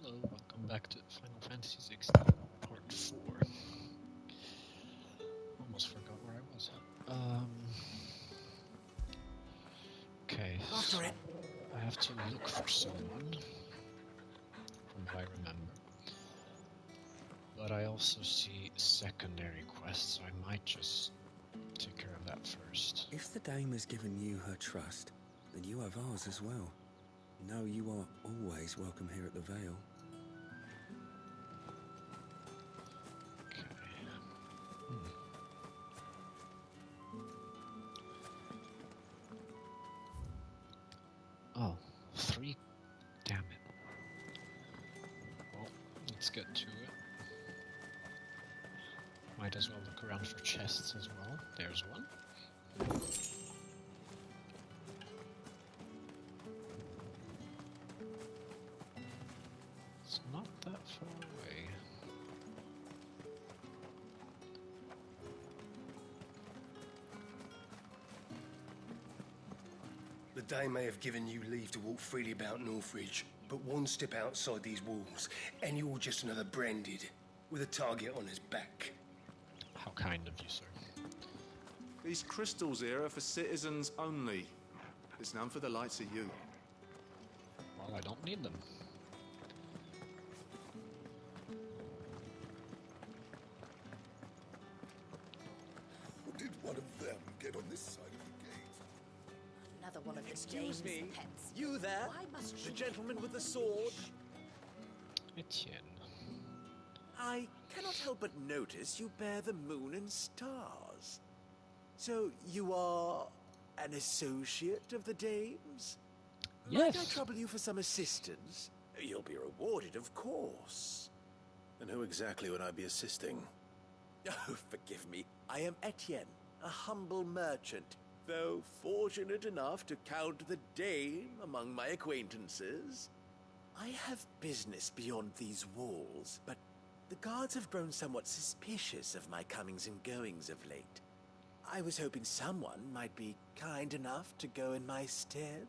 Hello, welcome back to Final Fantasy XVI Part 4. Almost forgot where I was. Okay, so I have to look for someone, from what I remember. But I also see secondary quests, so I might just take care of that first. If the dame has given you her trust, then you have ours as well. Know you are always welcome here at the Vale. Okay. Oh, 3. Damn it. Well, let's get to it. Might as well look around for chests as well. There's one. It's not that far away. The Dame may have given you leave to walk freely about Northridge, but one step outside these walls, and you're just another branded, with a target on his back. How kind of you, sir. These crystals here are for citizens only. There's none for the likes of you. Well, I don't need them. Did one of them get on this side of the gate? Another one of the Excuse dame's me, pets. you there? Why must The she... gentleman with the sword? Etienne. I cannot help but notice you bear the moon and stars. So you are an associate of the dame's? Yes. Might I trouble you for some assistance? You'll be rewarded, of course. And who exactly would I be assisting? Oh, forgive me. I am Etienne, a humble merchant, though fortunate enough to count the dame among my acquaintances. I have business beyond these walls, but the guards have grown somewhat suspicious of my comings and goings of late. I was hoping someone might be kind enough to go in my stead.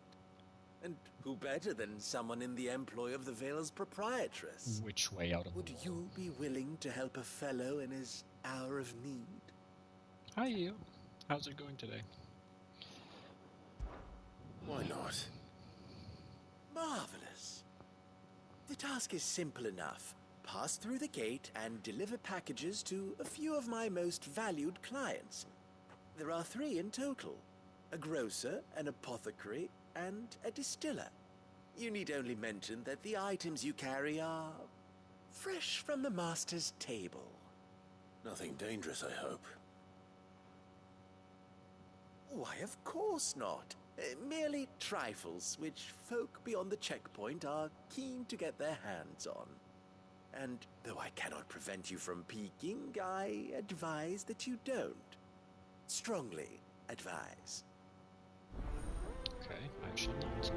And who better than someone in the employ of the Vale's proprietress? Which way out of the Would wall? you be willing to help a fellow in his hour of need? Hi, you. How's it going today? Why not? Marvelous. The task is simple enough. Pass through the gate and deliver packages to a few of my most valued clients. There are 3 in total: a grocer, an apothecary, and a distiller. You need only mention that the items you carry are fresh from the master's table. Nothing dangerous, I hope. Why, of course not. Merely trifles which folk beyond the checkpoint are keen to get their hands on. And though I cannot prevent you from peeking, I advise that you don't. Strongly advise. Okay, I shall not.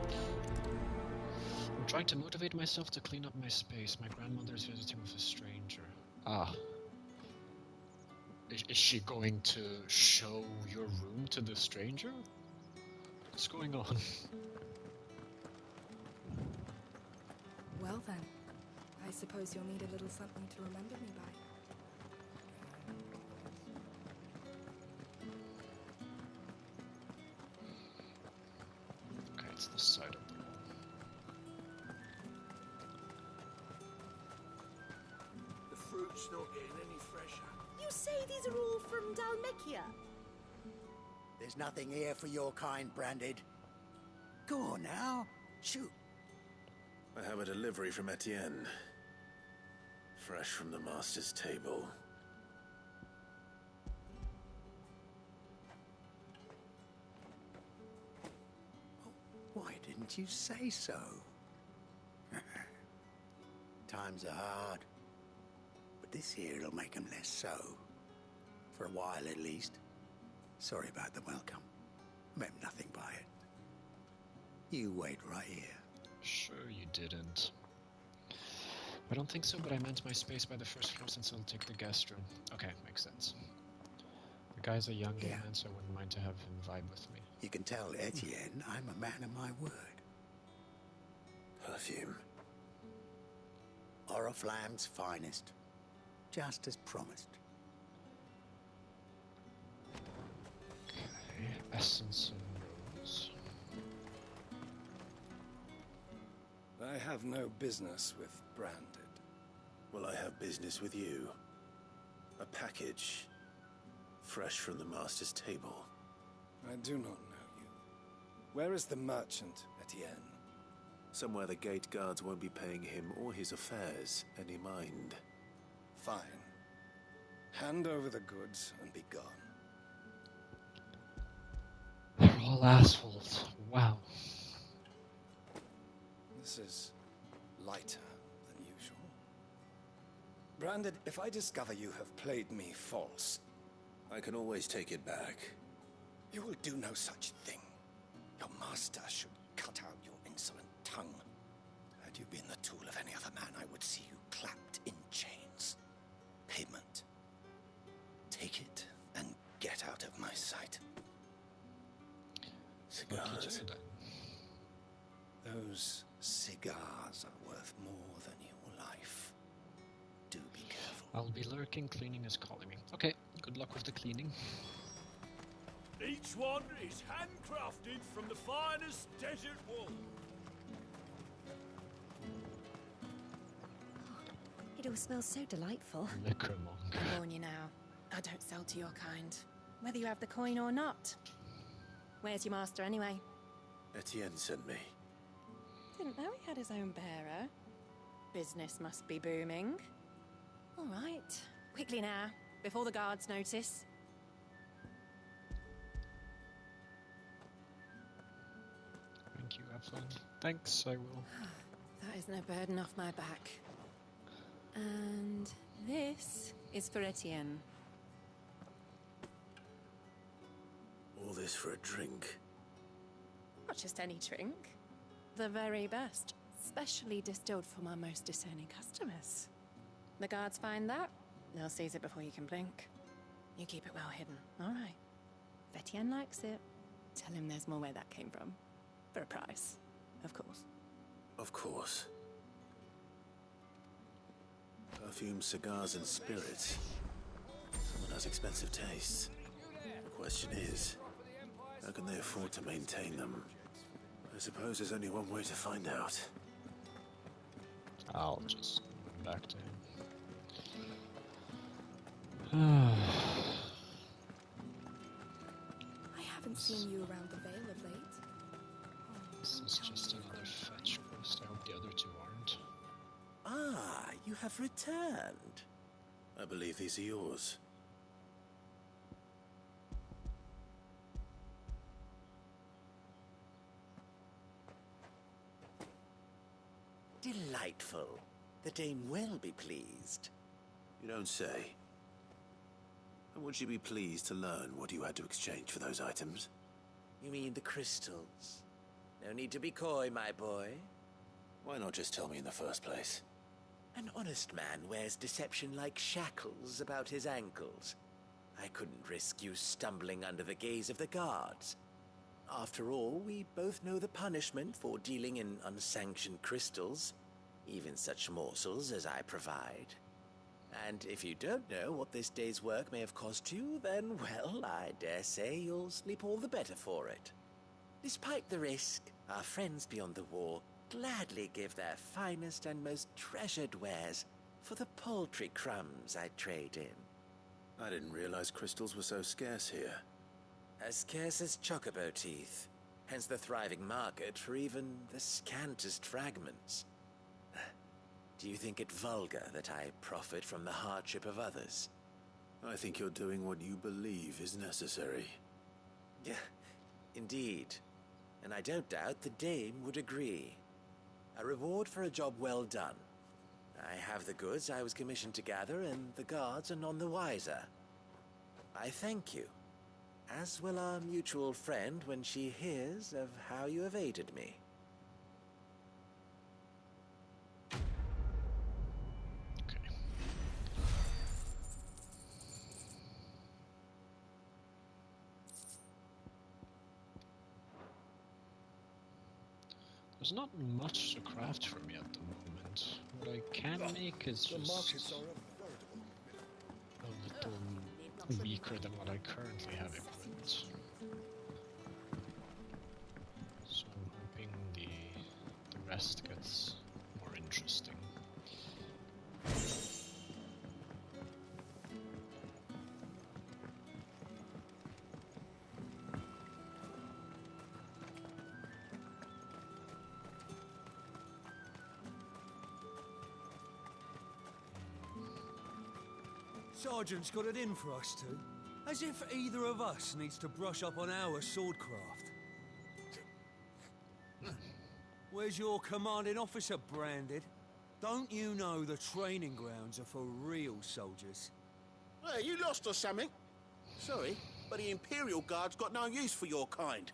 I'm trying to motivate myself to clean up my space. My grandmother's visiting with a stranger. Ah. Is she going to show your room to the stranger? What's going on? Well then, I suppose you'll need a little something to remember me by. Okay, it's this side of the wall. The fruit's not getting any fresher. You say these are all from Dalmekia? There's nothing here for your kind, Branded. Go on now, shoot. I have a delivery from Etienne. Fresh from the master's table. Why didn't you say so? Times are hard, but this here'll make 'em less so. For a while, at least. Sorry about the welcome. Meant nothing by it. You wait right here. Sure you didn't. I don't think so, but I meant my space by the first floor since I'll take the guest room. Okay, makes sense. The guy's a young gay man, so I wouldn't mind to have him vibe with me. You can tell Etienne I'm a man of my word. Perfume. Oriflamme's finest. Just as promised. Okay, essence of rose. I have no business with Branded. Well, I have business with you. A package. Fresh from the Master's table. I do not know you. Where is the merchant, Etienne? Somewhere the gate guards won't be paying him or his affairs any mind. Fine. Hand over the goods and be gone. They're all assholes. Wow. This is lighter than usual. Branded, if I discover you have played me false... I can always take it back. You will do no such thing. Your master should cut out your insolent tongue. Had you been the tool of any other man, I would see you clapped in chains. Payment. Take it and get out of my sight. Cigars. Those cigars are worth more than your life. Do be careful. I'll be lurking, cleaning is calling me. Okay, good luck with the cleaning. Each one is handcrafted from the finest desert wool. It all smells so delightful. Necromonger. I warn you now, I don't sell to your kind, whether you have the coin or not. Where's your master anyway? Etienne sent me. Didn't know he had his own bearer. Business must be booming. All right. Quickly now, before the guards notice. Thank you, Evelyn. Thanks, I will. That is no burden off my back. And this is for Etienne. All this for a drink. Not just any drink. The very best. Specially distilled for my most discerning customers. The guards find that, they'll seize it before you can blink. You keep it well hidden, all right? If Etienne likes it, tell him there's more where that came from. For a price, of course. Of course. Perfume, cigars, and spirits. Someone has expensive tastes. The question is, how can they afford to maintain them? I suppose there's only one way to find out. I'll just go back to him. I haven't seen you around the Vale of late. This is just another fetch quest. I hope the other two aren't. Ah, you have returned. I believe these are yours. Delightful. The dame will be pleased. You don't say. And would she be pleased to learn what you had to exchange for those items? You mean the crystals? No need to be coy, my boy. Why not just tell me in the first place? An honest man wears deception like shackles about his ankles. I couldn't risk you stumbling under the gaze of the guards. After all, we both know the punishment for dealing in unsanctioned crystals, even such morsels as I provide. And if you don't know what this day's work may have cost you, then, well, I dare say you'll sleep all the better for it. Despite the risk, our friends beyond the wall gladly give their finest and most treasured wares for the paltry crumbs I trade in. I didn't realize crystals were so scarce here. As scarce as chocobo teeth, hence the thriving market for even the scantest fragments. Do you think it vulgar that I profit from the hardship of others? I think you're doing what you believe is necessary. Yeah, indeed. And I don't doubt the dame would agree. A reward for a job well done. I have the goods I was commissioned to gather, and the guards are none the wiser. I thank you, as will our mutual friend when she hears of how you have aided me. There's not much to craft for me at the moment. What I can make is just a little weaker than what I currently have equipped. So I'm hoping the rest gets more interesting. Sergeant's got it in for us two. As if either of us needs to brush up on our swordcraft. Where's your commanding officer, Branded? Don't you know the training grounds are for real soldiers? Hey, you lost or something? Sorry, but the Imperial Guard's got no use for your kind.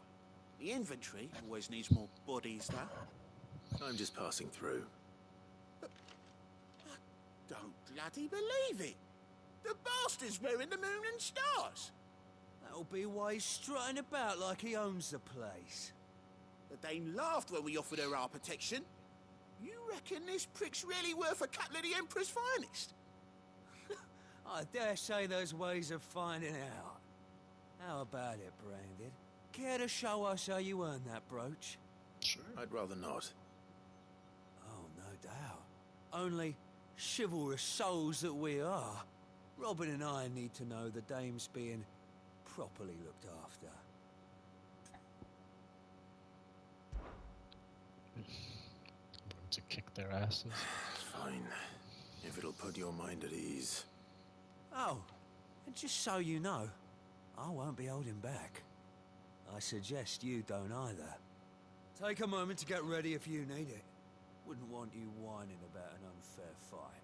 The infantry always needs more bodies, though. I'm just passing through. I don't bloody believe it. The bastard's wearing the moon and stars. That'll be why he's strutting about like he owns the place. The Dane laughed when we offered her our protection. You reckon this prick's really worth a couple of the Emperor's finest? I dare say there's ways of finding out. How about it, Branded? Care to show us how you earned that brooch? Sure. I'd rather not. Oh, no doubt. Only chivalrous souls that we are, Robin and I need to know the dame's being properly looked after. I'm going to kick their asses. Fine. If it'll put your mind at ease. Oh, and just so you know, I won't be holding back. I suggest you don't either. Take a moment to get ready if you need it. Wouldn't want you whining about an unfair fight.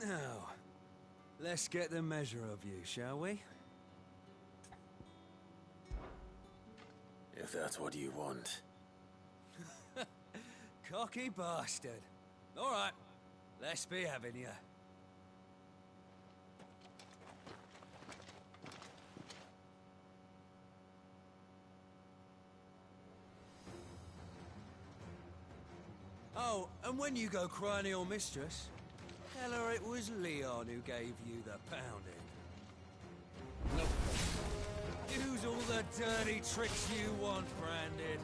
Now, let's get the measure of you, shall we? If that's what you want. Cocky bastard. All right, let's be having you. Oh, and when you go crying to your mistress, tell her it was Leon who gave you the pounding. Nope. Use all the dirty tricks you want, Branded.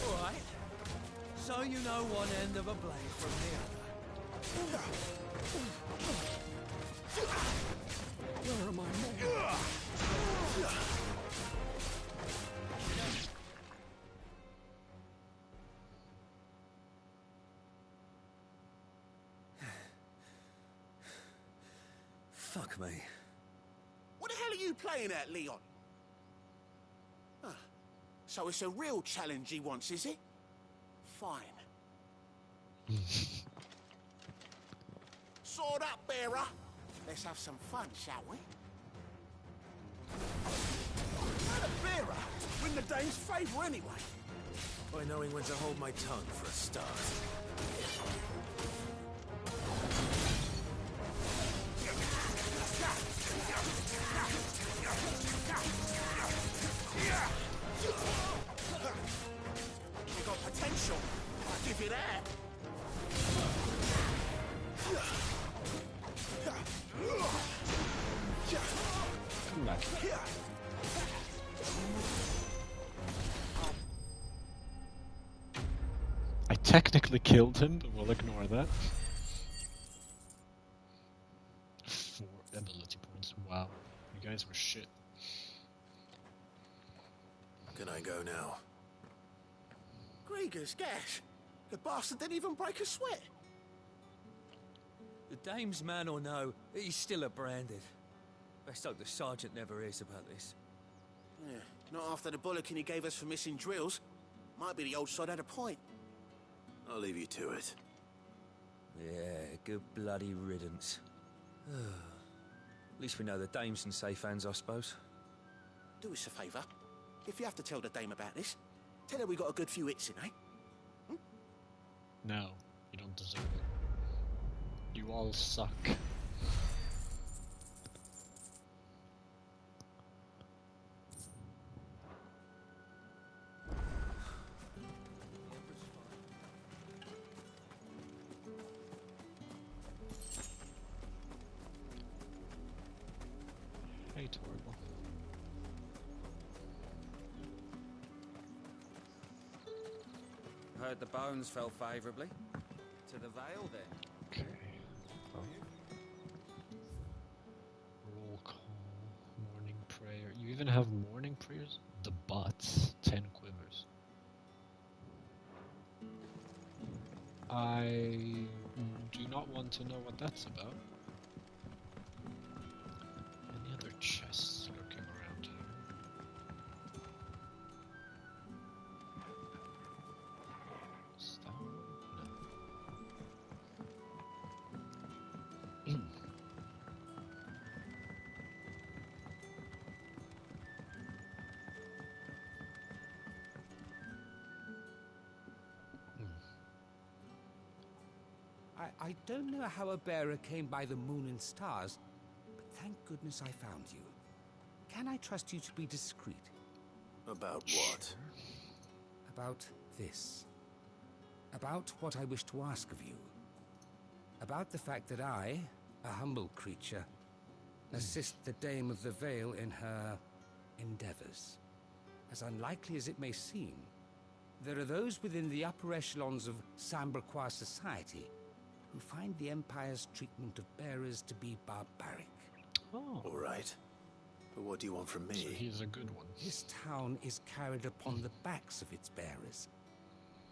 All right. So you know one end of a blade from the other. Where am I now? Fuck me. What the hell are you playing at, Leon? Huh. So it's a real challenge he wants, is it? Fine. Sword up, bearer. Let's have some fun, shall we? How the bearer win the Dane's favour anyway? By knowing when to hold my tongue for a start. You got potential. I'll give you that. Come back. I technically killed him, but we'll ignore that. 4 ability points. Wow. You guys were shit. Can I go now? Grieger's gas. The bastard didn't even break a sweat. The dame's man or no, he's still a Branded. Best hope the sergeant never hears about this. Yeah, not after the bollocking he gave us for missing drills. Might be the old sod had a point. I'll leave you to it. Yeah, good bloody riddance. At least we know the dame's in safe hands, I suppose. Do us a favour. If you have to tell the dame about this, tell her we got a good few hits in, eh? No, you don't deserve it. You all suck. Hey, Torgal. Heard the bones fell favourably. To the Vale, then. Okay. Oh. Roll call. Morning prayer. You even have morning prayers? The butts. 10 quivers. I do not want to know what that's about. Any other chests lurking around here? Stone? No. I don't know how a bearer came by the moon and stars, but thank goodness I found you. Can I trust you to be discreet? About what? About this. About what I wish to ask of you. About the fact that I, a humble creature, assist the Dame of the Vale in her endeavors. As unlikely as it may seem, there are those within the upper echelons of Samberquois society who find the Empire's treatment of bearers to be barbaric. Oh. All right. But what do you want from me? So he's a good one. This town is carried upon the backs of its bearers,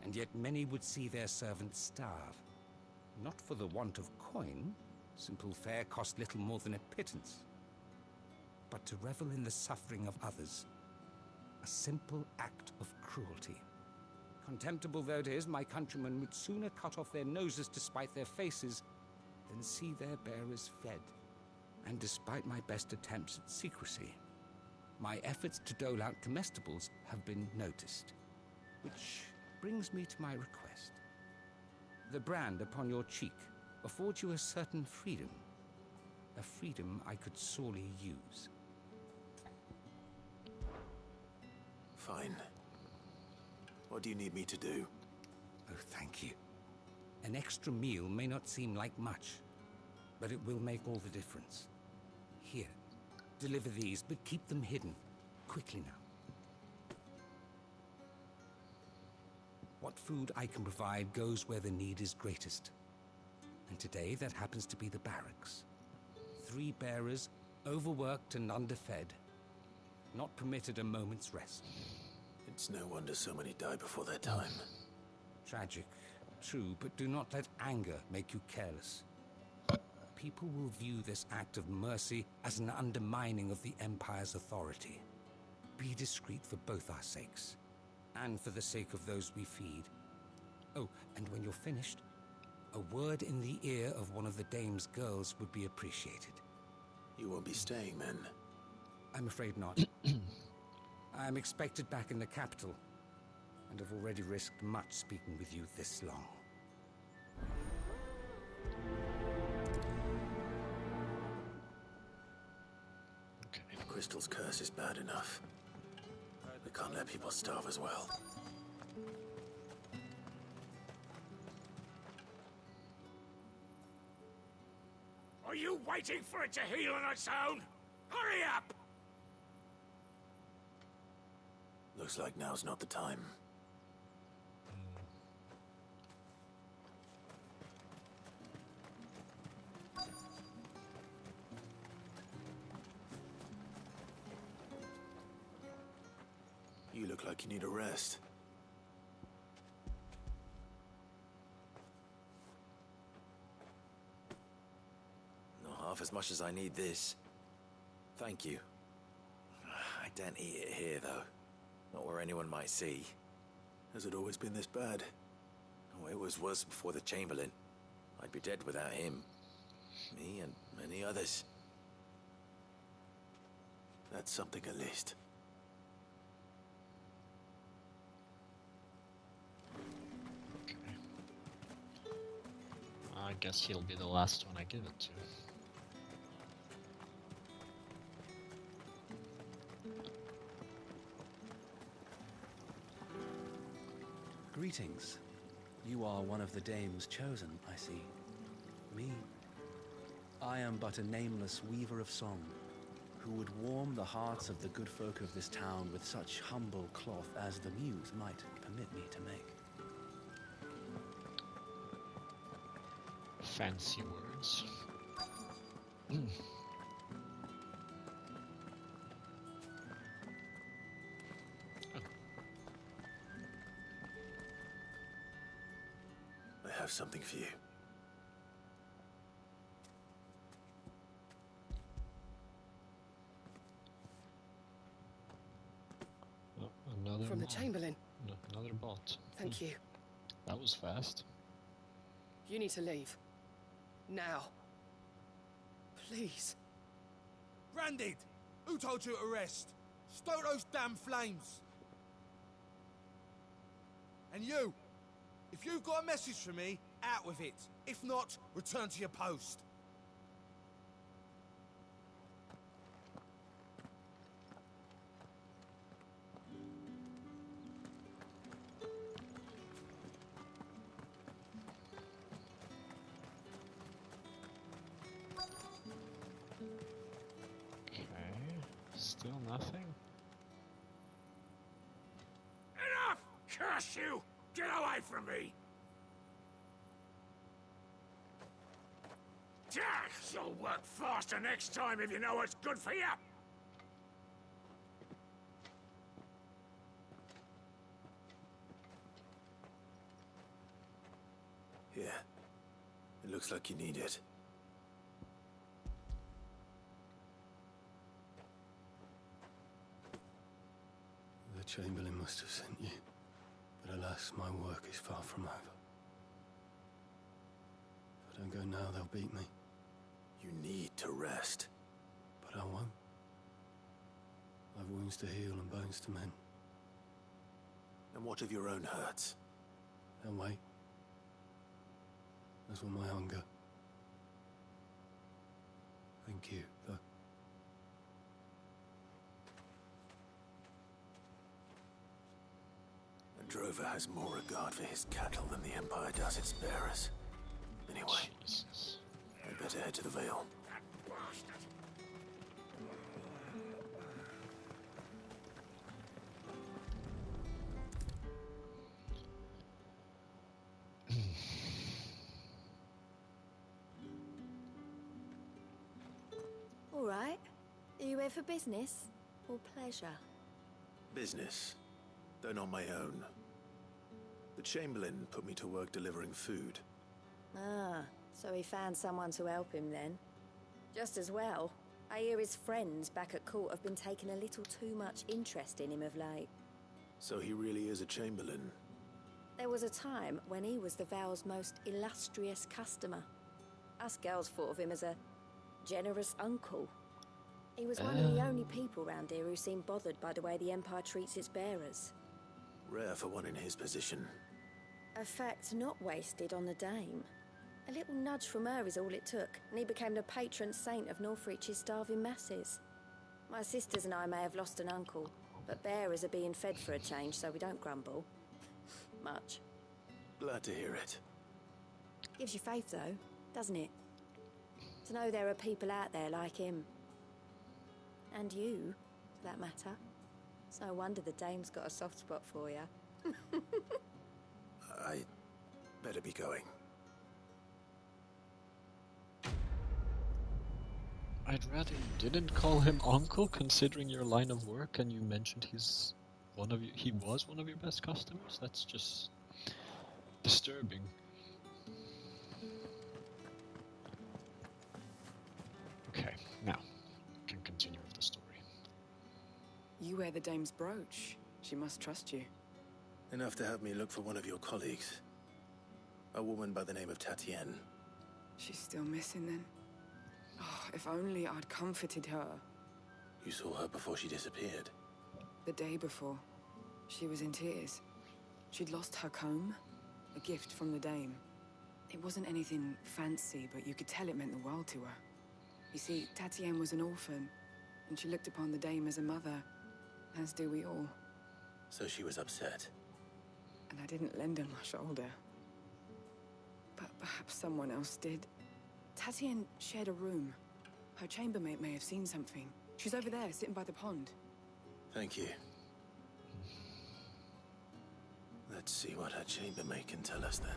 and yet many would see their servants starve. Not for the want of coin, simple fare cost little more than a pittance, but to revel in the suffering of others, a simple act of cruelty. Contemptible though it is, my countrymen would sooner cut off their noses to spite their faces than see their bearers fed. And despite my best attempts at secrecy, my efforts to dole out comestibles have been noticed. Which brings me to my request. The brand upon your cheek affords you a certain freedom. A freedom I could sorely use. Fine. What do you need me to do? Oh, thank you. An extra meal may not seem like much, but it will make all the difference. Here, deliver these, but keep them hidden. Quickly now. What food I can provide goes where the need is greatest. And today, that happens to be the barracks. 3 bearers, overworked and underfed, not permitted a moment's rest. It's no wonder so many die before their time. Tragic, true, but do not let anger make you careless. People will view this act of mercy as an undermining of the Empire's authority. Be discreet for both our sakes, and for the sake of those we feed. Oh, and when you're finished, a word in the ear of one of the Dame's girls would be appreciated. You won't be staying, then? I'm afraid not. I am expected back in the capital, and have already risked much speaking with you this long. Okay. Crystal's curse is bad enough. We can't let people starve as well. Are you waiting for it to heal on its own? Hurry up! Looks like now's not the time. You look like you need a rest. Not half as much as I need this. Thank you. I daren't eat it here, though. Not where anyone might see. Has it always been this bad? Oh, it was worse before the Chamberlain. I'd be dead without him. Me and many others. That's something at least. I guess he'll be the last one I give it to. Greetings. You are one of the dames chosen, I see. Me? I am but a nameless weaver of song, who would warm the hearts of the good folk of this town with such humble cloth as the muse might permit me to make. Fancy words. I have something for you. Oh, another From the bot. Chamberlain. No, another bot. Thank you. That was fast. You need to leave. Now. Please. Branded! Who told you to rest? Stoke those damn flames! And you! If you've got a message for me, out with it. If not, return to your post. Okay, still nothing. Enough! Curse you! Get away from me! You'll work faster next time if you know what's good for you! Here. It looks like you need it. The Chamberlain must have sent you, but alas, my work is far from over. If I don't go now, they'll beat me. You need to rest. But I won't. I've wounds to heal and bones to mend. And what of your own hurts? They'll wait. As will my hunger. Thank you, though. A drover has more regard for his cattle than the Empire does its bearers. Anyway, I'd better head to the Vale. All right. Are you here for business or pleasure? Business, though not my own. The Chamberlain put me to work delivering food. Ah, so he found someone to help him then. Just as well. I hear his friends back at court have been taking a little too much interest in him of late. So he really is a Chamberlain. There was a time when he was the Vale's most illustrious customer. Us girls thought of him as a generous uncle. He was one of the only people round here who seemed bothered by the way the Empire treats its bearers. Rare for one in his position. A fact not wasted on the dame. A little nudge from her is all it took, and he became the patron saint of Northreach's starving masses. My sisters and I may have lost an uncle, but bearers are being fed for a change, so we don't grumble. Much. Glad to hear it. Gives you faith, though, doesn't it? To know there are people out there like him. And you, for that matter. It's no wonder the dame's got a soft spot for you. I better be going. I'd rather you didn't call him uncle, considering your line of work, and you mentioned he was one of your best customers. That's just disturbing. Okay, now we can continue with the story. You wear the dame's brooch. She must trust you. Enough to have me look for one of your colleagues. A woman by the name of Tatienne. She's still missing then? Oh, if only I'd comforted her. You saw her before she disappeared. The day before. She was in tears. She'd lost her comb. A gift from the dame. It wasn't anything fancy, but you could tell it meant the world to her. You see, Tatienne was an orphan, and she looked upon the dame as a mother, as do we all. So she was upset. And I didn't lend her my shoulder. But perhaps someone else did. Tatienne shared a room. Her chambermaid may have seen something. She's over there, sitting by the pond. Thank you. Let's see what her chambermaid can tell us then.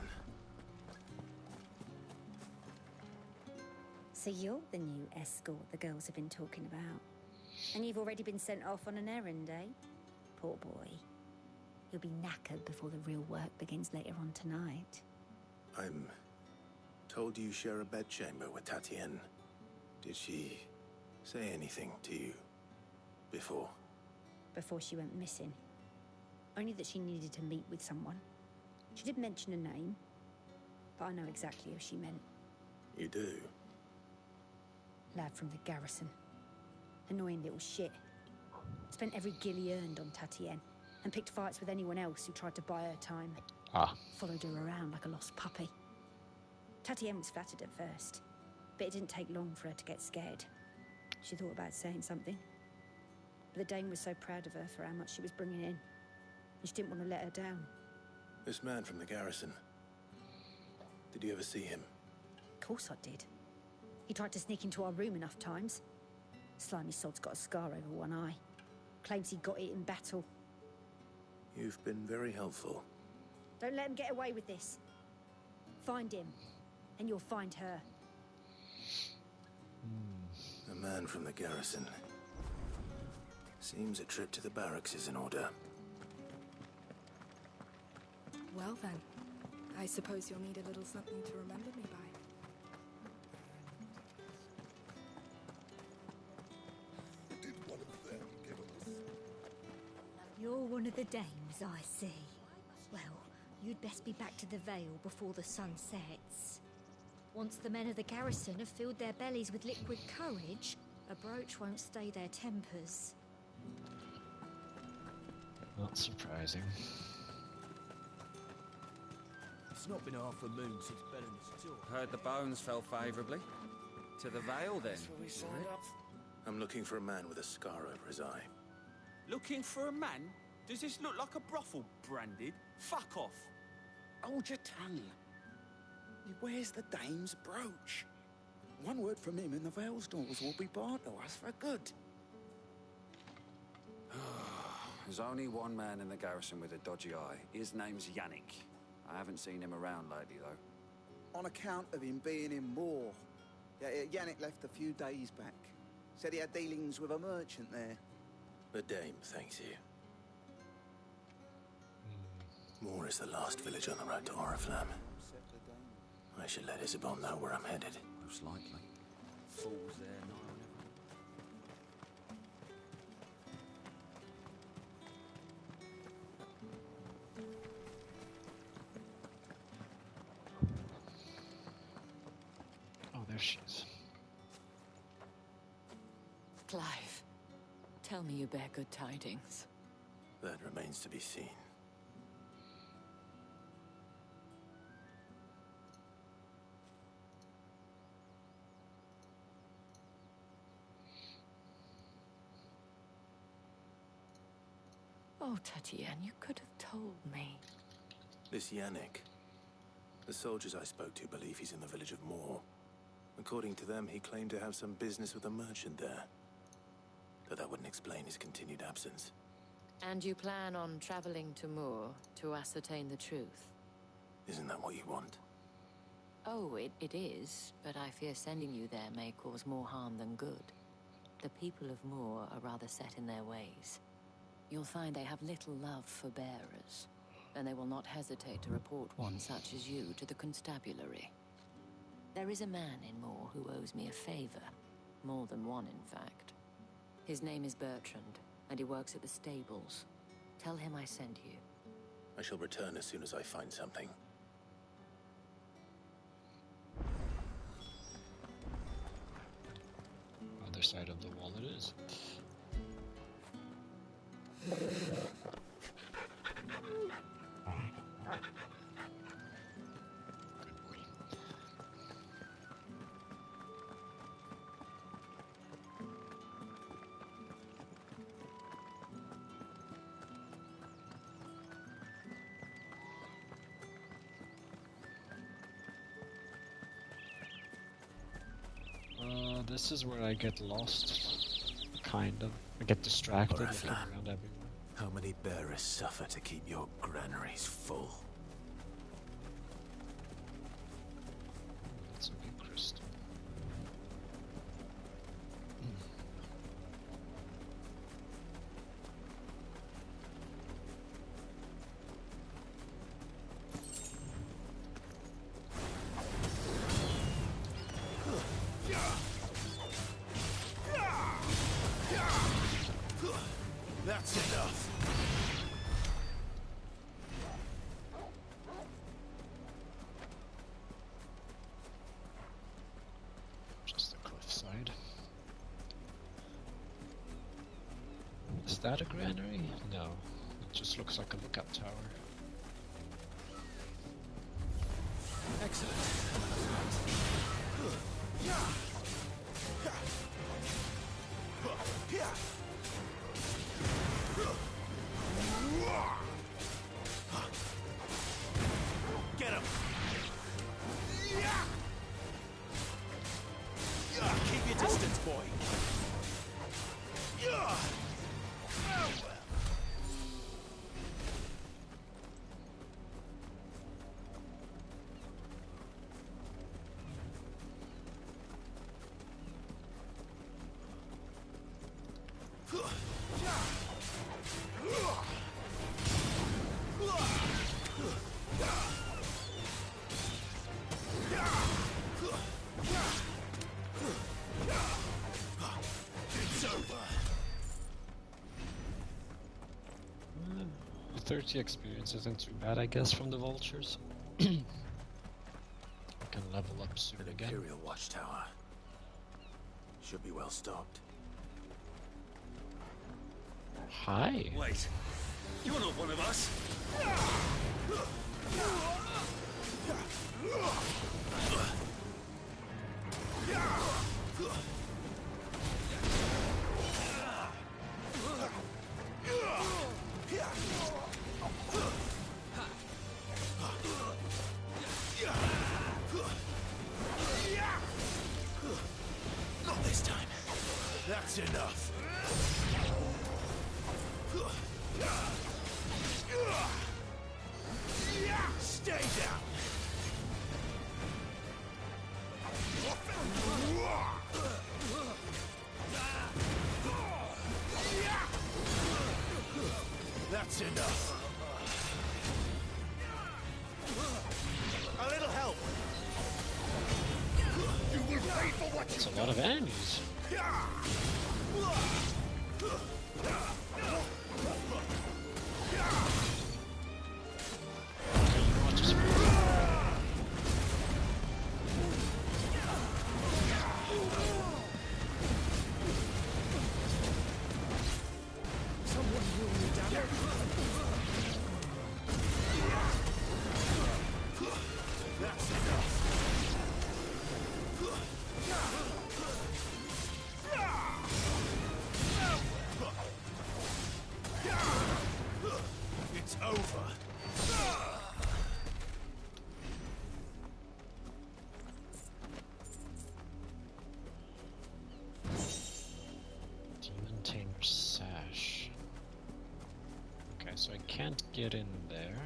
So you're the new escort the girls have been talking about. And you've already been sent off on an errand, eh? Poor boy. You'll be knackered before the real work begins later on tonight. I'm told you share a bedchamber with Tatienne. Did she say anything to you before? Before she went missing. Only that she needed to meet with someone. She did mention a name, but I know exactly who she meant. You do? Lad from the garrison. Annoying little shit. Spent every gil he earned on Tatienne, and picked fights with anyone else who tried to buy her time. Followed her around like a lost puppy. Tatienne was flattered at first, but it didn't take long for her to get scared. She thought about saying something. But the dame was so proud of her for how much she was bringing in, and she didn't want to let her down. This man from the garrison. Did you ever see him? Of course I did. He tried to sneak into our room enough times. Slimy sod's got a scar over one eye. Claims he got it in battle. You've been very helpful. Don't let him get away with this. Find him, and you'll find her. A man from the garrison. Seems a trip to the barracks is in order. Well then, I suppose you'll need a little something to remember me by. You're one of the dames, I see. Well, you'd best be back to the Vale before the sun sets. Once the men of the garrison have filled their bellies with liquid courage, a brooch won't stay their tempers. Not surprising. It's not been half a moon since Belen's tour. Heard the bones fell favourably. To the Vale, then. That's where we signed up. I'm looking for a man with a scar over his eye. Looking for a man? Does this look like a brothel, Branded? Fuck off. Hold your tongue. He wears the dame's brooch. One word from him and the Vale's doors will be barred to us for good. There's only one man in the garrison with a dodgy eye. His name's Yannick. I haven't seen him around lately, though. On account of him being in Moor. Yannick left a few days back. Said he had dealings with a merchant there. The dame thanks you. Moor is the last village on the road to Oriflamme. I should let Isabel know where I'm headed. Most likely. Fools there, no one Oh, there she is. Clive, tell me you bear good tidings. That remains to be seen. Oh, Tatienne, you could have told me. This Yannick. The soldiers I spoke to believe he's in the village of Moor. According to them, he claimed to have some business with a merchant there. Though that wouldn't explain his continued absence. And you plan on traveling to Moor to ascertain the truth? Isn't that what you want? Oh, it is, but I fear sending you there may cause more harm than good. The people of Moor are rather set in their ways. You'll find they have little love for bearers, and they will not hesitate to report one such as you to the constabulary. There is a man in Moor who owes me a favor. More than one, in fact. His name is Bertrand, and he works at the stables. Tell him I sent you. I shall return as soon as I find something. Other side of the wall it is. Good boy. this is where I get lost, kind of. I get distracted looking around everywhere. How many bearers suffer to keep your granaries full? That's a big crystal. That's enough. Just the cliffside. Is that a granary? No. It just looks like a lookout tower. Excellent. Get him! Keep your distance, boy. It's over. 30 experience isn't too bad, I guess, from the vultures. I can level up soon again. Imperial Watchtower. Should be well stocked. Hi. Wait, you're not one of us. Not this time. That's enough. Stay down. That's enough. A little help. You will pay for what That's a lot of enemies. That's enough. It's over. Demon Tamer Sash. Okay, so I can't get in there.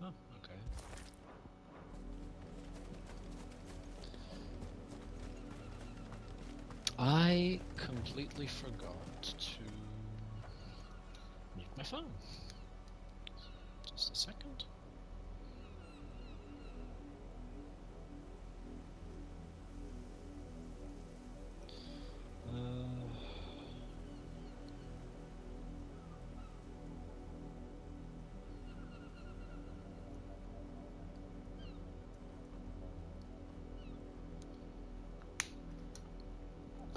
Oh, okay. I completely forgot to mute my phone. Just a second.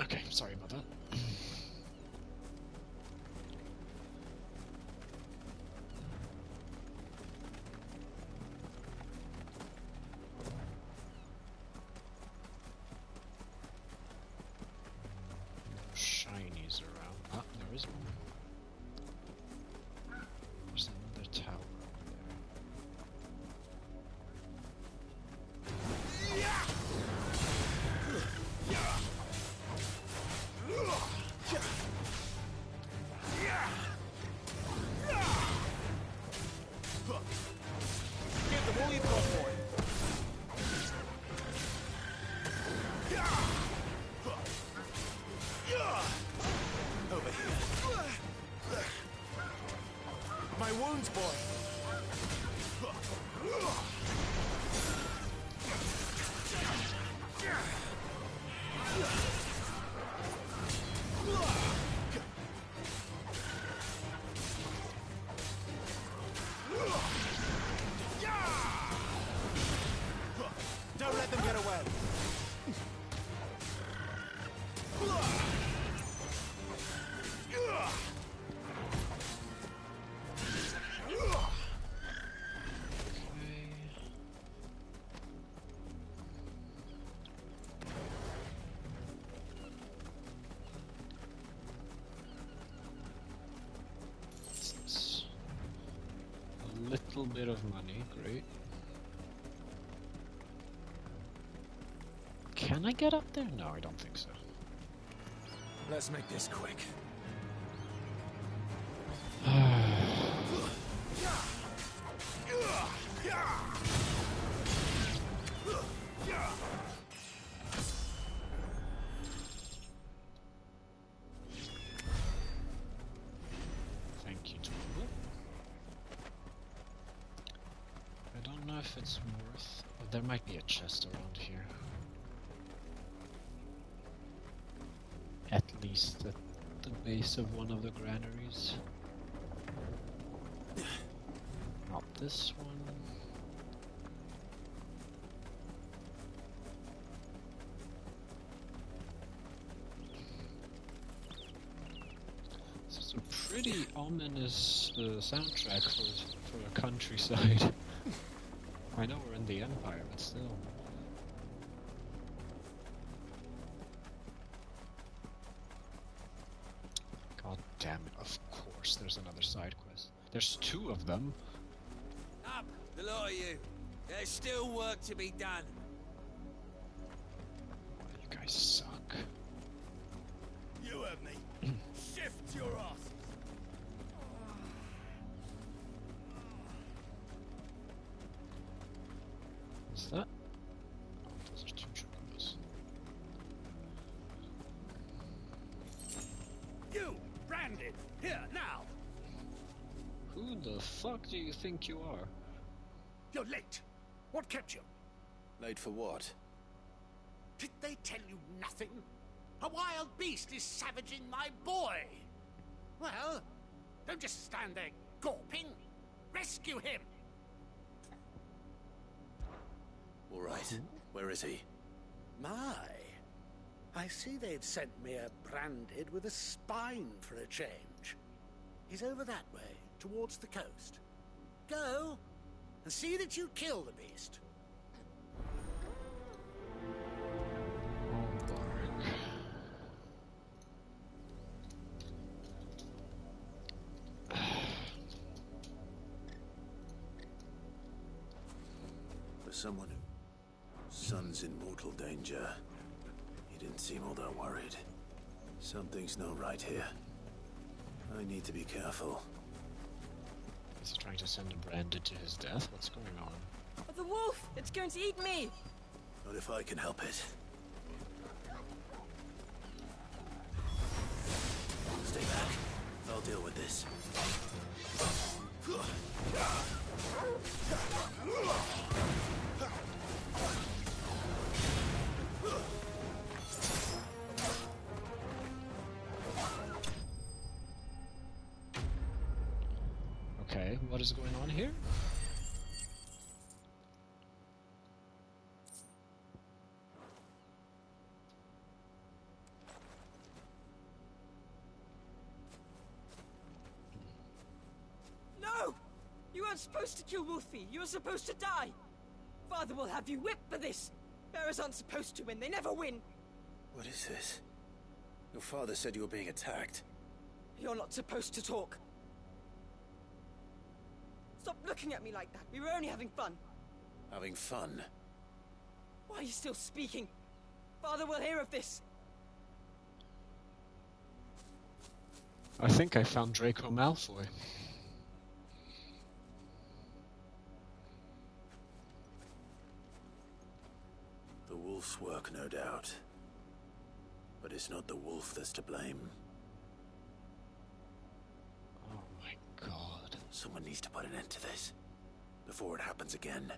Okay, sorry about that. No shinies around. Ah, there is one. my wounds, boy. Don't let them get away. A little bit of money, great. Can I get up there? No, I don't think so. Let's make this quick. Thank you, Total. I don't know if it's worth... Oh, there might be a chest around here. At least at the base of one of the granaries. Not this one. This is a pretty ominous soundtrack for a countryside. I know we're in the Empire, but still. God damn it, of course there's another side quest. There's 2 of them. Up, the lot of you. There's still work to be done. You guys suck. You heard me. Shift your asses. What's that? Oh, those are 2 chocobos. You, branded, here, now. Who the fuck do you think you are? You're late. What kept you? Late for what? Did they tell you nothing? A wild beast is savaging my boy. Well, don't just stand there gawping. Rescue him. All right. Where is he? My. I see they'd sent me a branded with a spine for a change. He's over that way, towards the coast. Go, and see that you kill the beast. For someone whose son's in mortal danger, he didn't seem all that worried. Something's not right here. I need to be careful. Is he trying to send a branded to his death? What's going on? Oh, the wolf! It's going to eat me! Not if I can help it. Stay back. I'll deal with this. Okay, what is going on here? No! You weren't supposed to kill Wolfie. You were supposed to die. Father will have you whipped for this. Bearers aren't supposed to win. They never win. What is this? Your father said you were being attacked. You're not supposed to talk. Stop looking at me like that. We were only having fun. Having fun? Why are you still speaking? Father will hear of this. I think I found Draco Malfoy. The wolf's work, no doubt. But it's not the wolf that's to blame. Oh my god. Someone needs to put an end to this before it happens again.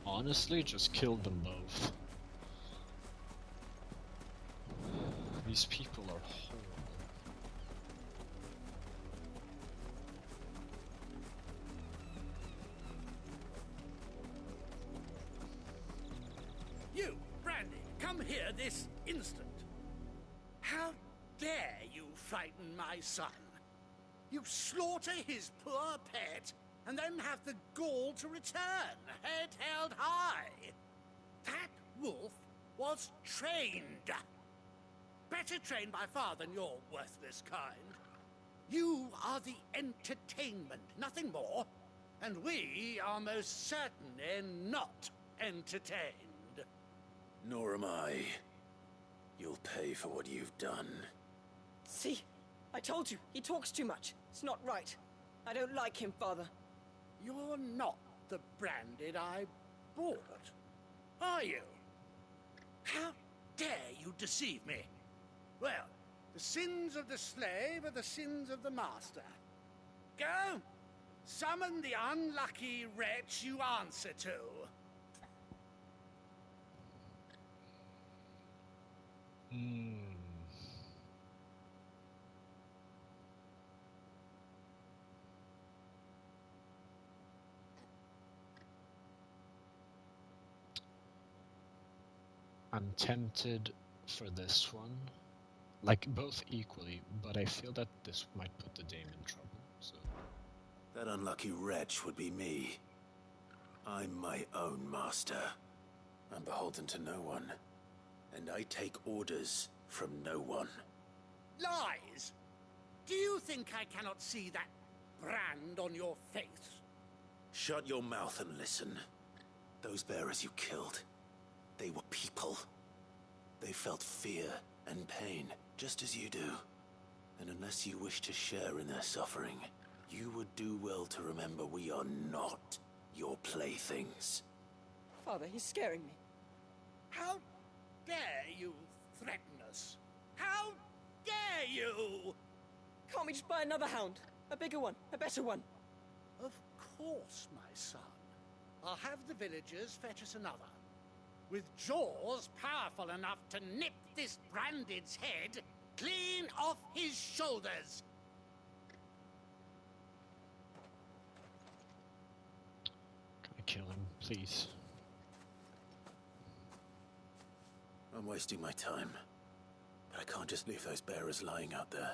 Honestly, just kill them both. These people are horrible. You, Brandy, come here this instant. How dare you frighten my son? You slaughter his poor pet, and then have the gall to return, head held high. That wolf was trained. Better trained by far than your worthless kind. You are the entertainment, nothing more. And we are most certainly not entertained. Nor am I. You'll pay for what you've done. See? I told you, he talks too much. It's not right. I don't like him, Father. You're not the Branded I bought, are you? How dare you deceive me? Well, the sins of the slave are the sins of the master. Go! Summon the unlucky wretch you answer to. I'm tempted for this one. Like, both equally, but I feel that this might put the dame in trouble, so... That unlucky wretch would be me. I'm my own master. I'm beholden to no one. And I take orders from no one. Lies! Do you think I cannot see that brand on your face? Shut your mouth and listen. Those bearers you killed, they were people. They felt fear and pain, just as you do. And unless you wish to share in their suffering, you would do well to remember we are not your playthings. Father, he's scaring me. How dare you threaten us? How dare you? Can't we just buy another hound? A bigger one, a better one. Of course, my son. I'll have the villagers fetch us another. With jaws powerful enough to nip this Branded's head clean off his shoulders. Can I kill him, please? I'm wasting my time. But I can't just leave those bearers lying out there.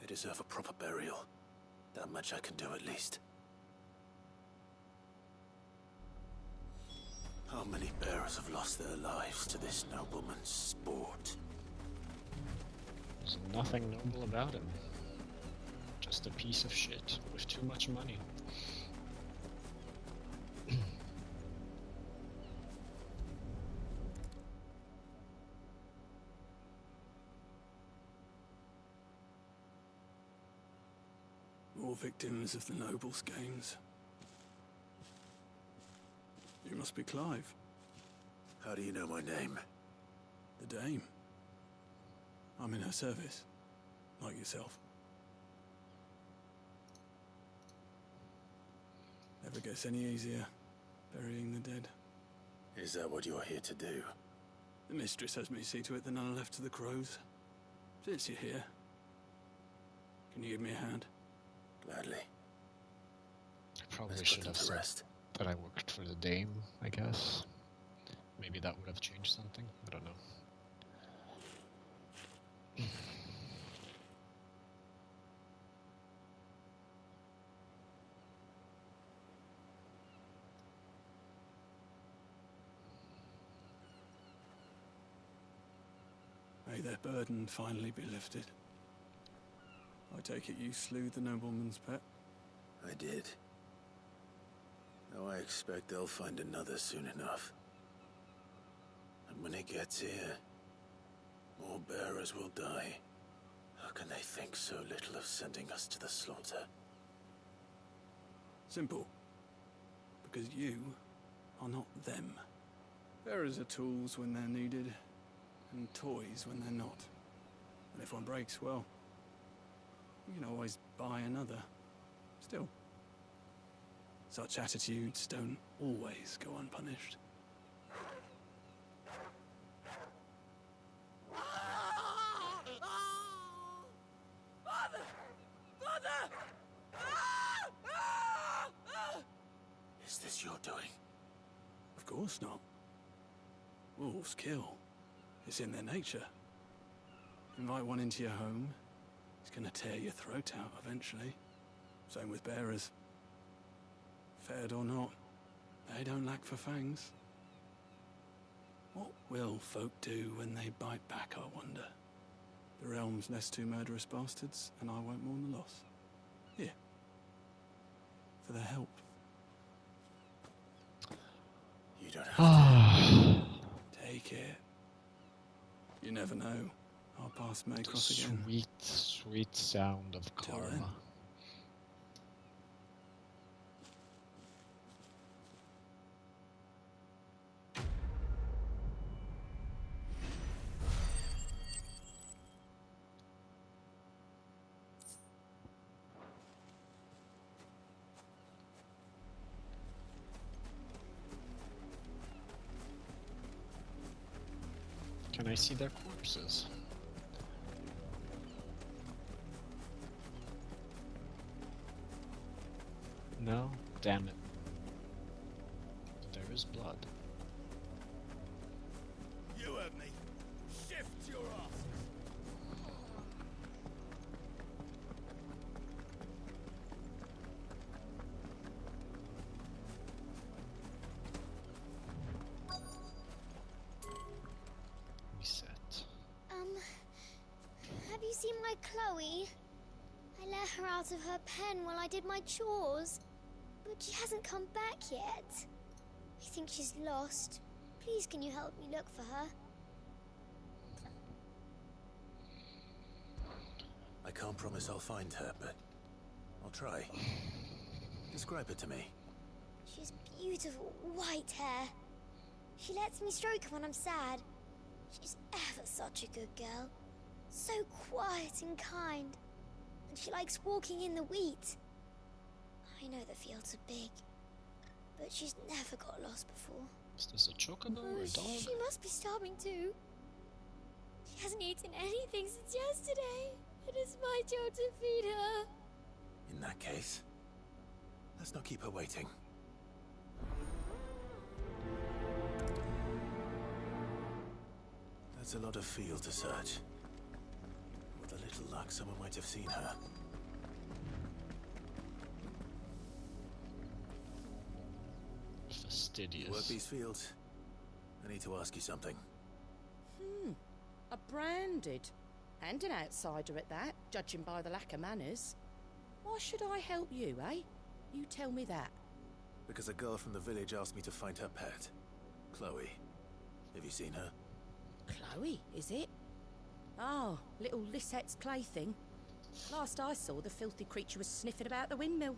They deserve a proper burial. That much I can do at least. How many bearers have lost their lives to this nobleman's sport? There's nothing noble about him. Just a piece of shit with too much money. More victims of the nobles' games. You must be Clive. How do you know my name? The Dame. I'm in her service, like yourself. Never gets any easier, burying the dead. Is that what you're here to do? The mistress has me see to it that none are left to the crows. Since you're here, can you give me a hand? Gladly. I probably should have said that I worked for the dame, I guess. Maybe that would have changed something. I don't know. May their burden finally be lifted. I take it you slew the nobleman's pet? I did. Now I expect they'll find another soon enough. And when it gets here, more bearers will die. How can they think so little of sending us to the slaughter? Simple. Because you are not them. Bearers are tools when they're needed, and toys when they're not. And if one breaks, well, you can always buy another. Still, such attitudes don't always go unpunished. Father! Father! Is this your doing? Of course not. Wolves kill. It's in their nature. Invite one into your home, he's gonna tear your throat out eventually. Same with bearers. Fed or not, they don't lack for fangs. What will folk do when they bite back, I wonder? The realm's less two murderous bastards, and I won't mourn the loss. Here. For their help. You don't have to. Take it. You never know. Our paths may cross again. Sweet, sweet sound of karma. Can I see their corpses? No? Damn it. There is blood. You heard me. Shift your asses. Reset. Have you seen my Chloe? I let her out of her pen while I did my chores. But she hasn't come back yet. I think she's lost. Please, can you help me look for her? I can't promise I'll find her, but I'll try. Describe her to me. She has beautiful white hair. She lets me stroke her when I'm sad. She's ever such a good girl. So quiet and kind. And she likes walking in the wheat. I know the fields are big, but she's never got lost before. Is this a chocobo or a dog? She must be starving too. She hasn't eaten anything since yesterday. It is my job to feed her. In that case, let's not keep her waiting. That's a lot of field to search. With a little luck, someone might have seen her. Fastidious. Work these fields. I need to ask you something. A branded. And an outsider at that, judging by the lack of manners. Why should I help you, eh? You tell me that. Because a girl from the village asked me to find her pet. Chloe. Have you seen her? Chloe, is it? Oh, little Lisette's plaything. Last I saw, the filthy creature was sniffing about the windmill.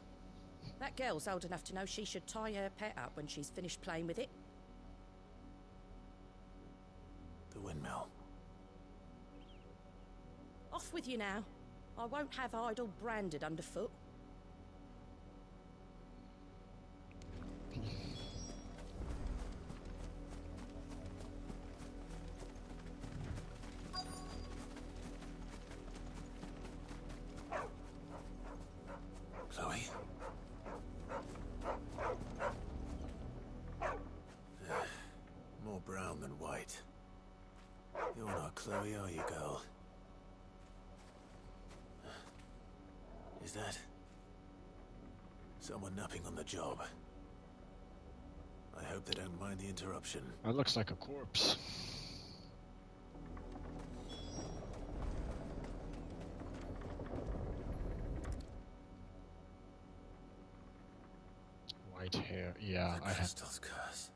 That girl's old enough to know she should tie her pet up when she's finished playing with it. The windmill. Off with you now. I won't have idle branded underfoot. Chloe? More brown than white. You're not Chloe, are you, girl? Is that someone napping on the job? I hope they don't mind the interruption. That looks like a corpse. White hair, yeah, I have. Crystal's curse.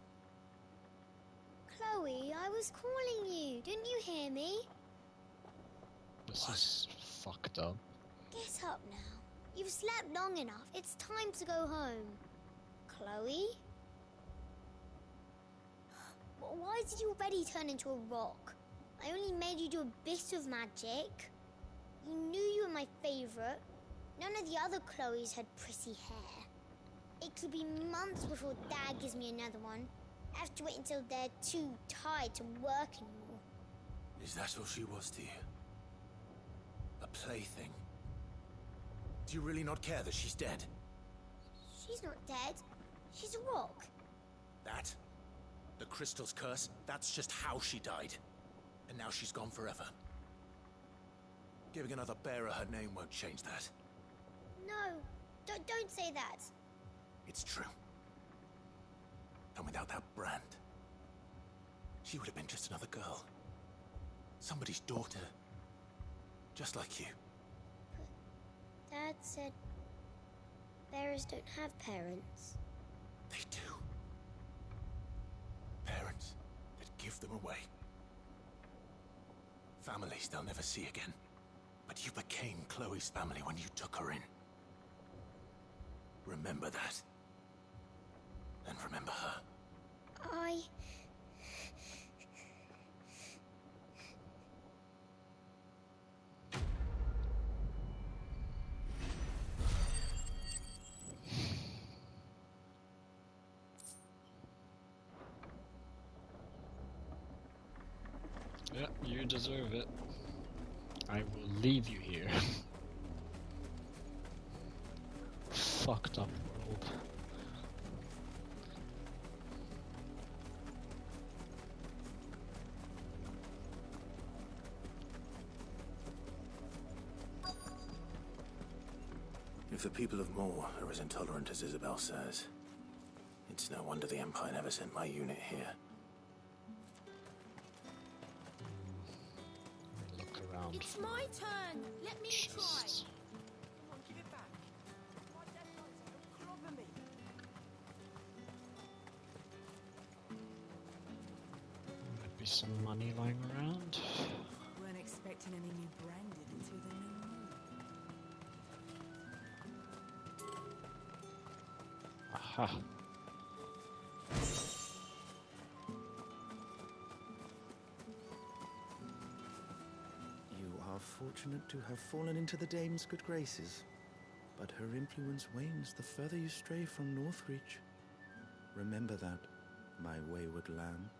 Chloe, I was calling you. Didn't you hear me? This is fucked up. Get up now. You've slept long enough. It's time to go home. Chloe? Why did your Betty turn into a rock? I only made you do a bit of magic. You knew you were my favorite. None of the other Chloes had pretty hair. It could be months before Dad gives me another one. I have to wait until they're too tired to work anymore. Is that all she was to you? A plaything? Do you really not care that she's dead? She's not dead. She's a rock. That? The crystal's curse? That's just how she died. And now she's gone forever. Giving another bearer her name won't change that. No, don't say that. It's true. And without that brand, she would have been just another girl. Somebody's daughter. Just like you. But Dad said bearers don't have parents. They do. Parents that give them away. Families they'll never see again. But you became Chloe's family when you took her in. Remember that. And remember her. Yeah, you deserve it. I will leave you here. Fucked up world. If the people of Moor are as intolerant as Isabel says, it's no wonder the Empire never sent my unit here. Look around. It's my turn. Let me try. Come on, give it back. My dead knights will clobber me. Might be some money lying around. Weren't expecting any new branded until the new moon. Aha. You are fortunate to have fallen into the dame's good graces, but her influence wanes the further you stray from Northreach. Remember that, my wayward lamb.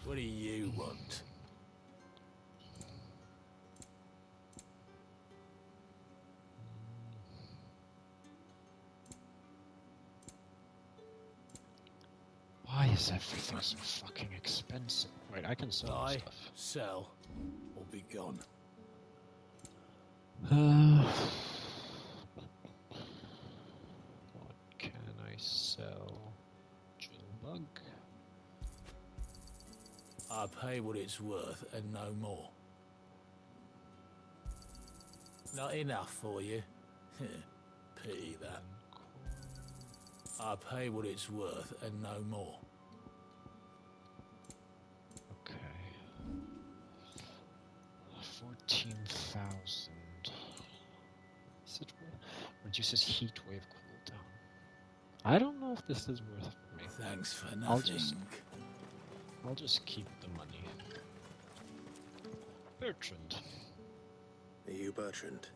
What do you want? Why is everything so fucking expensive? Wait, I can sell Buy, stuff. sell, or be gone. What can I sell? Jewelbug? I pay what it's worth and no more. Not enough for you? Pity that. I pay what it's worth and no more. Okay. 14,000. Is it reduces heat wave cooldown? I don't know if this is worth it for me. Thanks for nothing. I'll just keep the money. Bertrand. Are you Bertrand?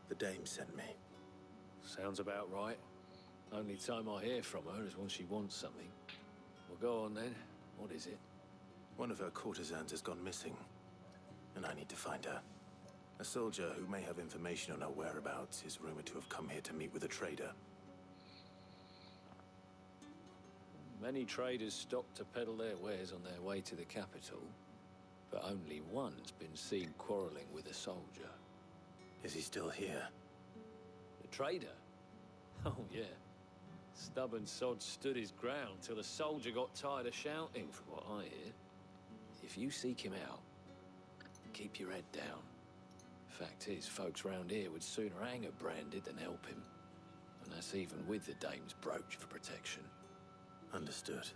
The dame sent me. Sounds about right. Only time I hear from her is when she wants something. Well, go on then. What is it? One of her courtesans has gone missing, and I need to find her. A soldier who may have information on her whereabouts is rumored to have come here to meet with a trader. Many traders stop to peddle their wares on their way to the capital, but only one's been seen quarreling with a soldier. Is he still here? The trader? Oh, yeah. Stubborn sod stood his ground till the soldier got tired of shouting, from what I hear. If you seek him out, keep your head down. Fact is, folks round here would sooner hang a branded than help him. And that's even with the dame's brooch for protection. Understood.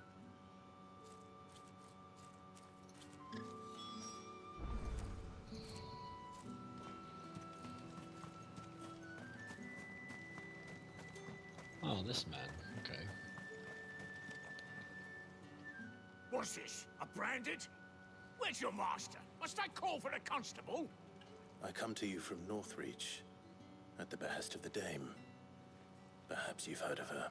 Oh, this man. Okay. What's this? A branded? Where's your master? Must I call for a constable? I come to you from Northreach, at the behest of the Dame. Perhaps you've heard of her.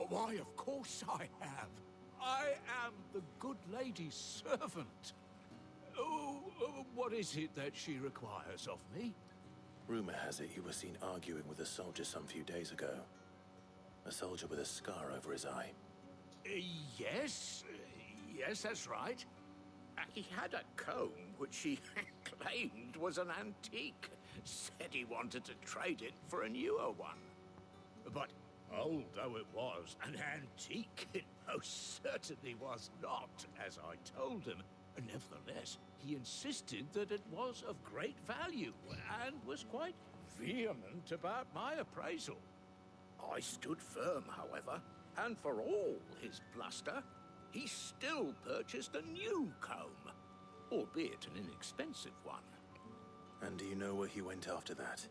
Why, of course I have. I am the good lady's servant. What is it that she requires of me? Rumor has it you were seen arguing with a soldier some few days ago. A soldier with a scar over his eye. Yes. Yes, that's right. He had a comb which he claimed was an antique. Said he wanted to trade it for a newer one. But old though it was, an antique it most certainly was not, as I told him. Nevertheless, he insisted that it was of great value, and was quite vehement about my appraisal. I stood firm, however, and for all his bluster, he still purchased a new comb, albeit an inexpensive one. And do you know where he went after that?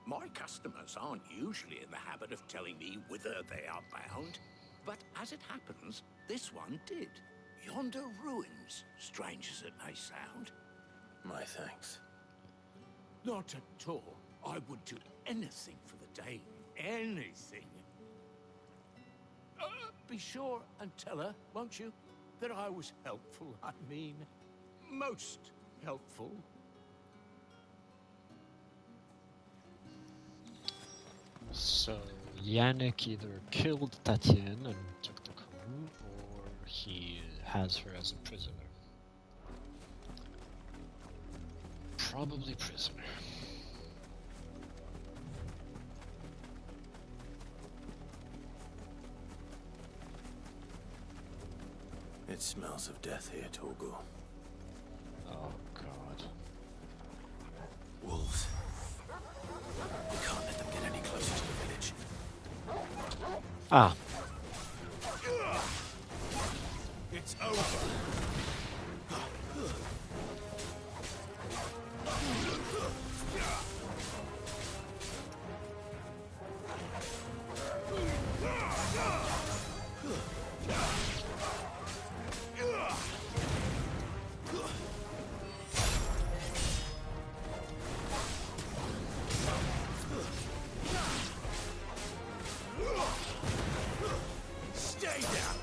My customers aren't usually in the habit of telling me whither they are bound, but as it happens, this one did. Yonder ruins, strange as it may sound. My thanks. Not at all. I would do anything for the Dame. Anything. Be sure and tell her, won't you, that I was helpful. I mean, most helpful. So, Yannick either killed Tatienne and took the comb, or he has her as a prisoner. Probably prisoner. It smells of death here, Torgal. Oh, God. Wolves. We can't let them get any closer to the village. Ah. It's over. Stay down.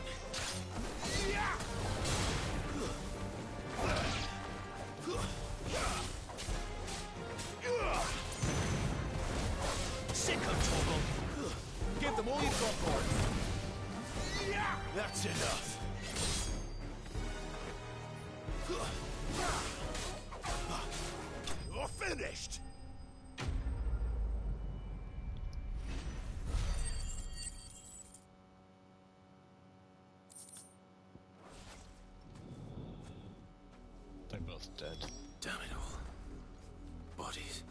Sick of Torgal. Give them all you've got for it. That's enough. You're finished. They're both dead. Damn it all. Bodies.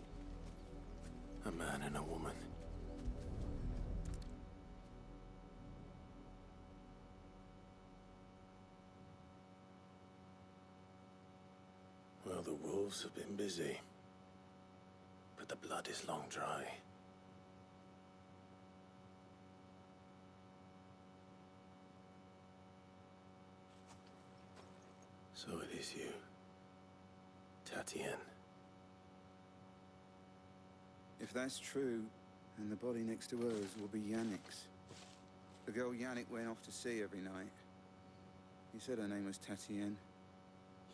A man and a woman. Well, the wolves have been busy. But the blood is long dry. So it is you, Tatienne. If that's true, then the body next to hers will be Yannick's. The girl Yannick went off to see every night. He said her name was Tatienne.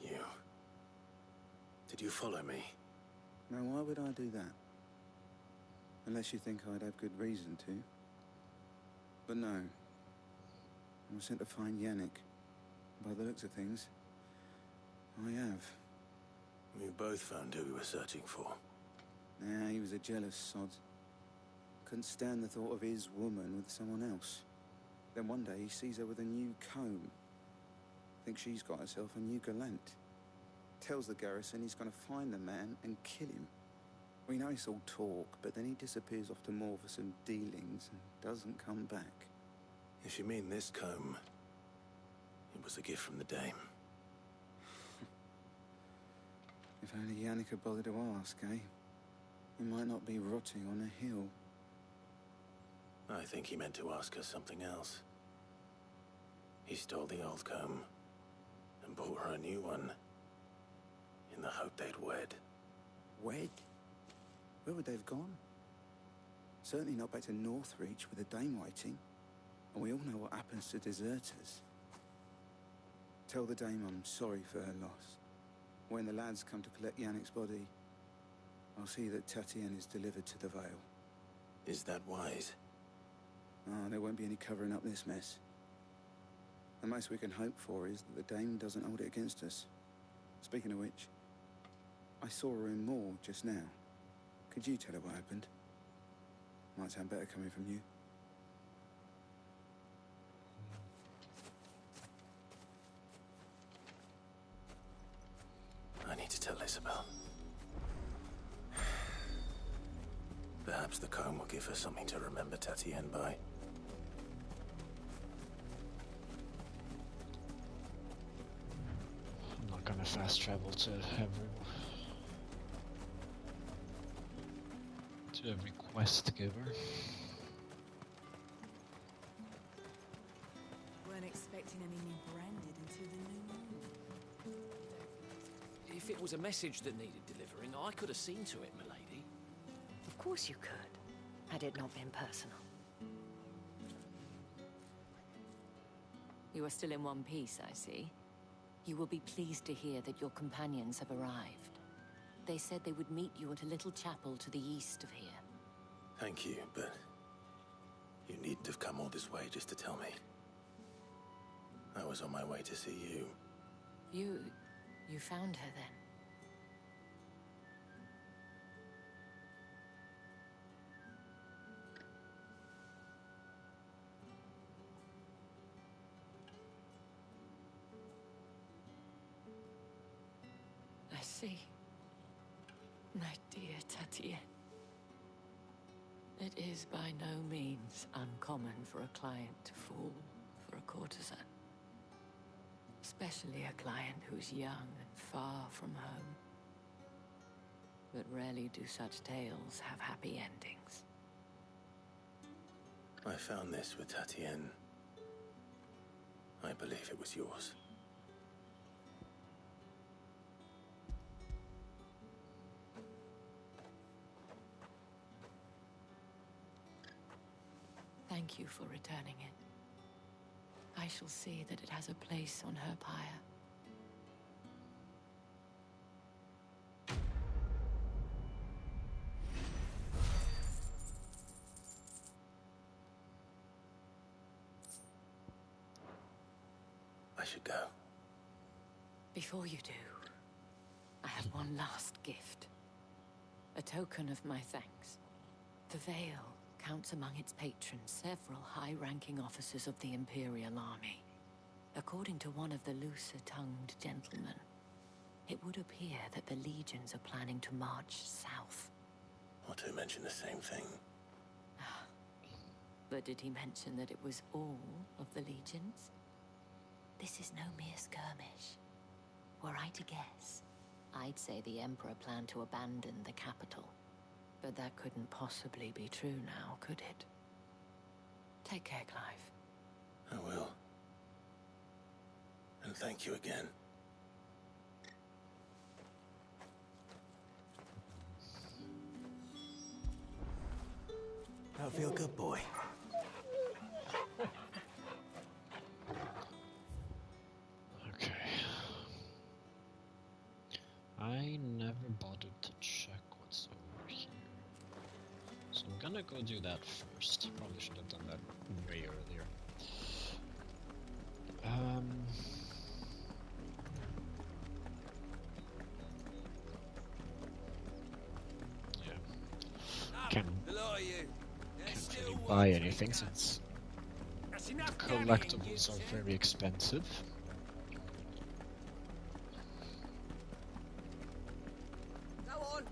You. Did you follow me? Now, why would I do that? Unless you think I'd have good reason to. But no. I was sent to find Yannick. By the looks of things, I have. We both found who we were searching for. Nah, he was a jealous sod. Couldn't stand the thought of his woman with someone else. Then one day he sees her with a new comb. Thinks she's got herself a new gallant. Tells the garrison he's going to find the man and kill him. We know it's all talk, but then he disappears off to more for some dealings and doesn't come back. If you mean this comb, it was a gift from the dame. If only Yannick had bothered to ask, eh? He might not be rotting on a hill. I think he meant to ask her something else. He stole the old comb and bought her a new one in the hope they'd wed. Wed? Where would they have gone? Certainly not back to Northreach with a dame waiting. And we all know what happens to deserters. Tell the dame I'm sorry for her loss. When the lads come to collect Yannick's body, I'll see that Tatienne is delivered to the Vale. Is that wise? Oh, there won't be any covering up this mess. The most we can hope for is that the dame doesn't hold it against us. Speaking of which, I saw her in Moor just now. Could you tell her what happened? Might sound better coming from you. I need to tell Isabel. Perhaps the comb will give her something to remember Tatienne by. I'm not gonna fast travel to every quest giver. Weren't expecting anything branded until the new moon. If it was a message that needed delivering, I could have seen to it, milady. Of course you could, had it not been personal. You are still in one piece, I see. You will be pleased to hear that your companions have arrived. They said they would meet you at a little chapel to the east of here. Thank you, but you needn't have come all this way just to tell me. I was on my way to see you. You found her then? I see. My dear Tatienne. It is by no means uncommon for a client to fall for a courtesan. Especially a client who's young and far from home. But rarely do such tales have happy endings. I found this with Tatienne. I believe it was yours. Thank you for returning it. I shall see that it has a place on her pyre. I should go. Before you do, I have one last gift. A token of my thanks. The Vale counts among its patrons several high-ranking officers of the Imperial Army. According to one of the looser-tongued gentlemen, it would appear that the legions are planning to march south. Or to mention the same thing. But did he mention that it was all of the legions? This is no mere skirmish. Were I to guess, I'd say the Emperor planned to abandon the capital. But that couldn't possibly be true now, could it? Take care, Clive. I will. And thank you again. Don't feel good, boy. Okay. I never bothered to check what's over here. So I'm gonna go do that first. Probably should have done that way earlier. Yeah. Can't really buy anything since the collectibles are very expensive. Go on.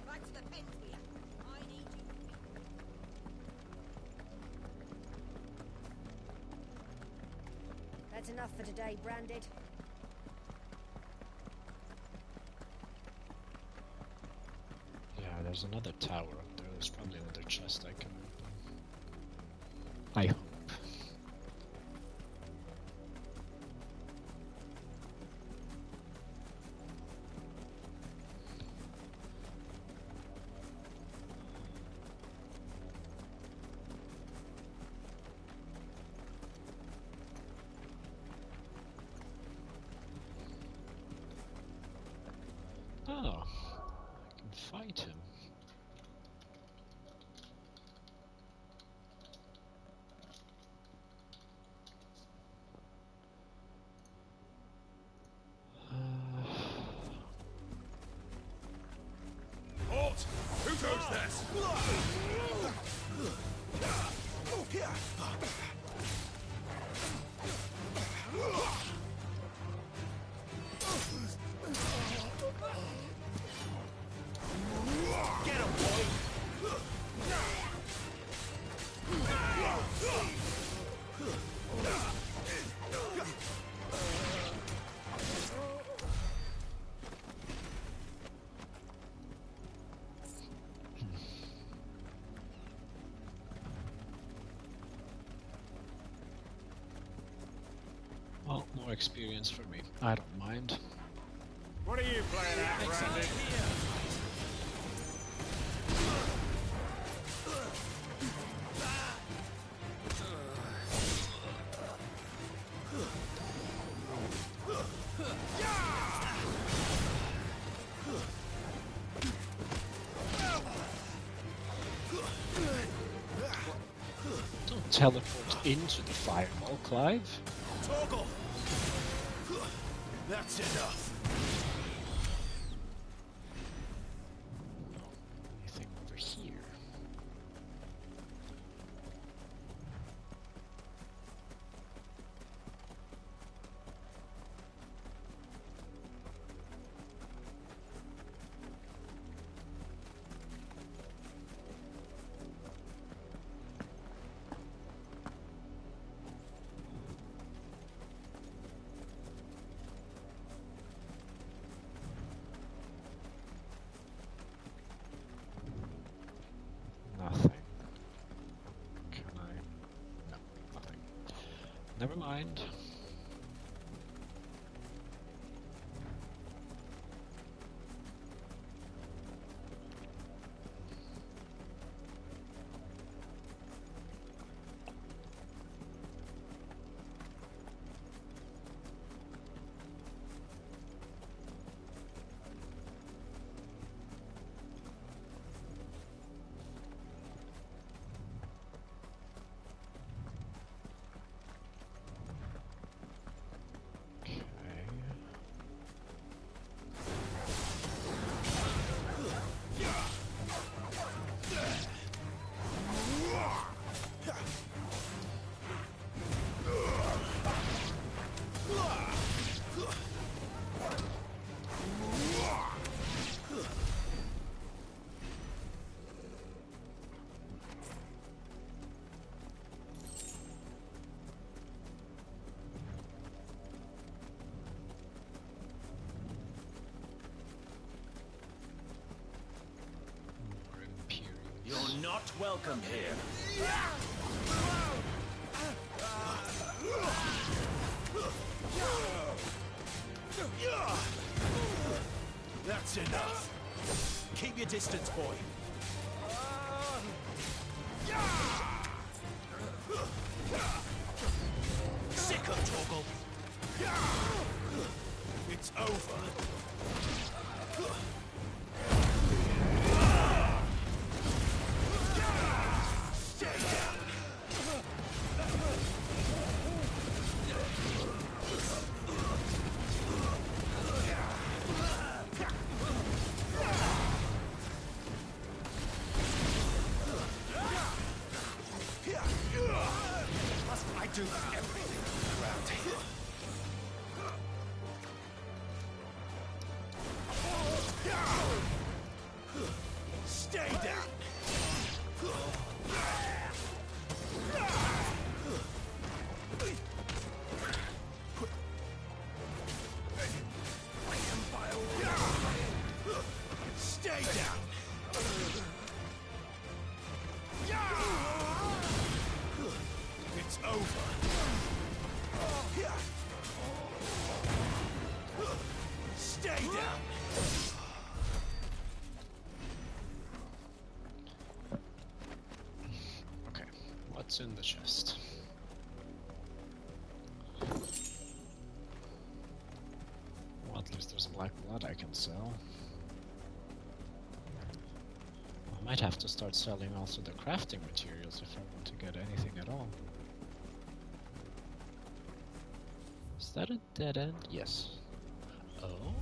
Back to the pens here. I need you. That's enough for today, Branded. Yeah, there's another tower up there. There's probably another chest I can open. I hope. Oh, I can fight him. Halt! Who goes this? Get him, boy! Well, more experience for me. I don't mind. What are you playing at, Randy? Don't teleport into the fireball, Clive. Toggle! That's enough. Anything over here? Nothing. Can I? No, nothing. Never mind. You're not welcome here. That's enough. Keep your distance, boy. Sick of Torgal. It's over. Must I do everything around here? Stay down! It's over. Stay down. Okay, what's in the chest? Well, at least there's black blood I can sell. I might have to start selling also the crafting materials if I want to get anything at all. Is that a dead end? Yes. Oh.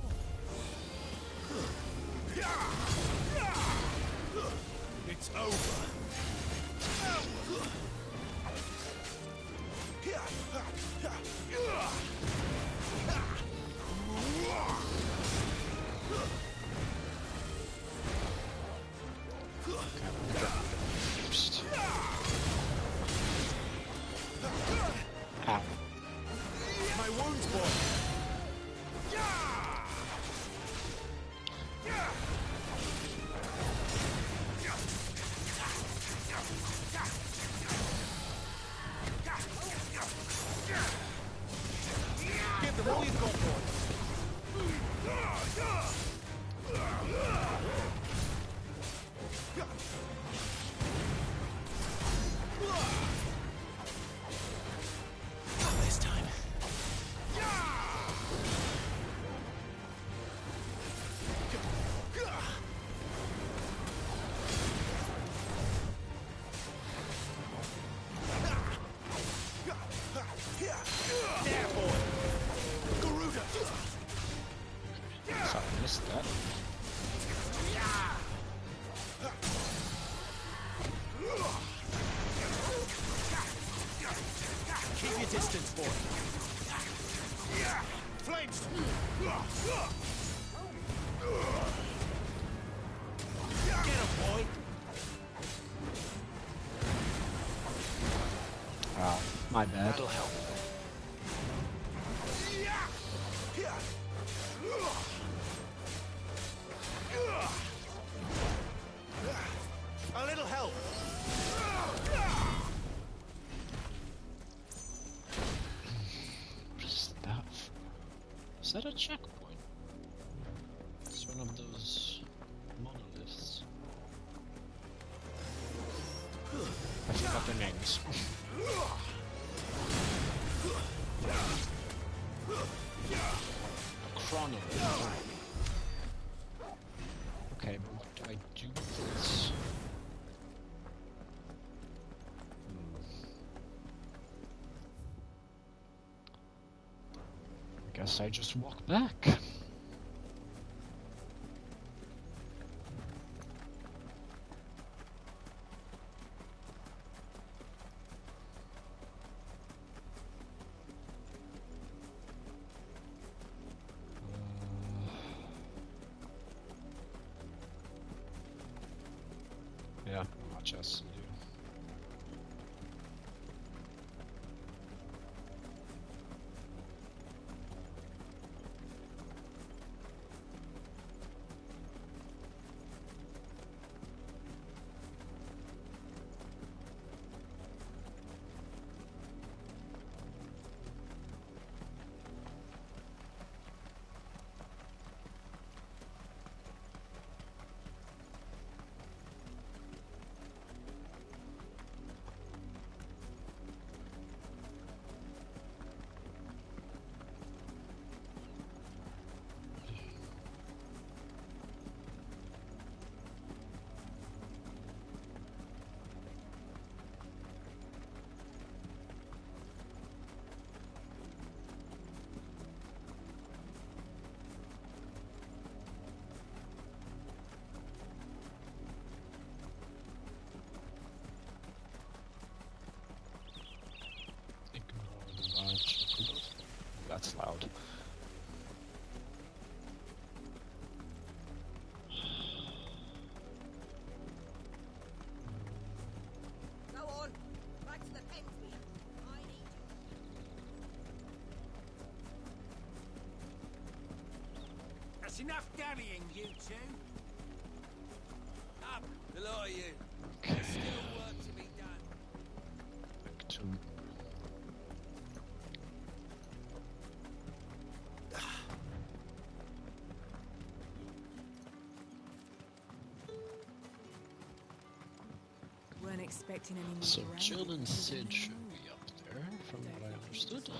It's over. Ow. My wounds, boy. Give them all you've got, boy. Not this time. There, boy. Garuda. Sorry, I missed that. Keep your distance, boy. Flames. Get him, boy. Wow, my bad. That'll help. A little help. What is that? Is that a checkpoint? It's one of those monoliths. I forgot their names. A chronolith. Okay, but what do I do with this? I guess I just walk back. Yeah, not just you. That's loud. Go on, back to the pens. I need you. That's enough dallying, you two. Up, the lot of you. There's still work to be done. Back to expecting any more So parade Jill and because of Sid any should more. be up there, from what I understood.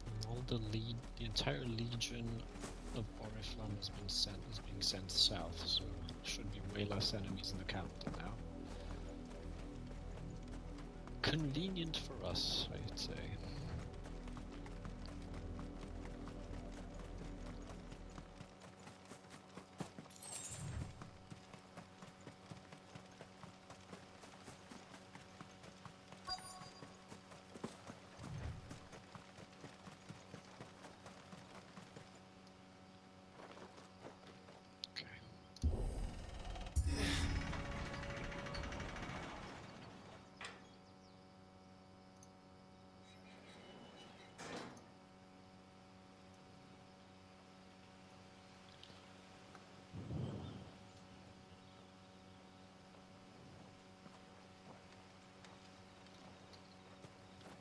And all the entire legion of Oriflamme is being sent south, so should be way less enemies in the capital now. Convenient for us, I'd say.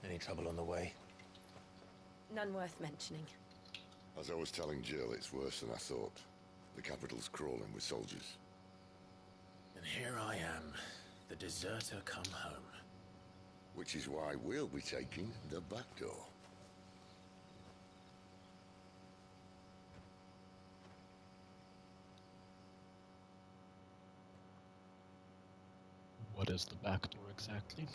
Any trouble on the way? None worth mentioning. As I was telling Jill, it's worse than I thought. The capital's crawling with soldiers. And here I am, the deserter come home. Which is why we'll be taking the back door. What is the back door exactly?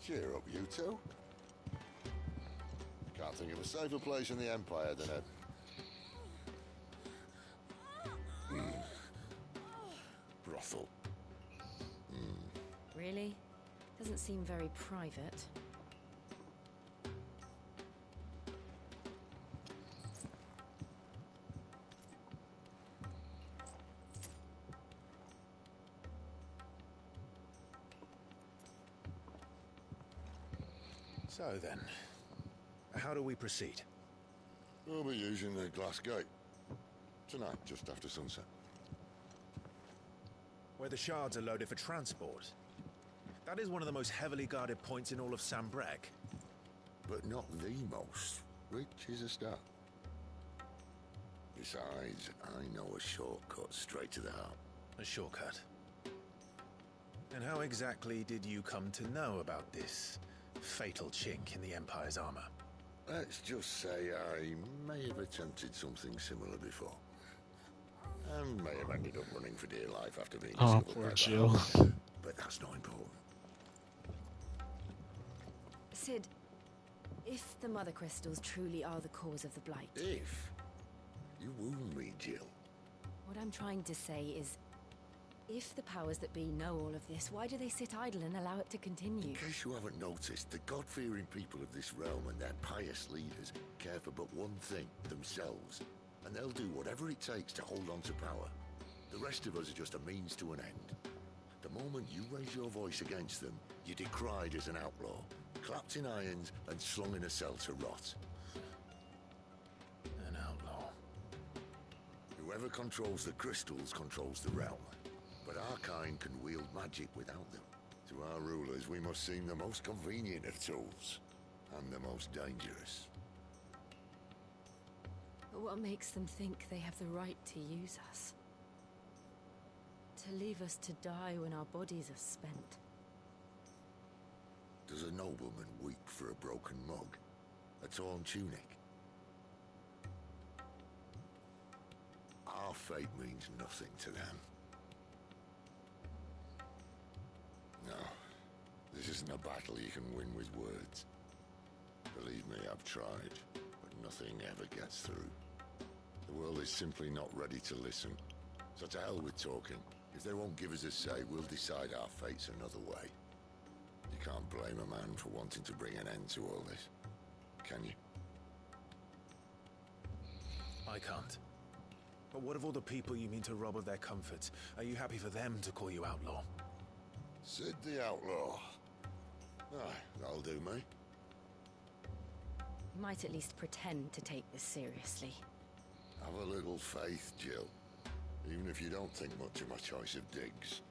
Cheer up, you two. Can't think of a safer place in the Empire than a... brothel. Really? Doesn't seem very private. So then, how do we proceed? We'll be using the glass gate. Tonight, just after sunset. Where the shards are loaded for transport. That is one of the most heavily guarded points in all of Sambrec. But not the most, which is a start. Besides, I know a shortcut straight to the heart. A shortcut? And how exactly did you come to know about this fatal chink in the Empire's armor? Let's just say I may have attempted something similar before. And may have ended up running for dear life after being discovered poor by Jill. Valor. But that's not important. Sid, if the Mother Crystals truly are the cause of the Blight... If? You wound me, Jill. What I'm trying to say is, if the powers that be know all of this, why do they sit idle and allow it to continue? In case you haven't noticed, the God-fearing people of this realm and their pious leaders care for but one thing, themselves. And they'll do whatever it takes to hold on to power. The rest of us are just a means to an end. The moment you raise your voice against them, you're decried as an outlaw, clapped in irons and slung in a cell to rot. An outlaw. Whoever controls the crystals controls the realm. But our kind can wield magic without them. To our rulers, we must seem the most convenient of tools, and the most dangerous. But what makes them think they have the right to use us? To leave us to die when our bodies are spent? Does a nobleman weep for a broken mug? A torn tunic? Our fate means nothing to them. No, this isn't a battle you can win with words. Believe me, I've tried, but Nothing ever gets through. The world is simply not ready to listen. So to hell with talking. If they won't give us a say, we'll decide our fates another way. You can't blame a man for wanting to bring an end to all this, can you? I can't. But what of all the people you mean to rob of their comforts? Are you happy for them to call you outlaw? Sid the Outlaw. Aye, that'll do me. You might at least pretend to take this seriously. Have a little faith, Jill. Even if you don't think much of my choice of digs.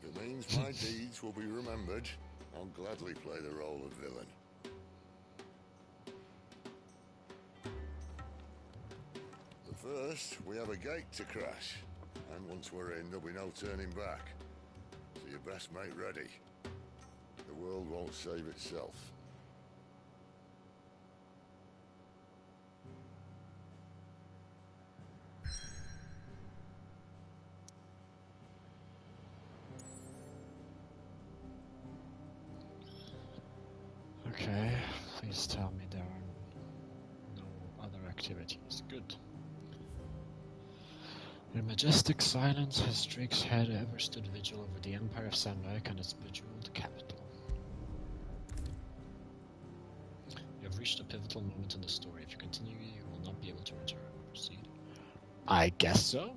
If it means my deeds will be remembered, I'll gladly play the role of villain. But first, we have a gate to crash. And once we're in, there'll be no turning back. So you best make ready. The world won't save itself. Okay, please tell me there are no other activities. Good. In majestic silence has Drake's head ever stood vigil over the Empire of Sandvik and its bejeweled capital. You have reached a pivotal moment in the story. If you continue, you will not be able to return. Proceed. I guess so.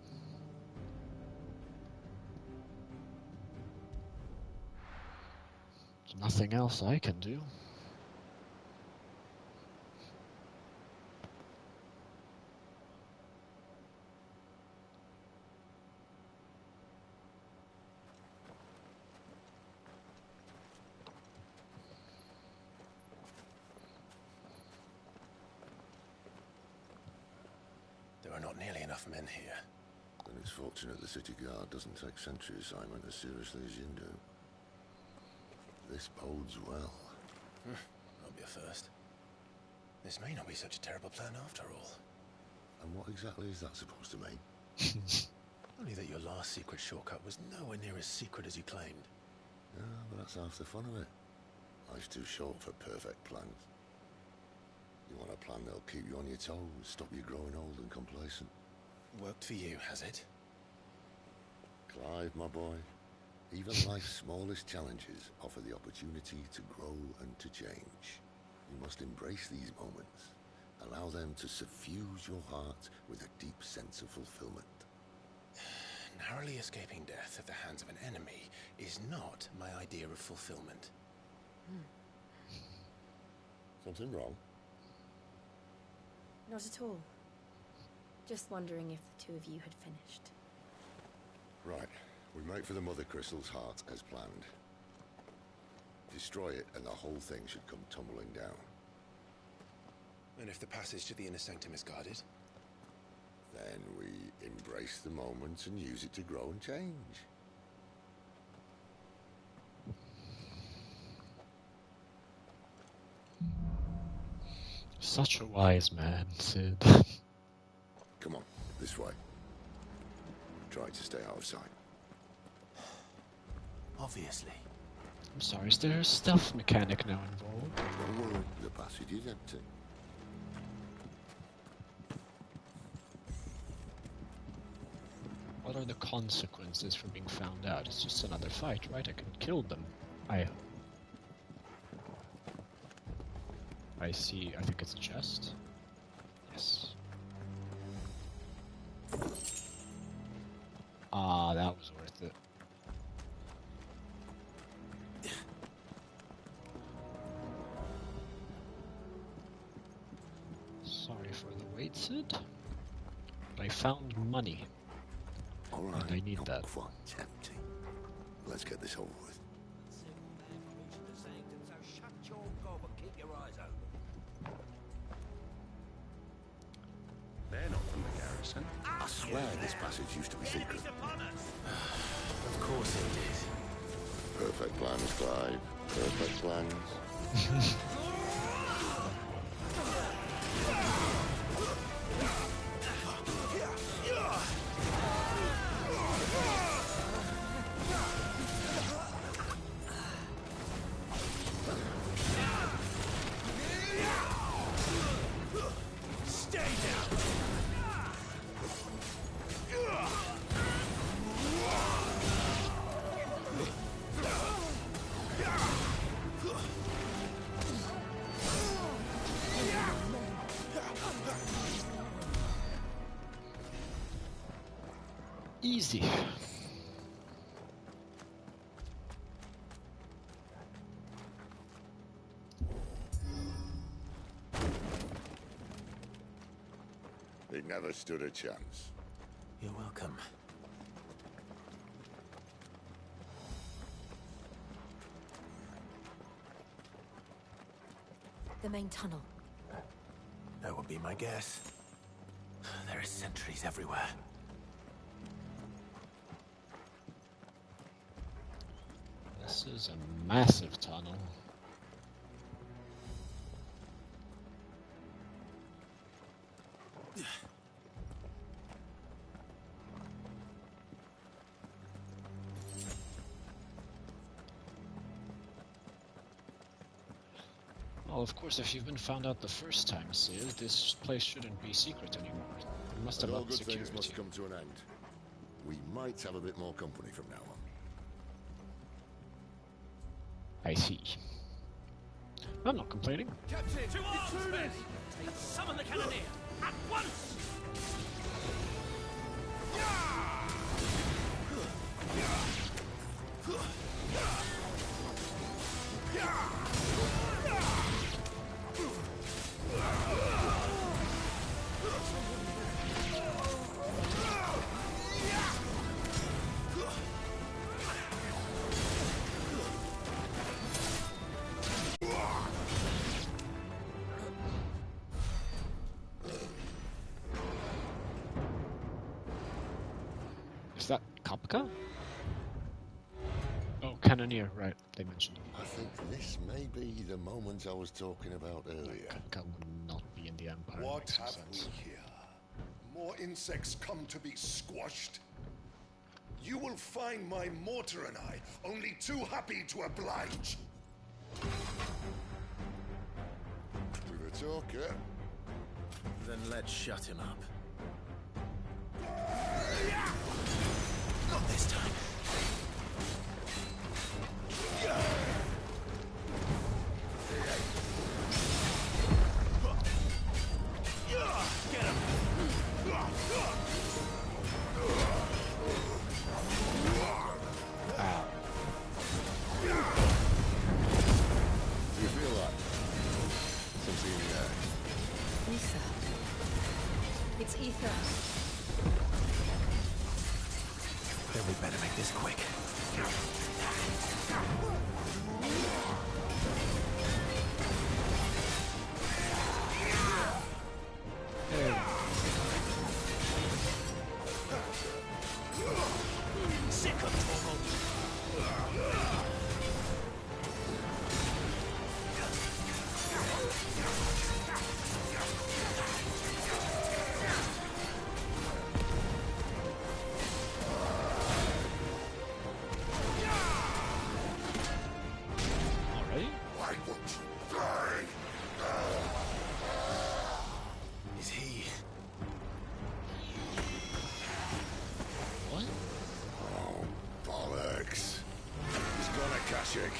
There's nothing else I can do. There are not nearly enough men here. Then it's fortunate the city guard doesn't take sentry assignment as seriously as you do. This bodes well. I'll be a first. This may not be such a terrible plan after all. And what exactly is that supposed to mean? Only that your last secret shortcut was nowhere near as secret as you claimed. Yeah, but that's half the fun of it. Life's too short for perfect plans. You want a plan that'll keep you on your toes, stop you growing old and complacent. Worked for you, has it? Clive, my boy. Even life's smallest challenges offer the opportunity to grow and to change. You must embrace these moments. Allow them to suffuse your heart with a deep sense of fulfillment. Narrowly escaping death at the hands of an enemy is not my idea of fulfillment. Something wrong? Not at all. Just wondering if the two of you had finished. Right. We make for the Mother Crystal's heart as planned. Destroy it and the whole thing should come tumbling down. And if the passage to the inner sanctum is guarded? Then we embrace the moment and use it to grow and change. Such a wise man, Sid. Come on, this way. Try to stay out of sight. Obviously. I'm sorry, is there a stealth mechanic now involved? Don't worry, the passage is empty. What are the consequences for being found out? It's just another fight, right? I can kill them. I see, I think it's a chest. Yes. Ah, that was worth it. Sorry for the wait, Sid. But I found money. All right, and I need that. Quite tempting. Let's get this over with. They're not from the garrison. I swear this passage used to be secret. Of course it did. Perfect plans, Clive. Perfect plans. Easy. He never stood a chance. You're welcome. The main tunnel. That would be my guess. There are sentries everywhere. This is a massive tunnel. Well, of course, if you've been found out the first time, Sid, this place shouldn't be secret anymore. You must have But all upped good security. things must come to an end. We might have a bit more company from now on. I see. I'm not complaining. Captain! To arms, men! Summon the cannoneer! At once! Is that Kapka? Oh, Cannoneer, right, they mentioned. I think this may be the moment I was talking about earlier. Kapka would not be in the Empire. What makes some have sense. we here? More insects come to be squashed? You will find my mortar and I only too happy to oblige. With a talker. Then let's shut him up. Not this time. Get him! Do you feel that? Something in the air. Ether. It's ether. Then we better make this quick. Sick of Torgal! Already? Why won't you die? Is he? What? Oh, bollocks. He's gonna Kashyyyk.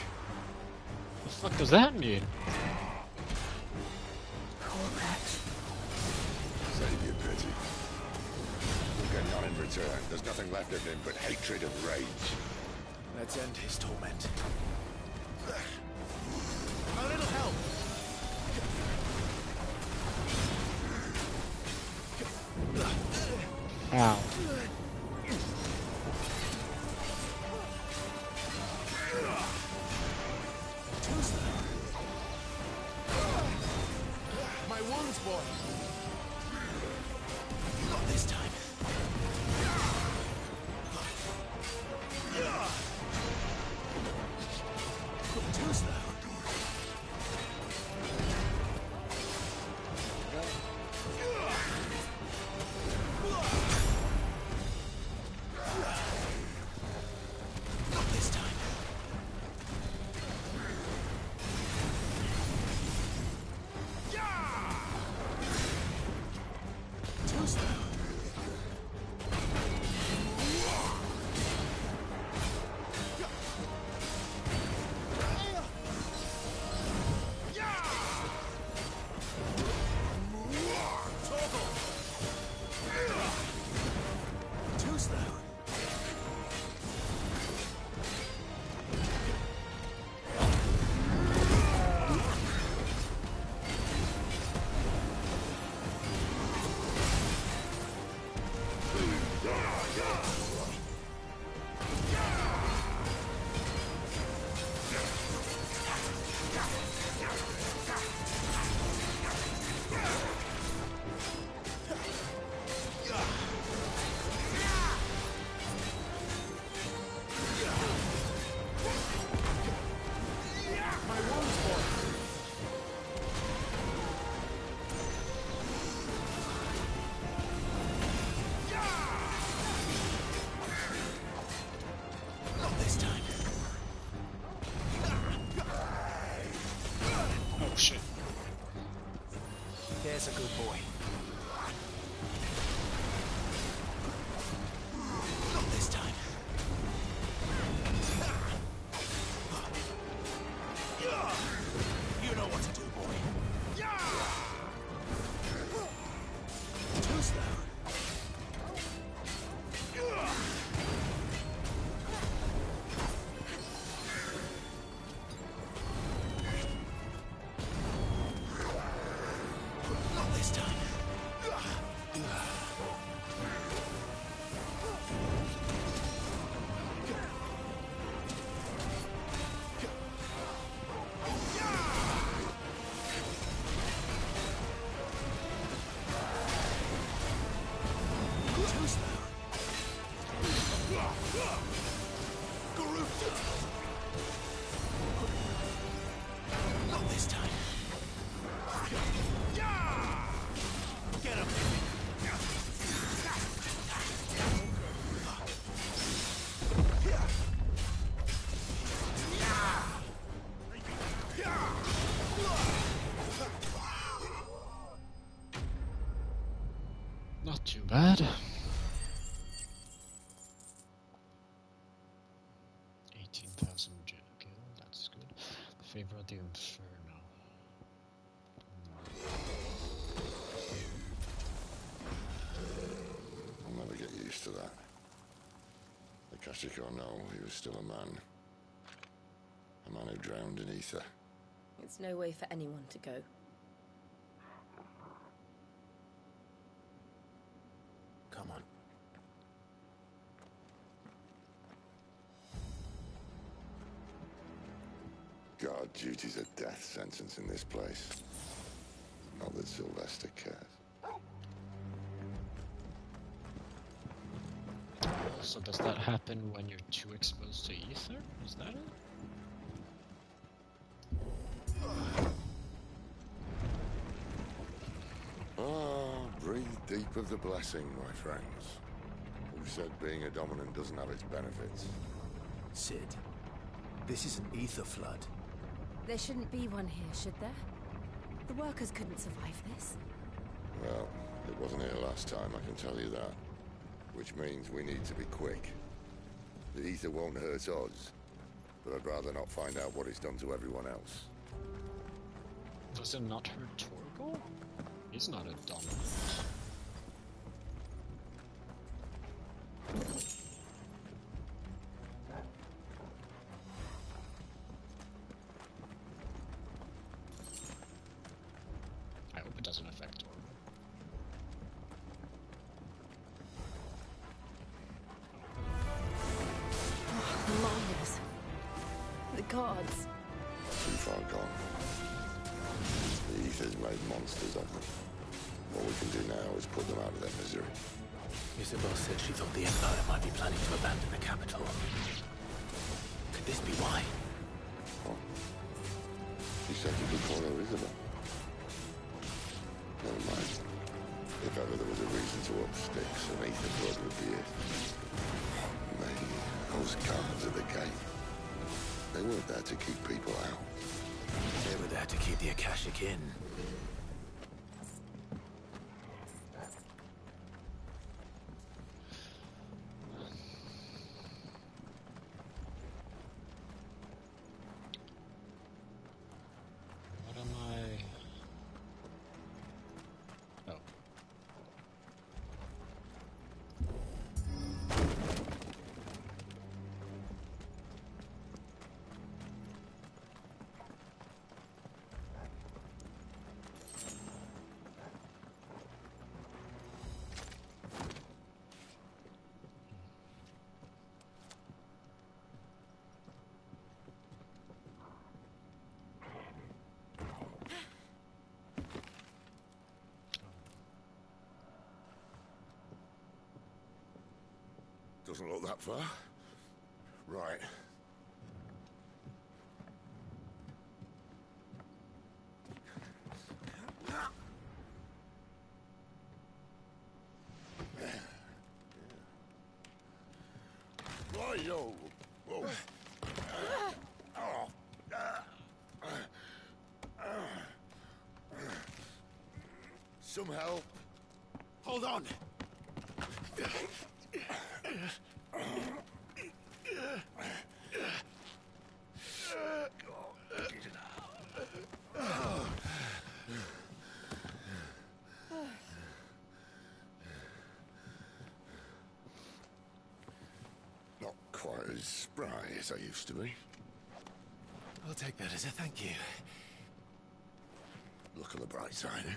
The fuck does that mean? Save your pity. We'll get none in return. There's nothing left of him but hatred and rage. Let's end his torment. A little help! Ow. My wounds, boy! Not this time. Too slow. Not this time. Get him. Not too bad. 18,000 gil, that's good. The favor of the Inferno. I'll never get used to that. The Kashik or no, he was still a man. A man who drowned in ether. It's no way for anyone to go. Come on. God, duty's a death sentence in this place. Not that Sylvester cares. So does that happen when you're too exposed to ether? Is that it? Breathe deep of the blessing, my friends. Who said being a dominant doesn't have its benefits? Sid, this is an ether flood. There shouldn't be one here, should there? The workers couldn't survive this. Well, it wasn't here last time, I can tell you that. Which means we need to be quick. The ether won't hurt us, but I'd rather not find out what it's done to everyone else. Does it not hurt Torgal? He's not a dominant. I hope it doesn't affect Torgal. The miners. The guards. Too far gone. The ether's made monsters of them. What we can do now is put them out of their misery. Isabel said she thought the Empire might be planning to abandon the capital. Could this be why? What? She said you could call her Isabel. Never mind. If ever there was a reason to up sticks, an ether blood would be it. Maybe those guards at the gate. They weren't there to keep people out. They were there to keep the Akashic in. What am I... Oh. Doesn't look that far. Right. Right-o. Whoa. Some help. Hold on. Not quite as spry as I used to be. I'll take that as a thank you. Look on the bright side, eh?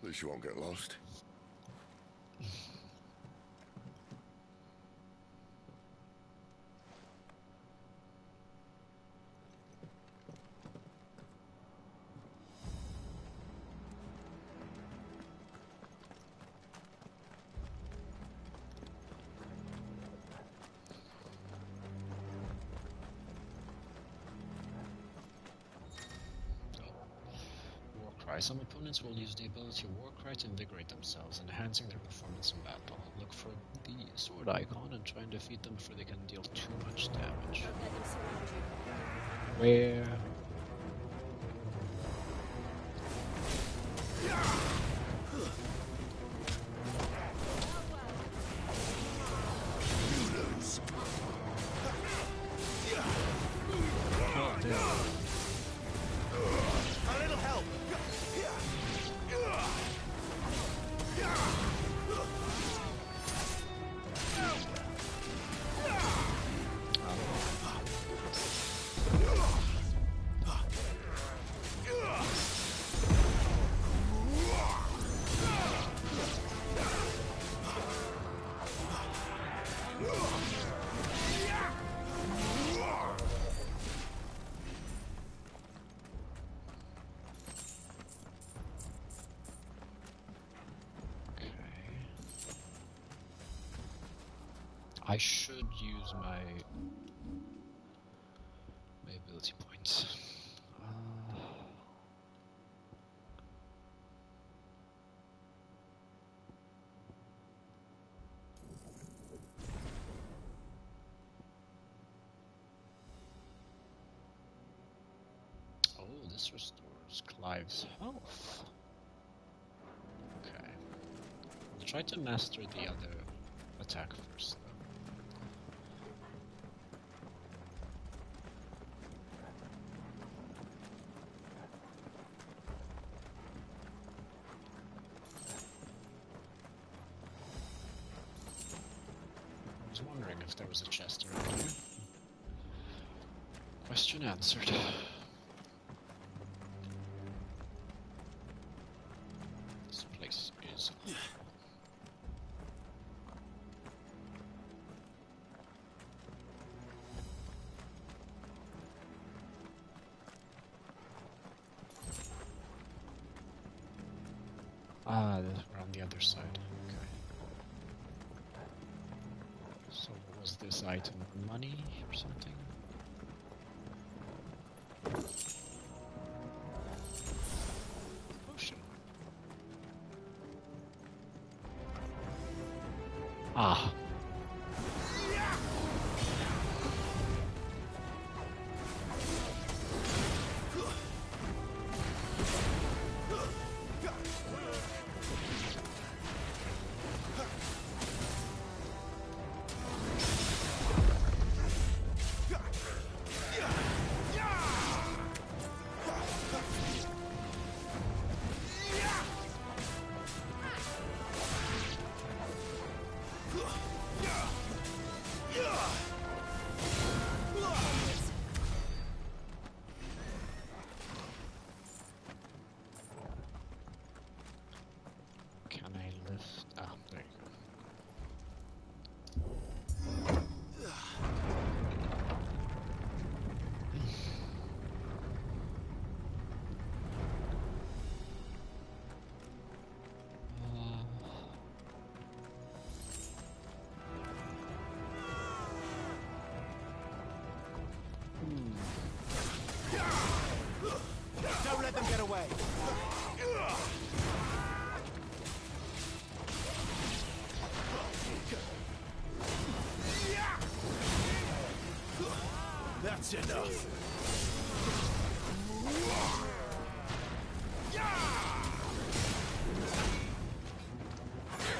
At least you won't get lost. Cry. Some opponents will use the ability Warcry to invigorate themselves, enhancing their performance in battle. Look for the sword icon and try and defeat them before they can deal too much damage. Where? Oh, damn. A little help. I should use my ability points. Oh, this restores Clive's health. Okay. I'll try to master the other attack first, though. I was wondering if there was a chest around here. Question answered. This place is... Ah, we're on the other side. Okay. So what was this item? Money or something? Potion. Ah. Can I lift? Ah, there you go. Don't let them get away. That's enough.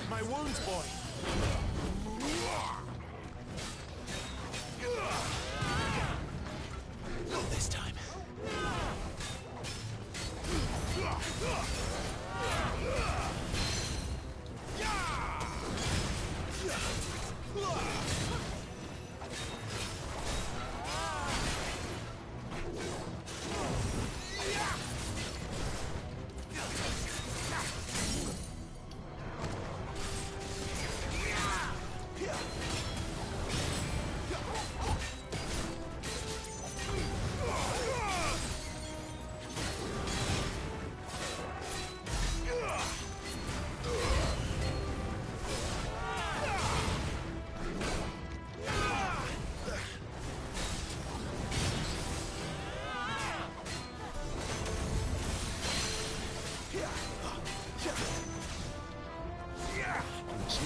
My wounds, boy. Not this time.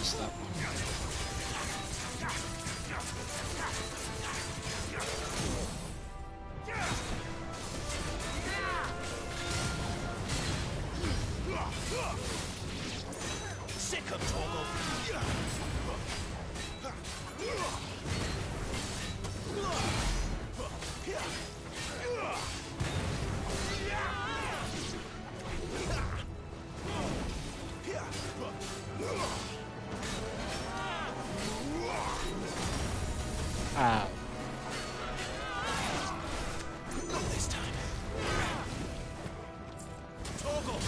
missed that one. Sick of Torgal. Ow. Not this time. Torgal.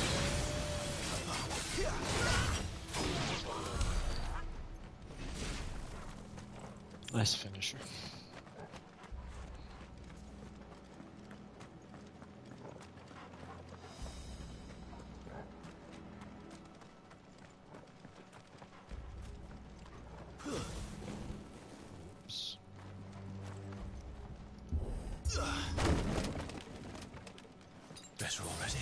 Nice finisher. Better already.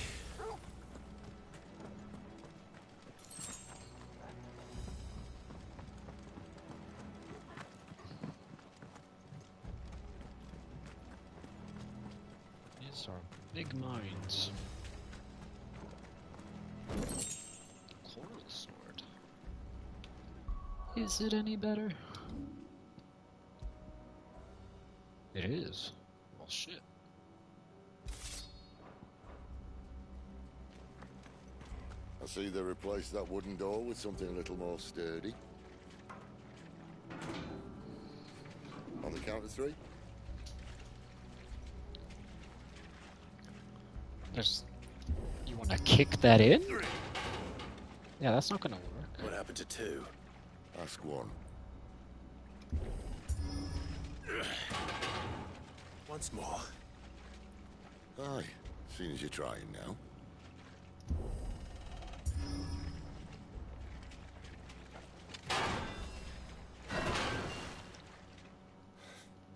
These are big mines. Coral sword. Is it any better? It is. Well, shit. I see they replaced that wooden door with something a little more sturdy. On the count of 3? You want to kick that in? Yeah, that's not gonna work. What happened to 2? Ask 1. Once more. Aye, seeing as you're trying now.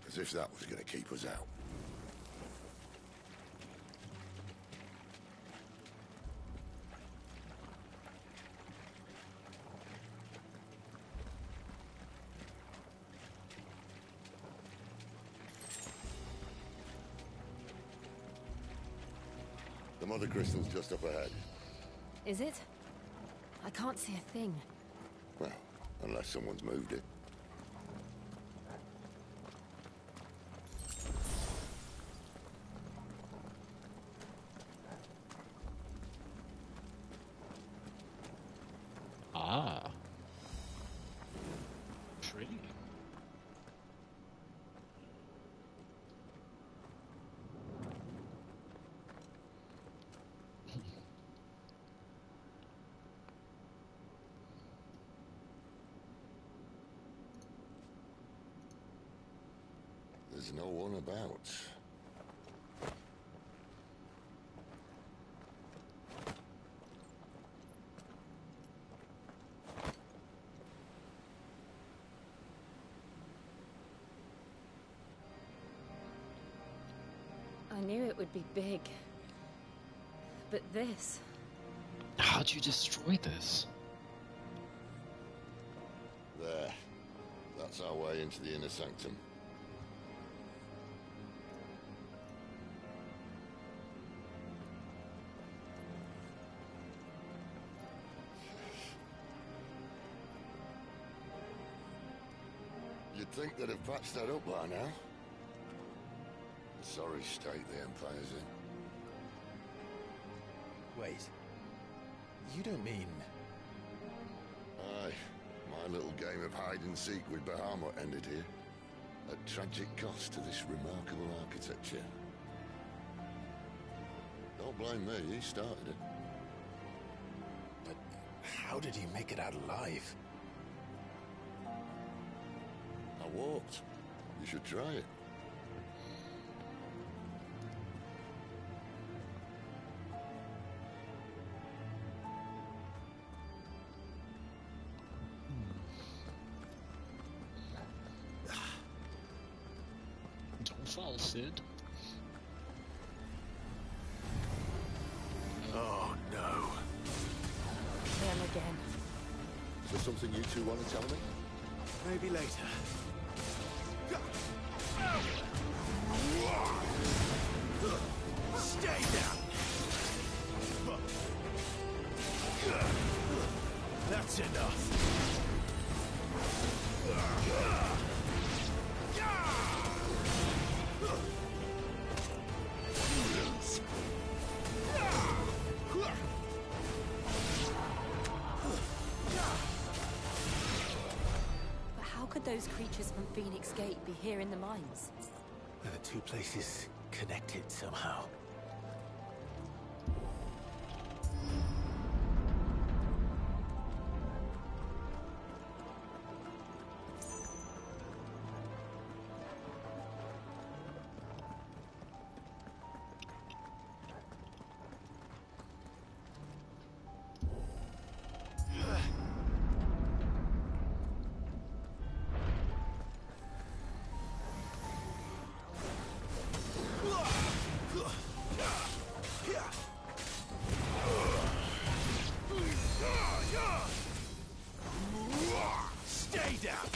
As if that was going to keep us out. The mother crystal's just up ahead. Is it? I can't see a thing. Well, unless someone's moved it. Ah. Pretty. There's no one about. I knew it would be big. But this... How'd you destroy this? There. That's our way into the inner sanctum. You'd think they'd have patched that up by now. Sorry state the Empire's in. Wait. You don't mean... Aye. My little game of hide-and-seek with Bahamut ended here. At tragic cost to this remarkable architecture. Don't blame me, he started it. But how did he make it out alive? I walked. You should try it. Don't fall, Sid. Oh no. Them again. there something you two want to tell me? Maybe later. Stay down! That's enough. But how could those creatures from Phoenix Gate be here in the mines? Are the two places connected somehow? Stay down!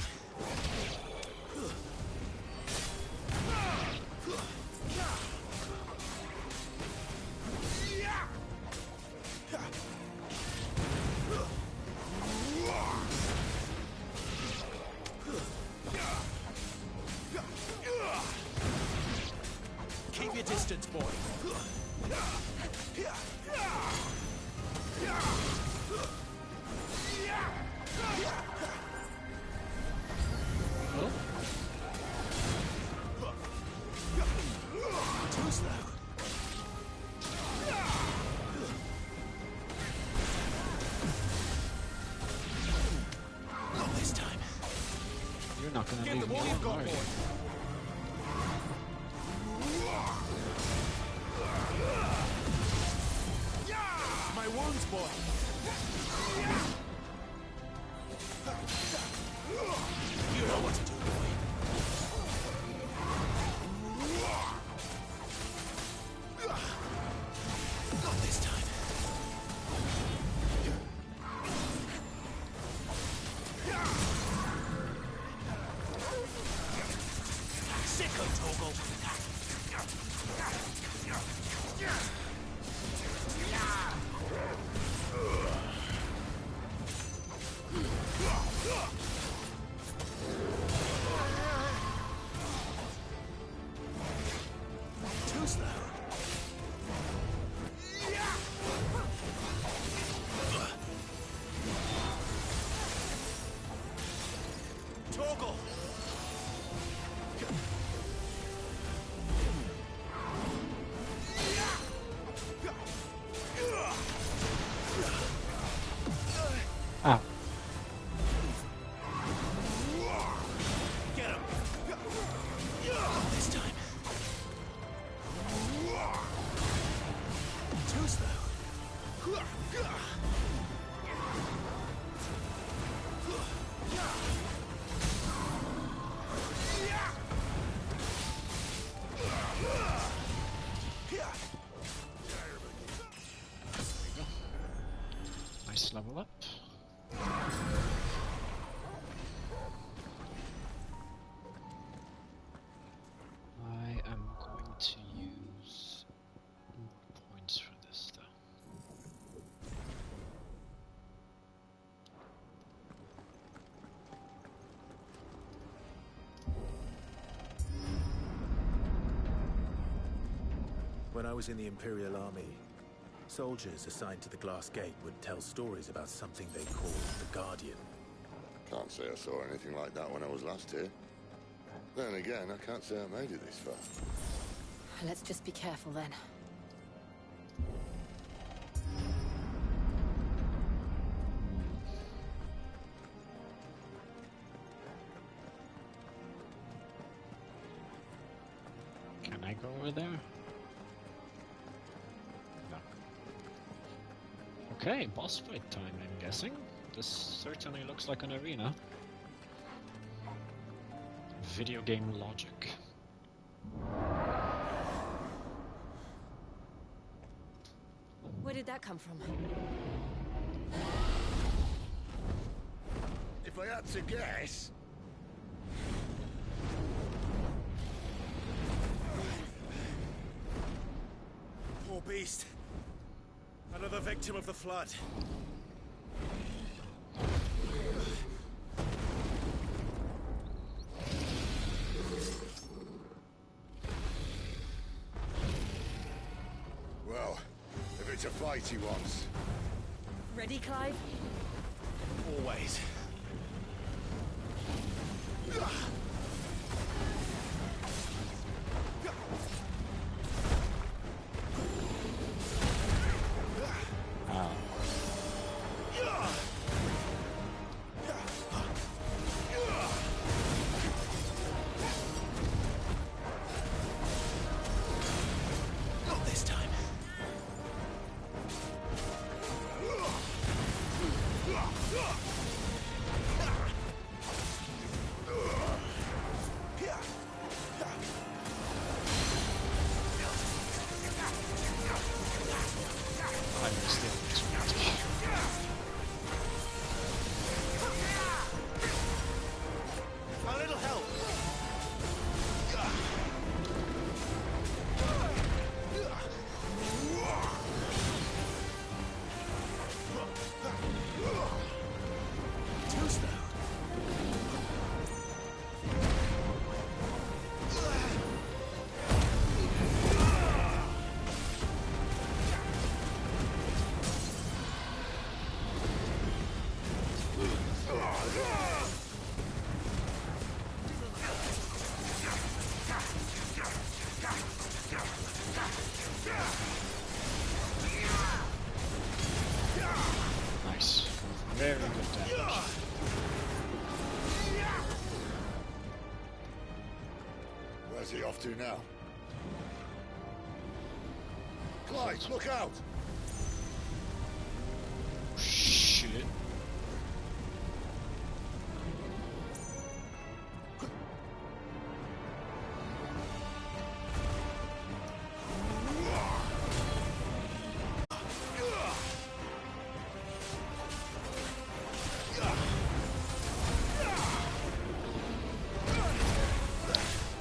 Keep your distance, boy. Too slow. Not this time. You're not gonna Give leave them me all you've alone, got, are you? boy. My wounds, boy. You know what to do, boy. Not this time. Sicko, Torgal. Too slow. Torgal! Ah. Get him! This time. Too slow. Nice level up. I am going to use more points for this though. When I was in the Imperial Army, soldiers assigned to the Glass Gate would tell stories about something they called the Guardian. Can't say I saw anything like that when I was last here. Then again, I can't say I made it this far. Let's just be careful then. Can I go over there? No. Okay, boss fight time, I'm guessing. This certainly looks like an arena. Video game logic. Where did that come from? if I had to guess. Poor beast. Another victim of the flood. Well, if it's a fight he wants. Ready, Clive? Always. Not this time. A little help. Too slow. Nice. Very good damage. Where's he off to now? Clyde, look out! Shit.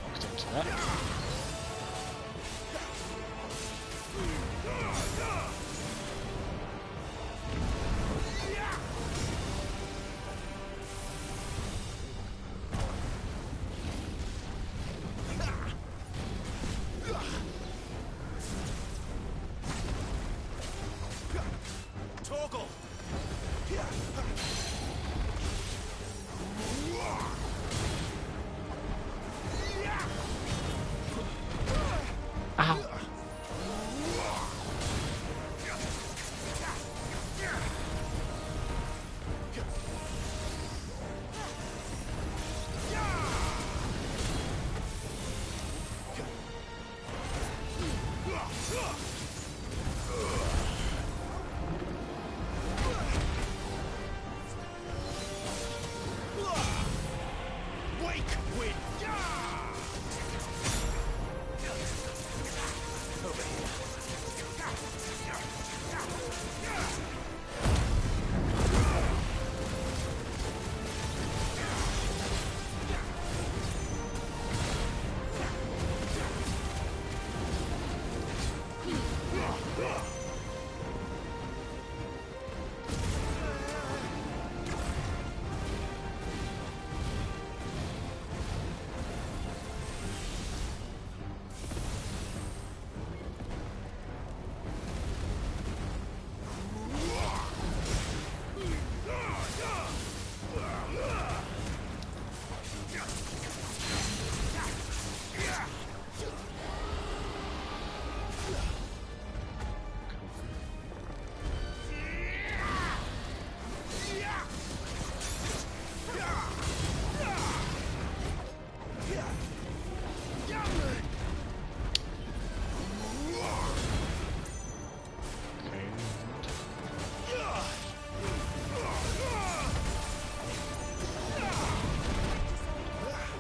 Locked into that. Torgal. Ow. Wake wind. Over here.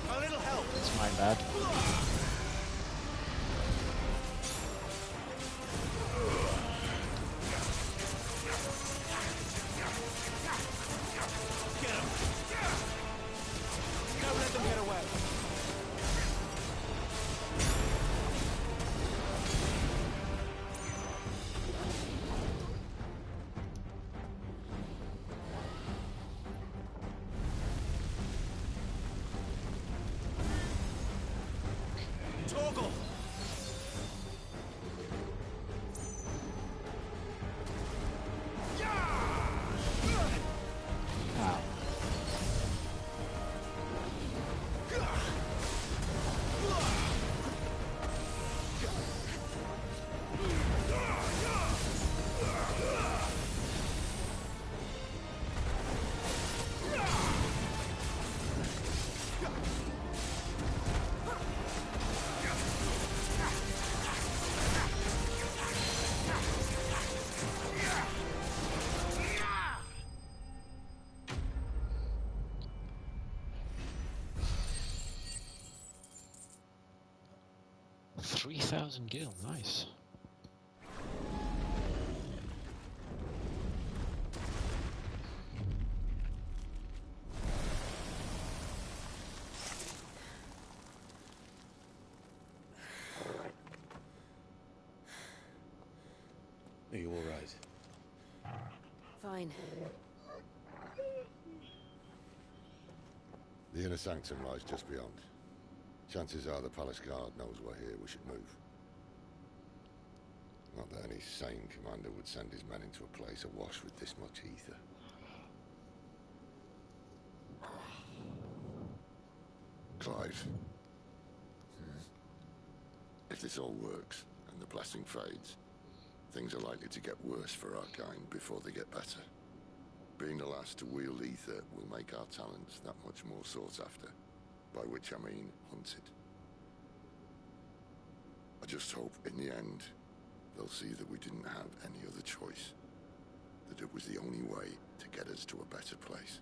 A little help. It's my bad. Get him. 3,000 gil, nice. Are you all right? Fine. The inner sanctum lies just beyond. Chances are the palace guard knows we're here. We should move. Not that any sane commander would send his men into a place awash with this much ether. Clive. If this all works, and the blessing fades, things are likely to get worse for our kind before they get better. Being the last to wield ether will make our talents that much more sought after, by which I mean hunted. I just hope in the end they'll see that we didn't have any other choice, that it was the only way to get us to a better place.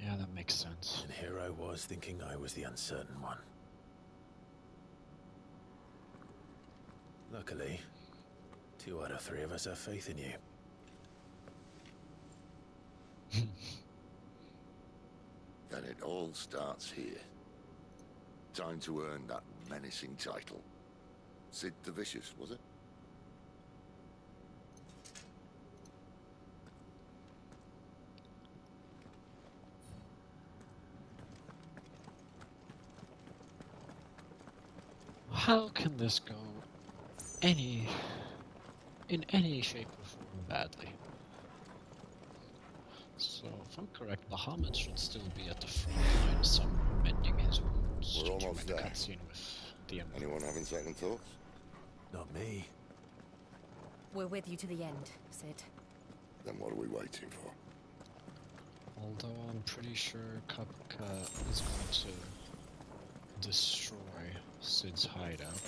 Yeah, that makes sense. And here I was thinking I was the uncertain one. Luckily, 2 out of 3 of us have faith in you. Then it all starts here. Time to earn that menacing title. Sid the Vicious, was it? How can this go in any shape or form badly? So, if I'm correct, Bahamut should still be at the front line, somewhere mending his wounds. We're almost there. Cutscene with the Emperor. Anyone having second thoughts? Not me. We're with you to the end, Sid. Then what are we waiting for? Although I'm pretty sure Kapka is going to destroy Sid's hideout.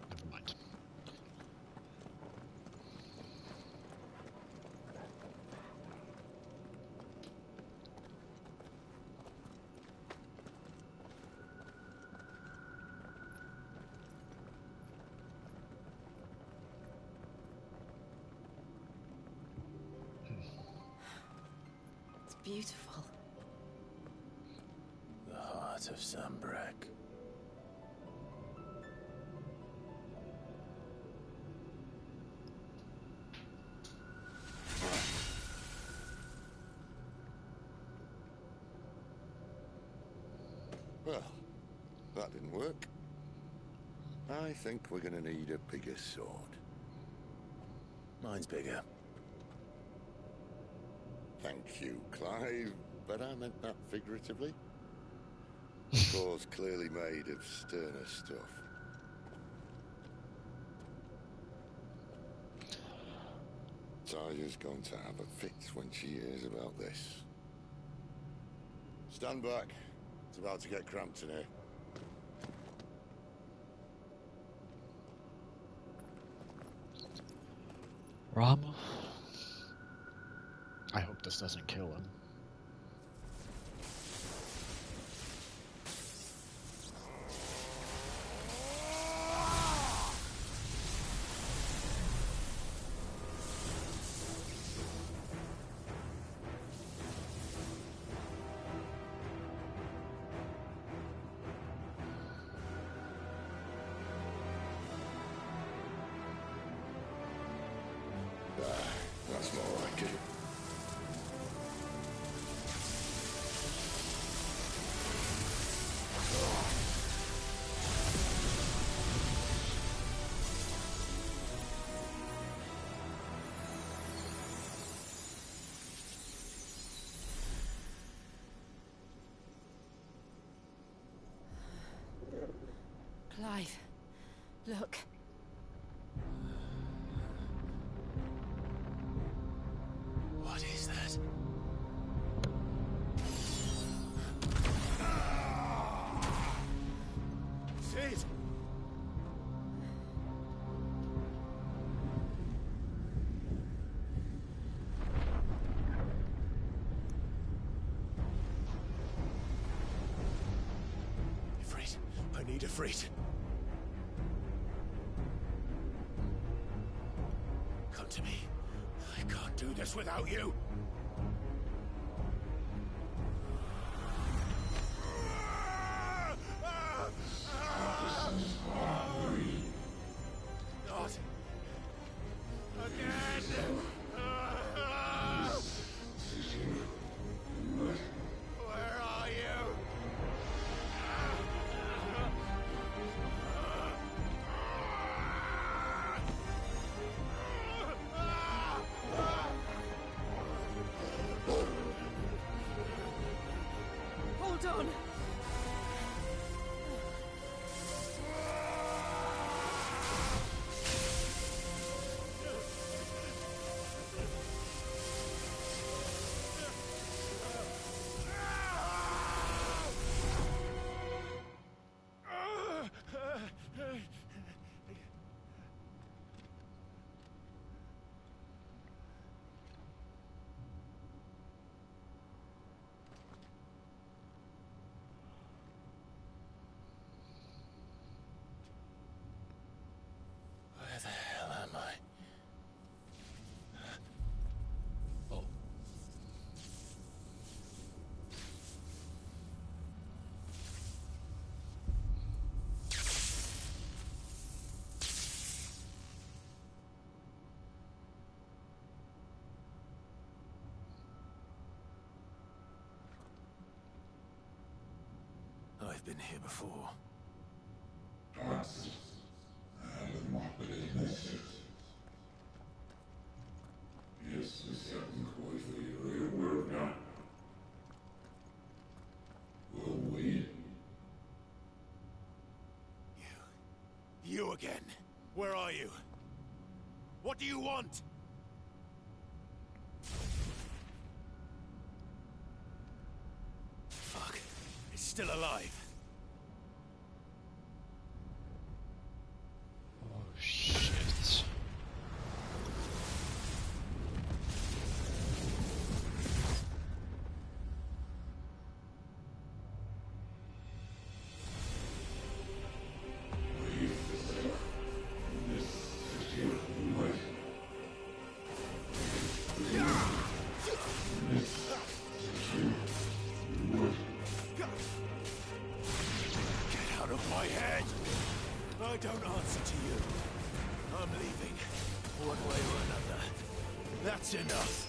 Never mind. It's beautiful. The heart of Sambrak. Well, that didn't work. I think we're gonna need a bigger sword. Mine's bigger. Thank you, Clive, but I meant that figuratively. Claw's clearly made of sterner stuff. Taya's going to have a fit when she hears about this. Stand back. It's about to get cramped in here. Rama? I hope this doesn't kill him. That's more like it. Clive, look. What is that? need Ifrit. Come to me. I can't do this without you. Not again. Where are you? Hold on. Where the hell am I? Oh. I've been here before. You again. Where are you? What do you want? Fuck. It's still alive. Oh shit. Get out of my head! I don't answer to you. I'm leaving. One way or another. That's enough.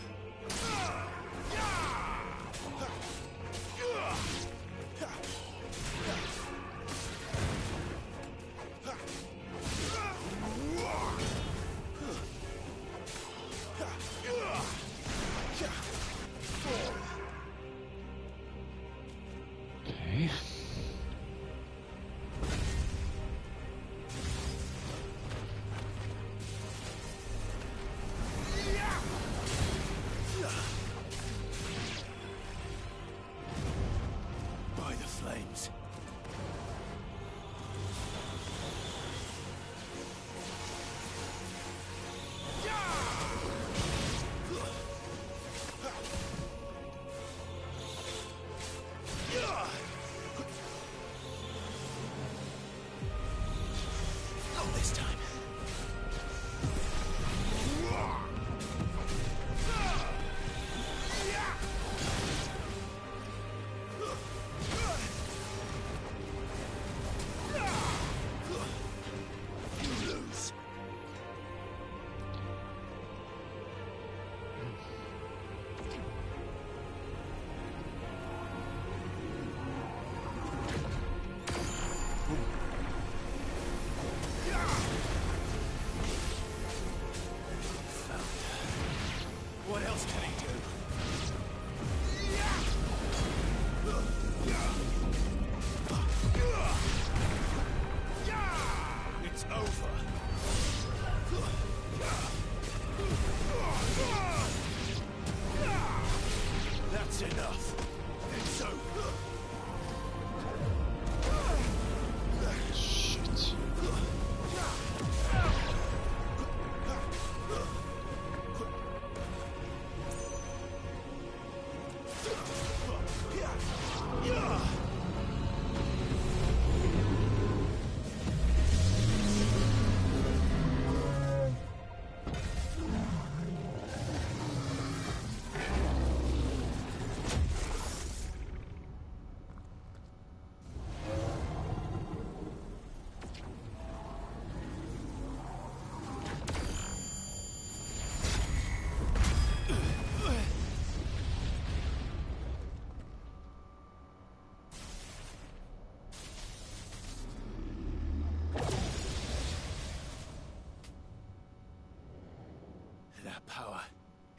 Okay. By the flames. Not this time. You lose. What else can he do? It's over. That's enough. It's over. Shit.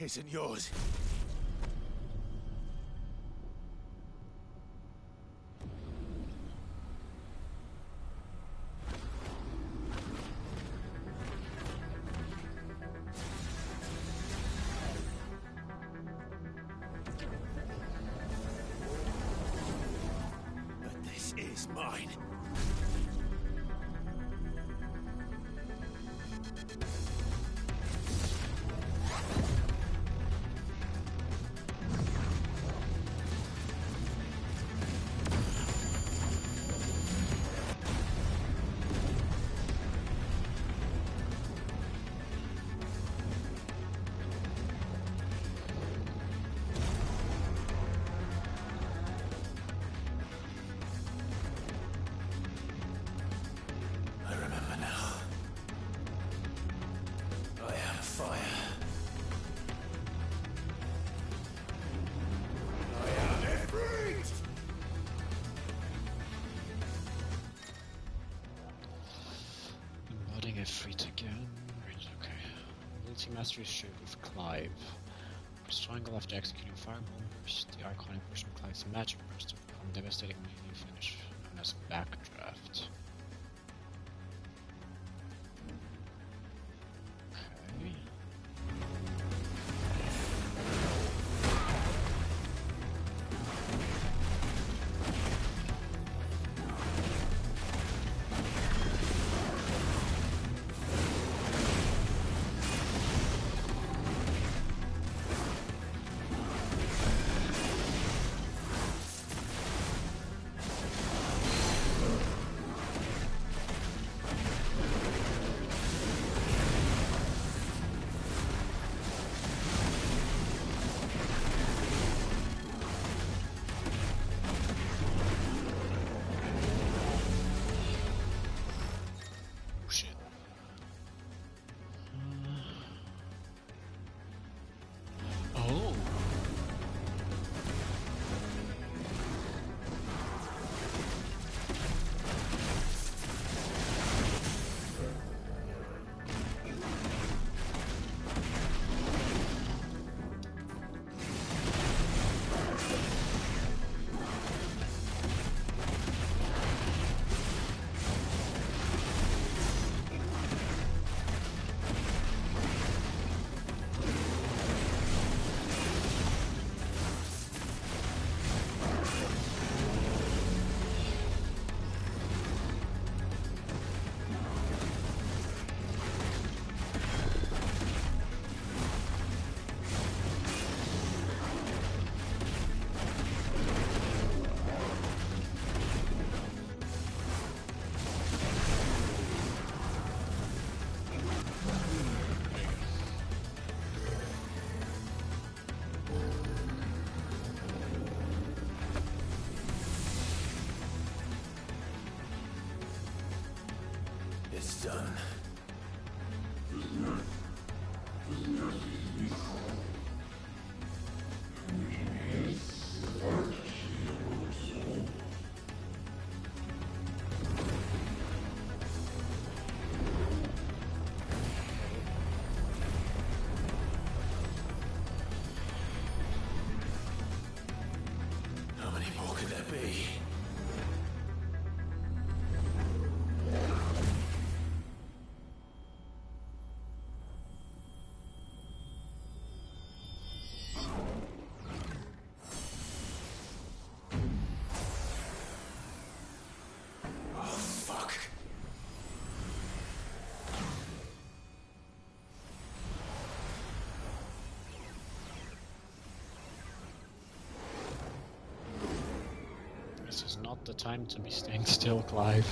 isn't yours. But this is mine. I remember now. I am fire. I am Ifrit! Embodying Ifrit again. Right, okay. Ability Mastery is shared with Clive. Press triangle after executing Fireball. The iconic version of Clive's magic burst to become devastating melee finish, known as Backdraft. Okay. Oh. It's done. How many more could there be? This is not the time to be staying still, Clive.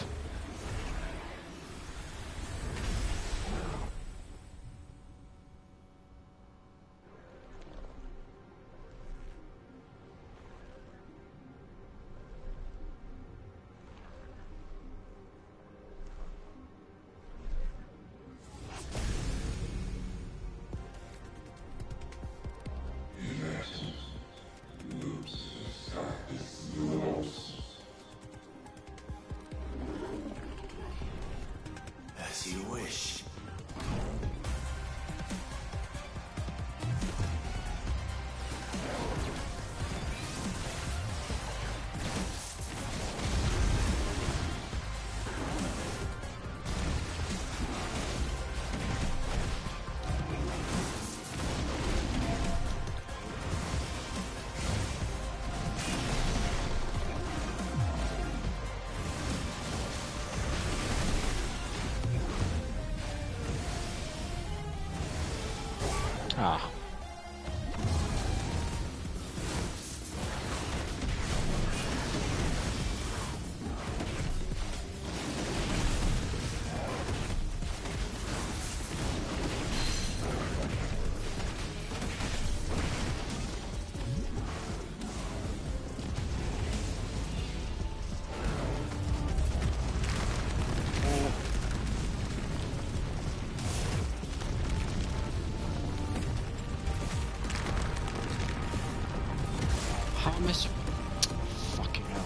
How am I fucking hell.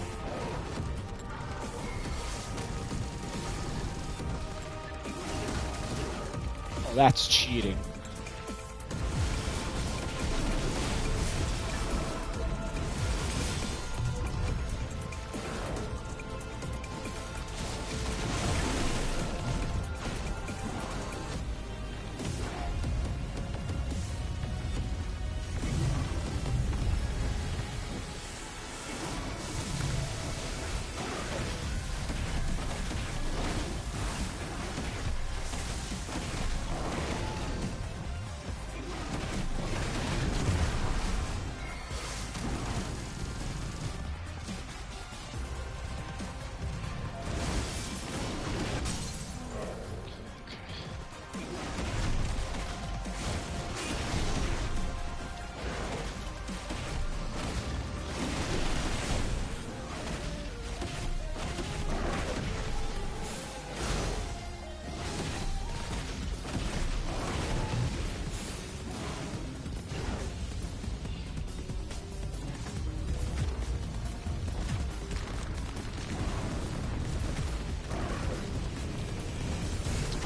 Oh, that's cheating.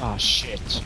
Ah, shit.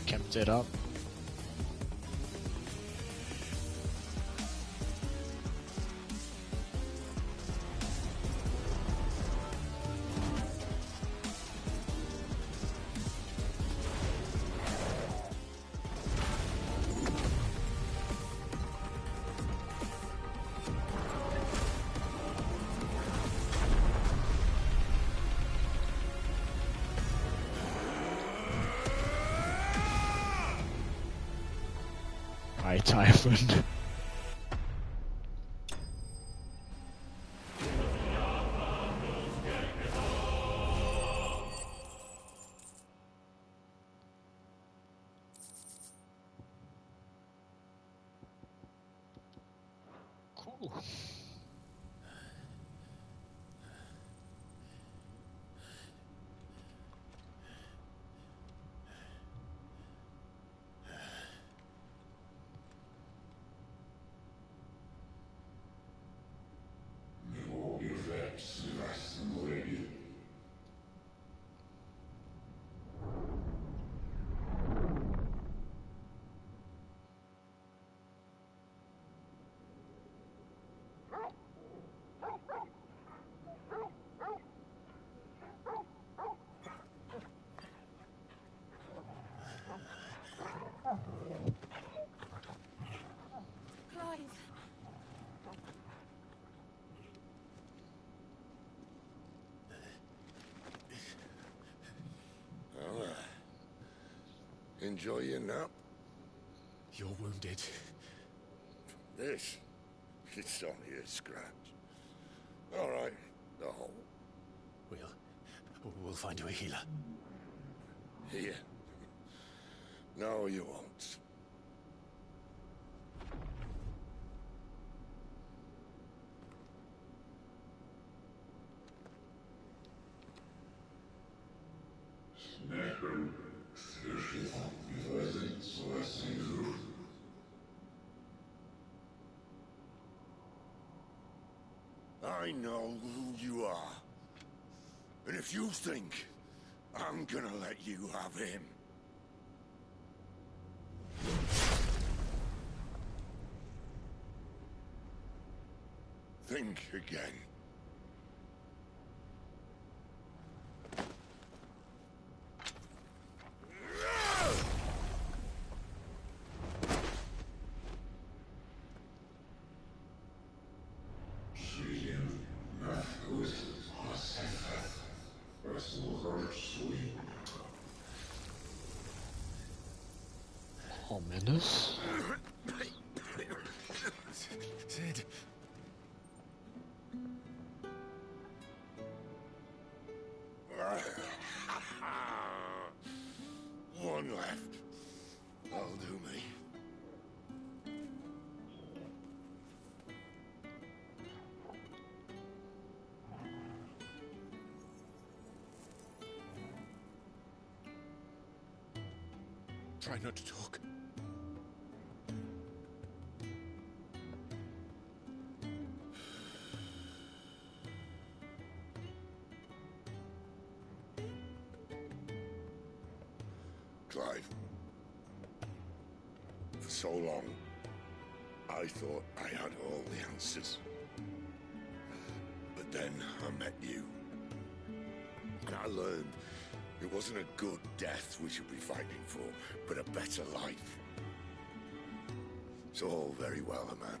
Kept it up. Right, Typhon. Cool. Well, enjoy your nap. You're wounded. This? It's only a scratch. All right, the hole. We'll find you a healer. Here? No, you won't. I know who you are. And if you think I'm gonna let you have him... think again. Ominous. Sid. One left. That'll do me. Try not to talk. Clive. For so long, I thought I had all the answers. But then I met you. And I learned it wasn't a good death we should be fighting for, but a better life. It's all very well, a man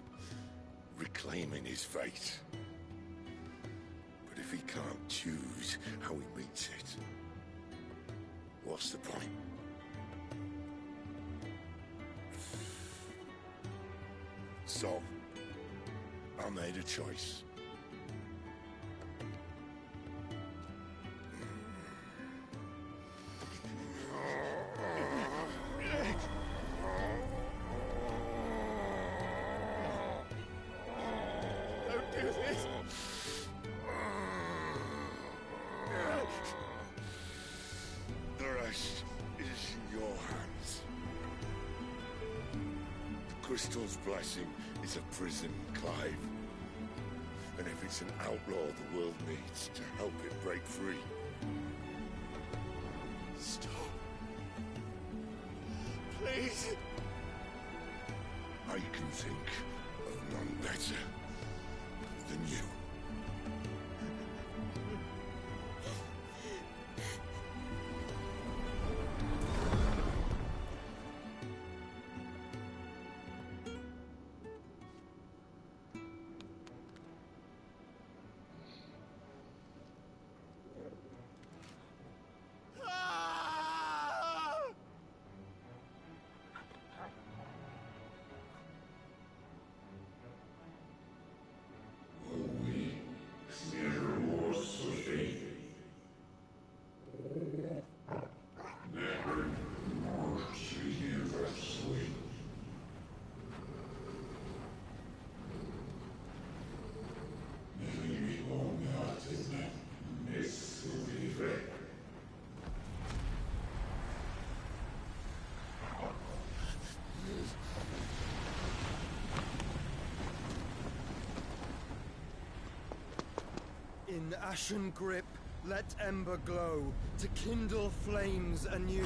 reclaiming his fate. But if he can't choose how he meets it, what's the point? So, I made a choice. Don't do this! The rest is in your hands. The Crystal's blessing is a prison, Clive. And if it's an outlaw the world needs to help it break free... Stop. Please. I can think of none better than you. In ashen grip, let ember glow, to kindle flames anew.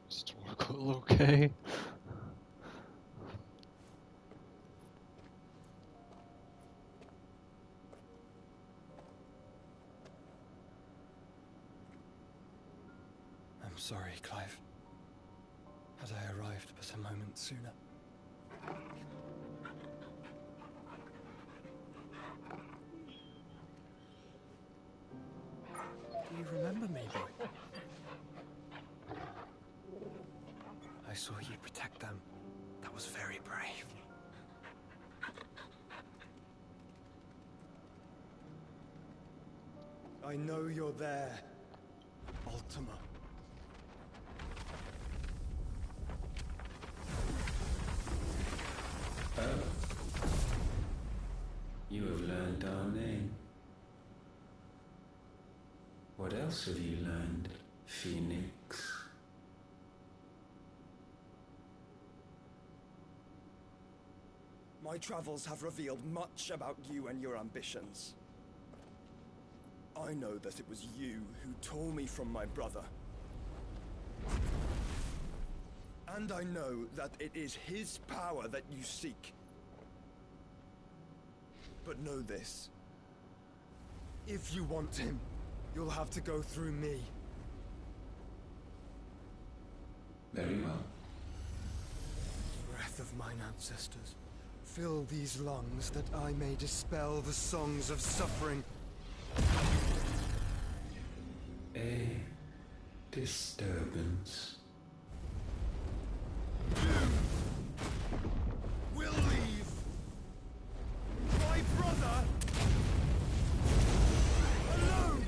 Historical, okay. I'm sorry, Clive. Had I arrived but a moment sooner. Do you remember me, boy? I saw you protect them was very brave. I know you're there, Ultima. Oh. You have learned our name. What else have you learned, Phoenix? My travels have revealed much about you and your ambitions. I know that it was you who tore me from my brother. And I know that it is his power that you seek. But know this. If you want him, you'll have to go through me. Very well. Breath of mine ancestors, fill these lungs that I may dispel the songs of suffering. A disturbance. We'll leave. My brother alone.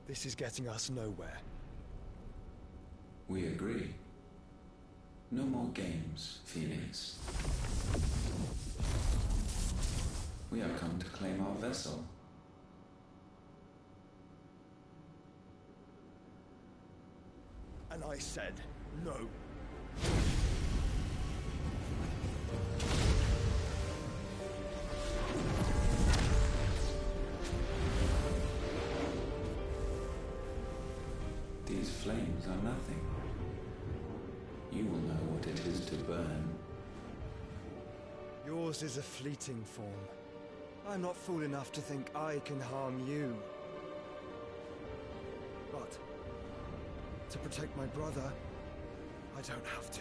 This is getting us nowhere. We agree. No more games, Phoenix. We have come to claim our vessel. And I said no. These flames are nothing. You will know what it is to burn. Yours is a fleeting form. I'm not fool enough to think I can harm you. But to protect my brother, I don't have to.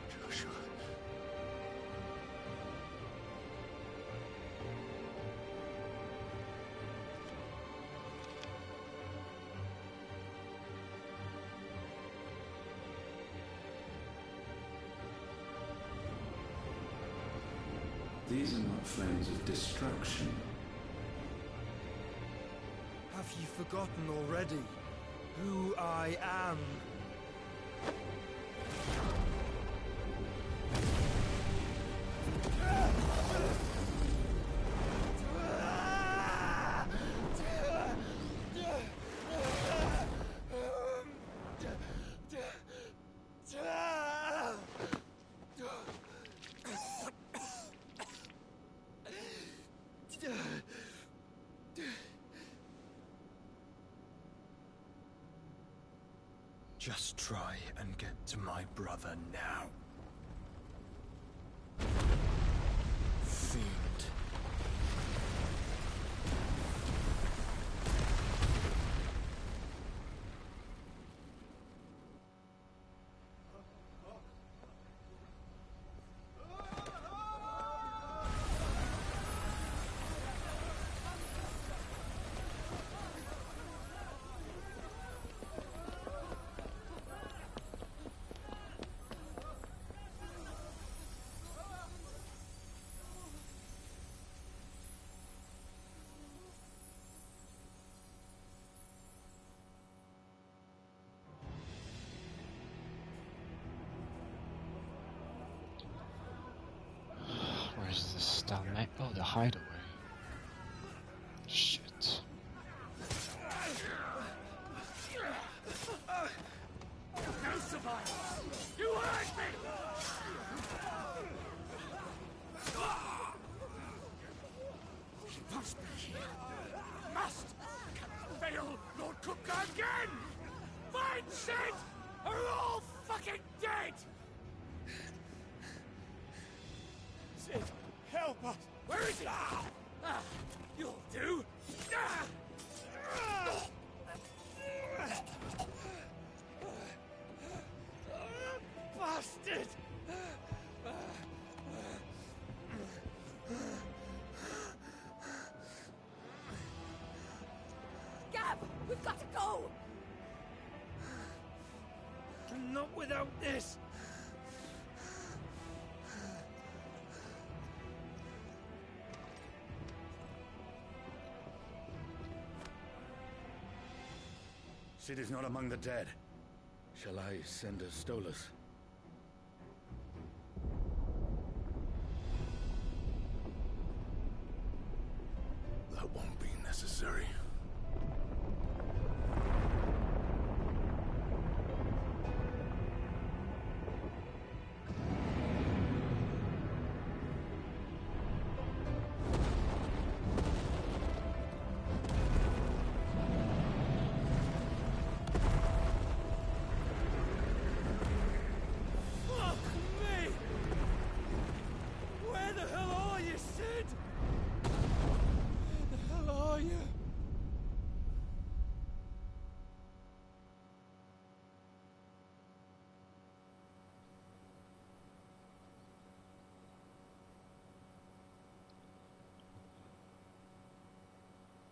Joshua. These are not flames of destruction. Have you forgotten already who I am? Just try and get to my brother now. Fiend. Where's the stalemate? Oh, the hideaway. Shit. No survivors! You hurt me! He must be here. Must! Cannot fail Lord Kupka again! Find Sid! Are all fucking dead! Sid, help us! Where is it? You'll do. Bastard! Gab, we've got to go! Not without this! Sid is not among the dead. Shall I send a Stolas? That won't be necessary.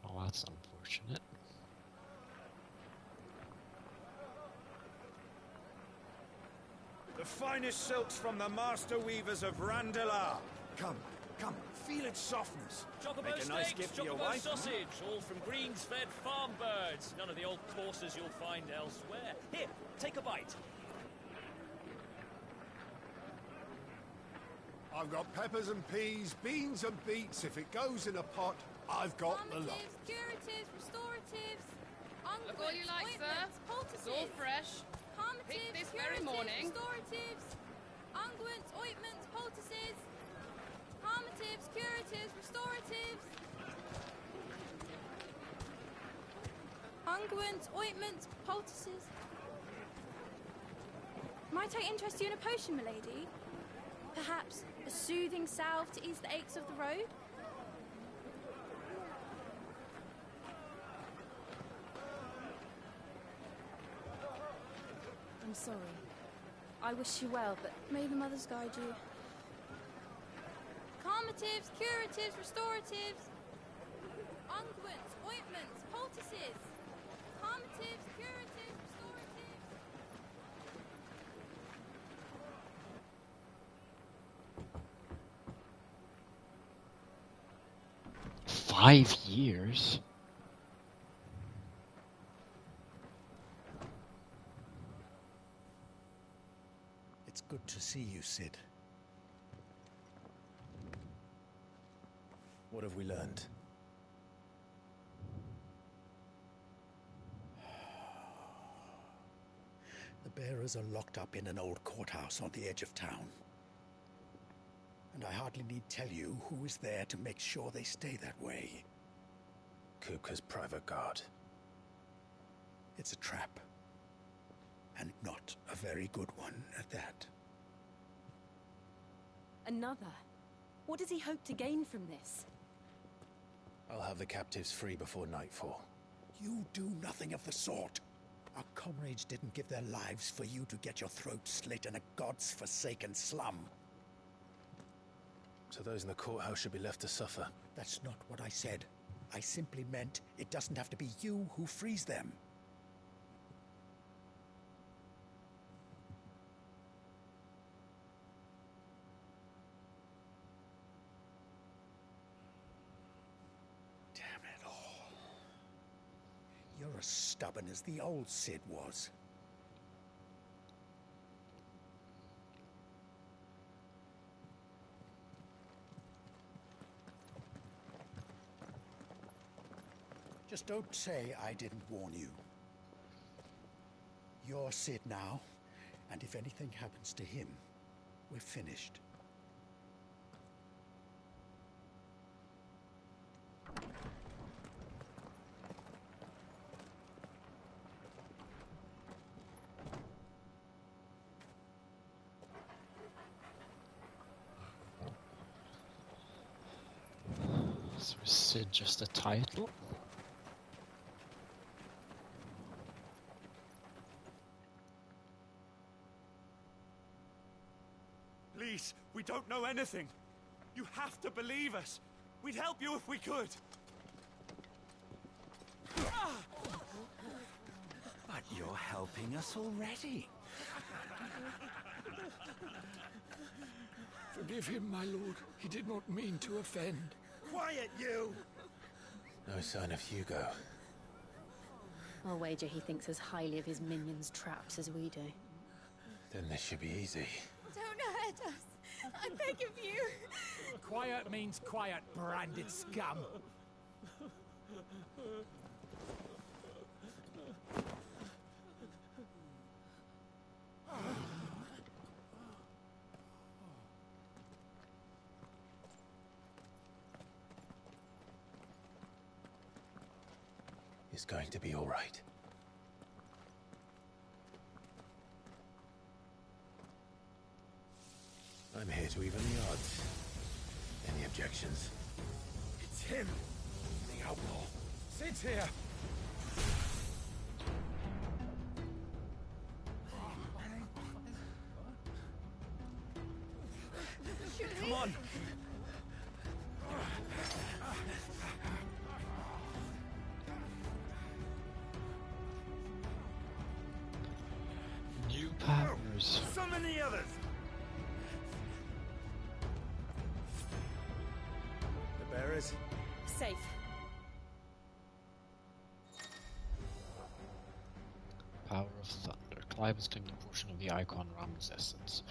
Oh, that's unfortunate. The finest silks from the master weavers of Randalar. Come, feel its softness. Chocobo Make a nice steaks, gift for your chocobo wife. sausage, all from greens-fed farm birds. None of the old courses you'll find elsewhere. Here, take a bite. I've got peppers and peas, beans and beets. If it goes in a pot, I've got the lot. Curatives, restoratives, Look all you like, sir. It's all fresh. Picked this very morning. Restoratives, unguents, ointments, poultices, harmatives, curatives, restoratives, unguents, ointments, poultices. Might I interest you in a potion, milady? Perhaps a soothing salve to ease the aches of the road? I'm sorry. I wish you well, but may the mothers guide you. Calmatives, curatives, restoratives, unguents, ointments, poultices. Calmatives, curatives, restoratives. 5 years? It's good to see you, Sid. What have we learned? The bearers are locked up in an old courthouse on the edge of town. And I hardly need tell you who is there to make sure they stay that way. Kupka's private guard. It's a trap. And not a very good one at that. Another? What does he hope to gain from this? I'll have the captives free before nightfall. You do nothing of the sort. Our comrades didn't give their lives for you to get your throat slit in a god's forsaken slum. So those in the courthouse should be left to suffer? That's not what I said. I simply meant it doesn't have to be you who frees them. Damn it all. You're as stubborn as the old Sid was. Just don't say I didn't warn you. You're Sid now, and if anything happens to him, we're finished. Is it just a title? Please, we don't know anything. You have to believe us. We'd help you if we could. But you're helping us already. Forgive him, my lord. He did not mean to offend. Quiet, you! No sign of Hugo. I'll wager he thinks as highly of his minions' traps as we do. Then this should be easy. Don't hurt us. I beg of you. Quiet means quiet, branded scum. It's going to be all right. I'm here to even the odds. Any objections? It's him, the outlaw. Sit here. Come on. New powers. Summon the others. The bearers. Safe. Power of Thunder. Clive has claimed a portion of the icon Ramun's essence.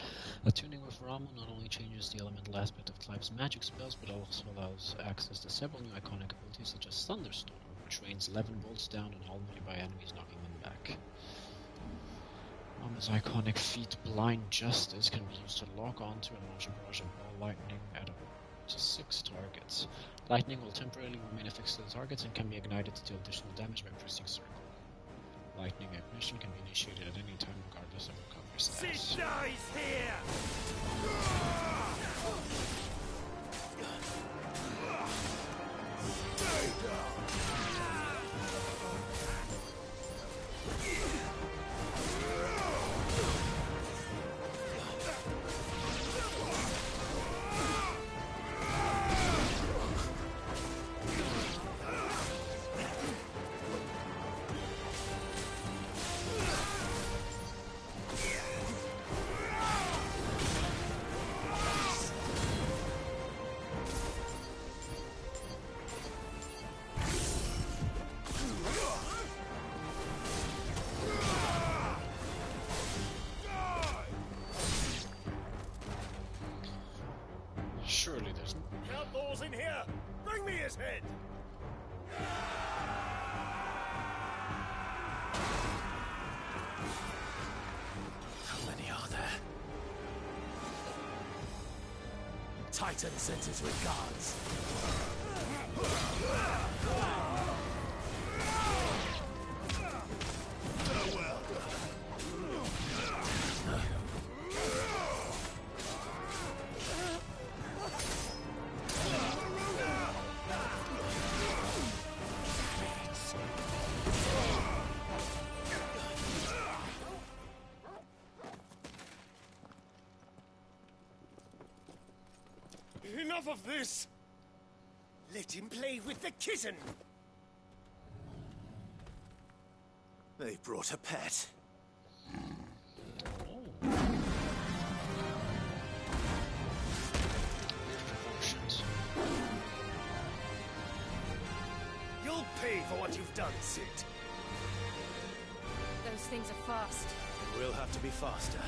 Attuning with Ramun not only changes the elemental aspect of Clive's magic spells, but also allows access to several new iconic abilities such as Thunderstorm, which rains 11 bolts down on all nearby enemies, knocking them back. Ramun's iconic feat, Blind Justice, can be used to lock onto and launch a barrage of ball lightning at up to 6 targets. Lightning will temporarily remain affixed to the targets and can be ignited to deal additional damage by pressing circle. Lightning ignition can be initiated at any time regardless of recovery status. Sid dies here! Surely there's... Outlaws in here! Bring me his head! How many are there? Titan sends his regards. Enough of this! Let him play with the kitten! They brought a pet. You'll pay for what you've done, Sid. Those things are fast. We'll have to be faster.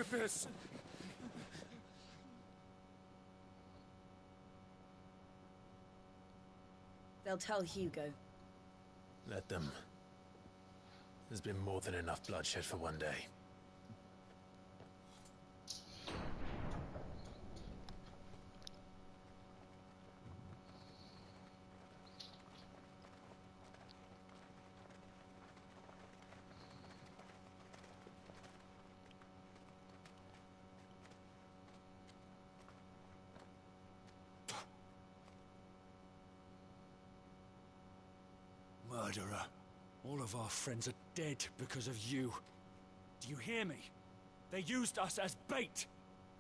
with this! They'll tell Hugo. Let them. There's been more than enough bloodshed for one day. Murderer. All of our friends are dead because of you. Do you hear me? They used us as bait.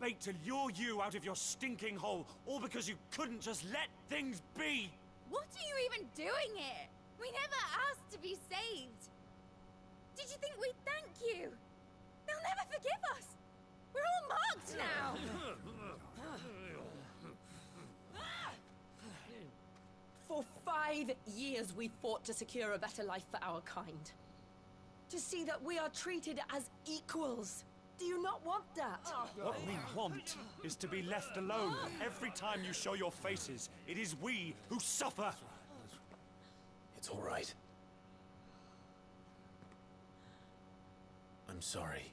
Bait to lure you out of your stinking hole, all because you couldn't just let things be. What are you even doing here? We never asked to be saved. Did you think we'd thank you? They'll never forgive us. We're all marked now. For 5 years we fought to secure a better life for our kind. To see that we are treated as equals. Do you not want that? What we want is to be left alone. Every time you show your faces, it is we who suffer. It's all right. I'm sorry.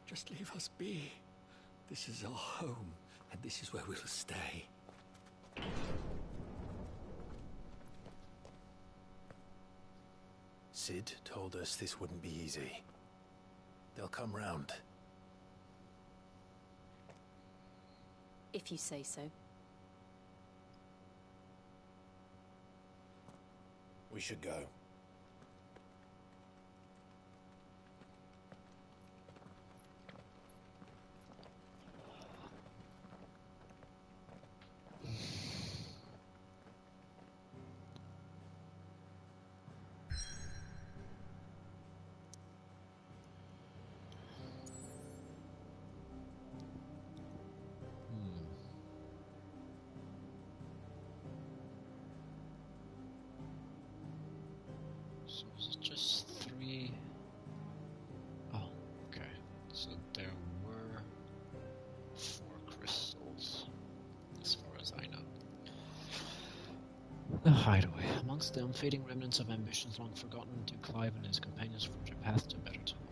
Just leave us be. This is our home, and this is where we'll stay. Sid told us this wouldn't be easy. They'll come round. If you say so. We should go. So is it just 3? Oh, okay. So there were 4 crystals, as far as I know. The hideaway. Amongst the unfading remnants of ambitions long forgotten, Duke Clive and his companions forge a path to better tomorrow.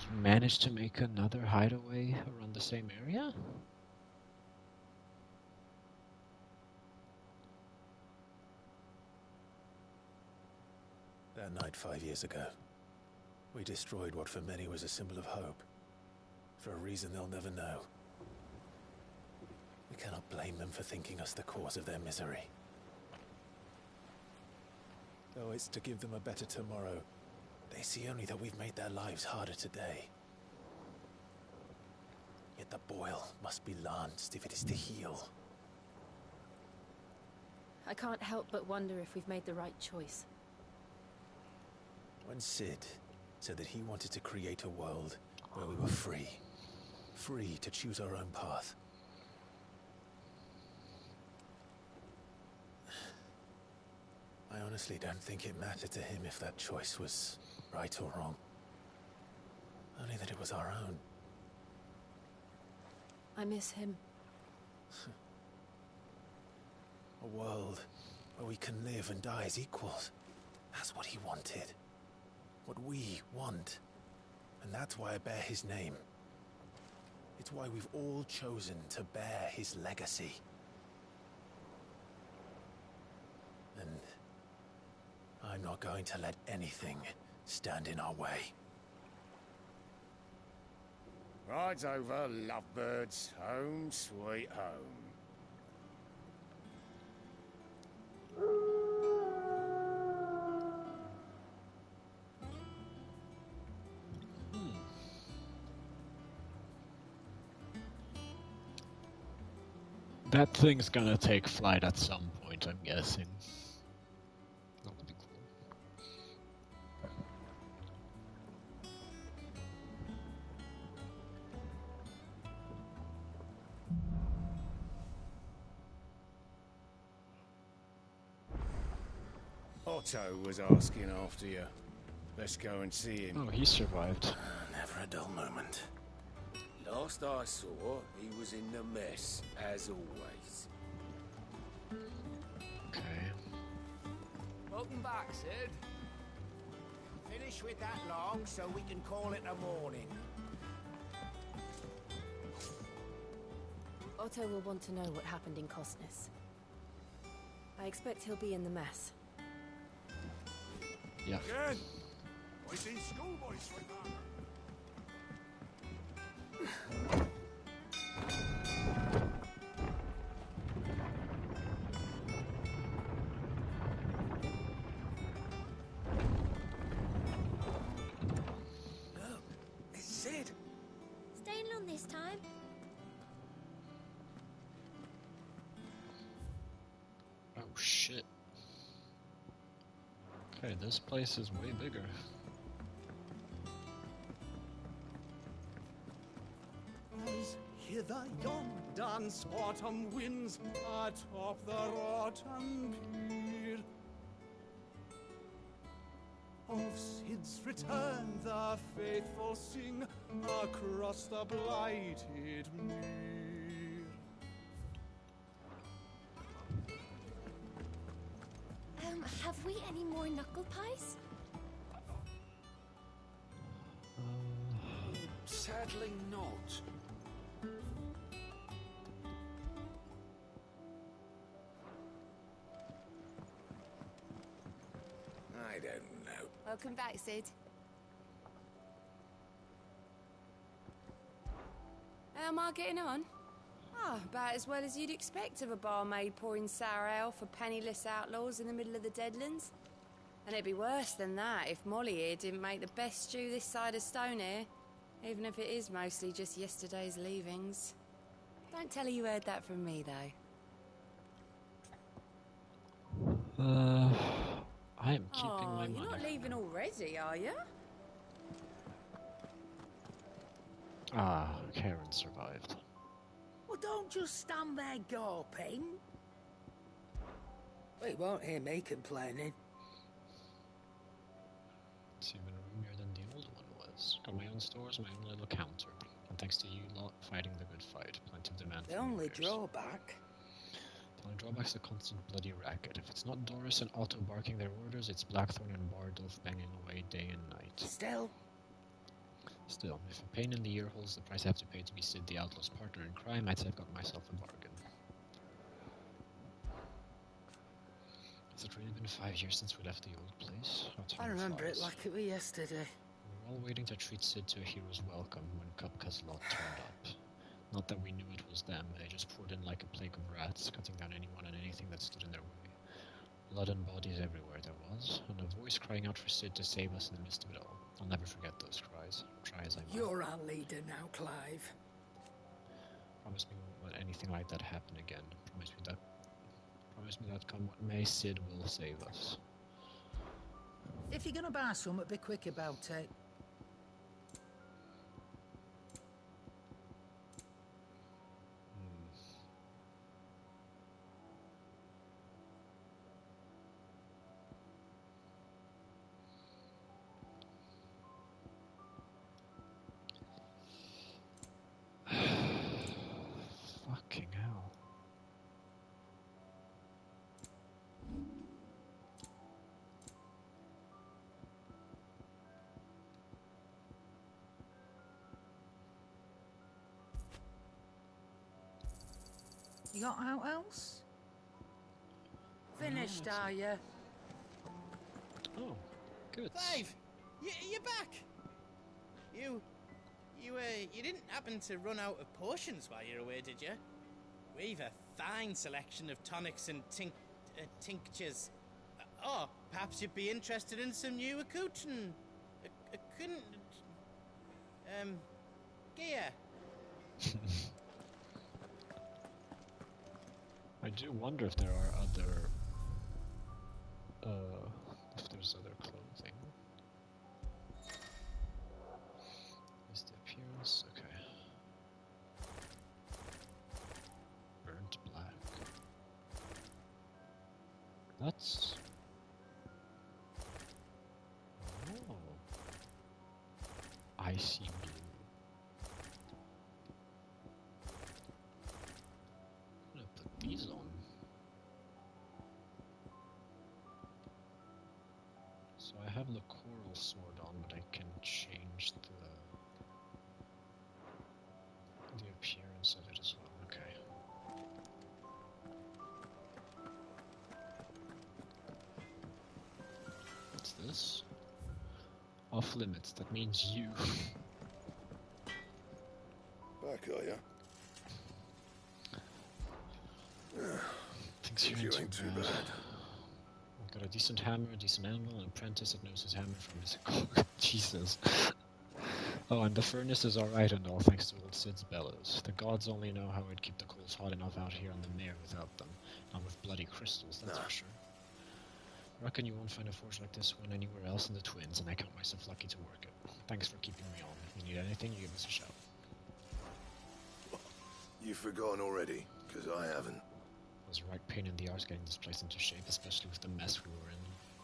You managed to make another hideaway around the same area? That night 5 years ago, we destroyed what for many was a symbol of hope. For a reason they'll never know. We cannot blame them for thinking us the cause of their misery. Though it's to give them a better tomorrow, they see only that we've made their lives harder today. Yet the boil must be lanced if it is to heal. I can't help but wonder if we've made the right choice. When Sid said that he wanted to create a world where we were free. Free to choose our own path. I honestly don't think it mattered to him if that choice was right or wrong. Only that it was our own. I miss him. A world where we can live and die as equals. That's what he wanted. What we want. And that's why I bear his name. It's why we've all chosen to bear his legacy. And I'm not going to let anything stand in our way. Rides over, lovebirds. Home, sweet home. That thing's gonna take flight at some point, I'm guessing. That would be cool. Otto was asking after you. Let's go and see him. Oh, he survived. Never a dull moment. Last I saw, he was in the mess, as always. Okay. Welcome back, Sid. Finish with that log so we can call it a morning. Otto will want to know what happened in Costness. I expect he'll be in the mess. Yeah. Again! I see schoolboys with that. Look, it's Sid. Staying long this time? Oh shit. Okay, this place is way bigger. As hither yon dance autumn winds atop the rotten pier. Of Sid's return the faithful sing across the blighted mere. Have we any more knuckle pies? Sadly not. I don't know. Welcome back, Sid. How am I getting on? Ah, about as well as you'd expect of a barmaid pouring sour ale for penniless outlaws in the middle of the Deadlands. And it'd be worse than that if Molly here didn't make the best stew this side of Stone here, even if it is mostly just yesterday's leavings. Don't tell her you heard that from me, though. I am keeping my money. You're not leaving already, are you? Ah, Karen survived. Well, don't just stand there gawping. Well, you won't hear me complaining. It's even roomier than the old one was. Got my own stores, my own little counter. And thanks to you lot fighting the good fight, plenty of demand The for only warriors. drawback. The only drawback's the constant bloody racket. If it's not Doris and Otto barking their orders, it's Blackthorn and Bardolph banging away day and night. Still, if a pain in the ear holds the price I have to pay to be Sid the Outlaw's partner in crime, I'd say I've got myself a bargain. Has it really been 5 years since we left the old place? I remember it like it was yesterday. We were all waiting to treat Sid to a hero's welcome when Kupka's lot turned up. Not that we knew it was them, they just poured in like a plague of rats, cutting down anyone and anything that stood in their way. Blood and bodies everywhere there was, and a voice crying out for Sid to save us in the midst of it all. I'll never forget those cries, try as I might. You're our leader now, Clive. Promise me we won't let anything like that happen again. Promise me that come what may, Sid will save us. If you're gonna buy something, be quick about it. Fucking hell. You got out else? Finished, are you? Oh, good. Clive, you're back. You didn't happen to run out of potions while you're away, did you? We've a fine selection of tonics and tinctures. Perhaps you'd be interested in some new gear. I do wonder if there are other, if there's other clothing. Is the appearance, okay. Burnt black. That's icy blue. I'm gonna put these on. So I have the coral sword on, but I can change the appearance of it as well. Okay. What's this? Off limits. That means you. Back, are ya? Thinks you ain't too bad. I've got a decent hammer, a decent anvil, an apprentice that knows his hammer from his cock. Jesus. Oh, and the furnace is alright and all, thanks to old Sid's bellows. The gods only know how I'd keep the coals hot enough out here on the mere without them. Not with bloody crystals, that's for sure. Reckon you won't find a forge like this one anywhere else in the Twins, and I count myself lucky to work it. Thanks for keeping me on. If you need anything, you give us a shout. You've forgotten already, because I haven't. It was a right pain in the arse getting this place into shape, especially with the mess we were in.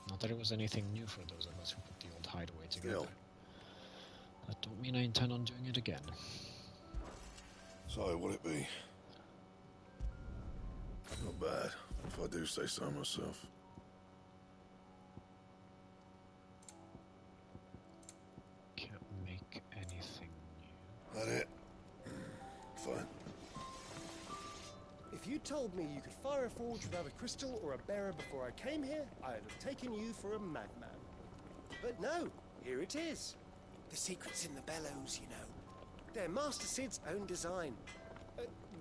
Not that it was anything new for those of us who put the old hideaway together. That don't mean I intend on doing it again. So, will it be? Not bad, if I do say so myself. Can't make anything new. That it? Fine. If you told me you could fire a forge without a crystal or a bearer before I came here, I'd have taken you for a madman. But no, here it is. The secret's in the bellows, you know. They're Master Sid's own design.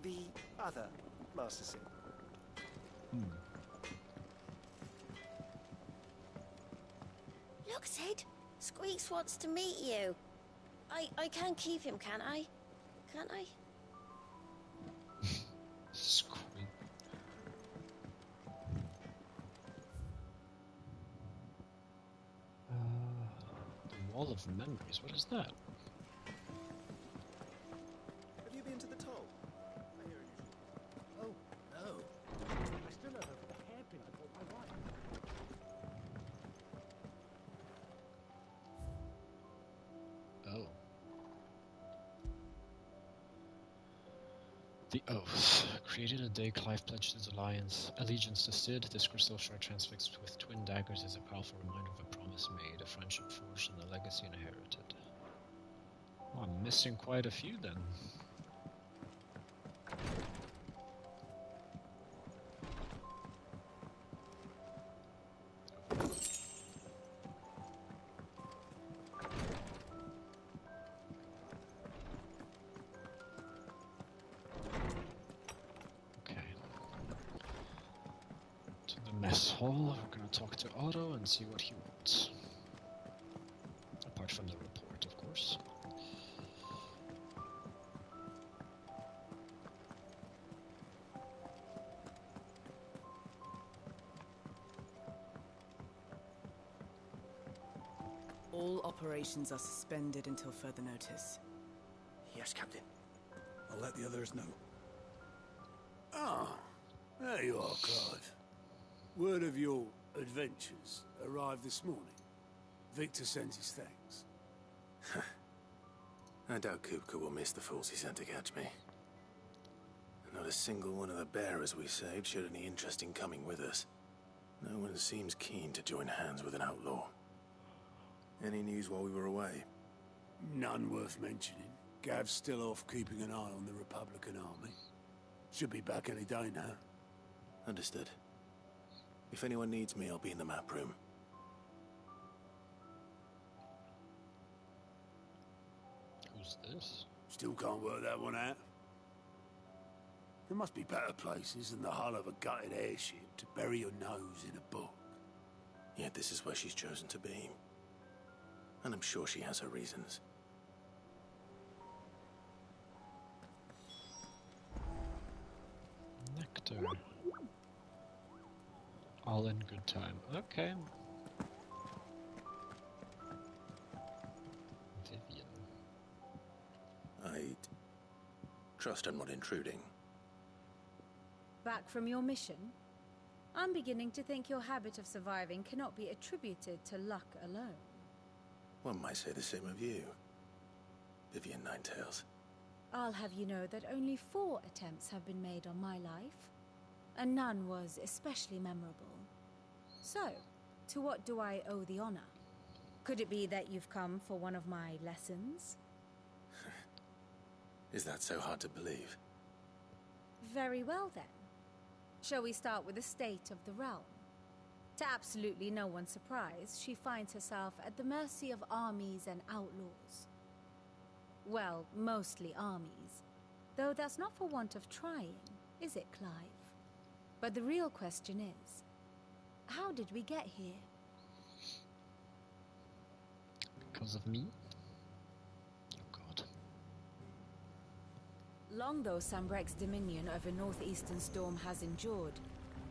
The other Master Sid. Look, Sid. Squeaks wants to meet you. I can keep him, can't I? Can't I? Squeak. The Wall of Memories, what is that? Have you been to the toll? I hear it. Oh, no. I still have a hairpin I bought my wife. Oh. The Oath. Created a day Clive pledged his allegiance to Sid, this crystal shard transfixed with twin daggers is a powerful reminder of a promise made, a friendship forged, and a legacy inherited. Oh, I'm missing quite a few then. Hall. We're gonna talk to Otto and see what he wants. Apart from the report, of course. All operations are suspended until further notice. Yes, Captain. I'll let the others know. Ah, there you are, Clive. Word of your adventures arrived this morning. Victor sends his thanks. I doubt Kupka will miss the fools he sent to catch me. Not a single one of the bearers we saved showed any interest in coming with us. No one seems keen to join hands with an outlaw. Any news while we were away? None worth mentioning. Gav's still off keeping an eye on the Republican army. Should be back any day now. Understood. If anyone needs me, I'll be in the map room. Who's this? Still can't work that one out. There must be better places than the hull of a gutted airship to bury your nose in a book. Yet this is where she's chosen to be. And I'm sure she has her reasons. Nectar. All in good time. Okay. Vivian. I'd trust I'm not intruding. Back from your mission? I'm beginning to think your habit of surviving cannot be attributed to luck alone. One might say the same of you. Vivian Ninetails. I'll have you know that only 4 attempts have been made on my life, and none was especially memorable. So, to what do I owe the honor? Could it be that you've come for one of my lessons? Is that so hard to believe? Very well then. Shall we start with the state of the realm? To absolutely no one's surprise, she finds herself at the mercy of armies and outlaws. Well, mostly armies. Though that's not for want of trying, is it, Clive? But the real question is, how did we get here? Because of me? Oh god. Long though Sambrek's dominion over northeastern Storm has endured,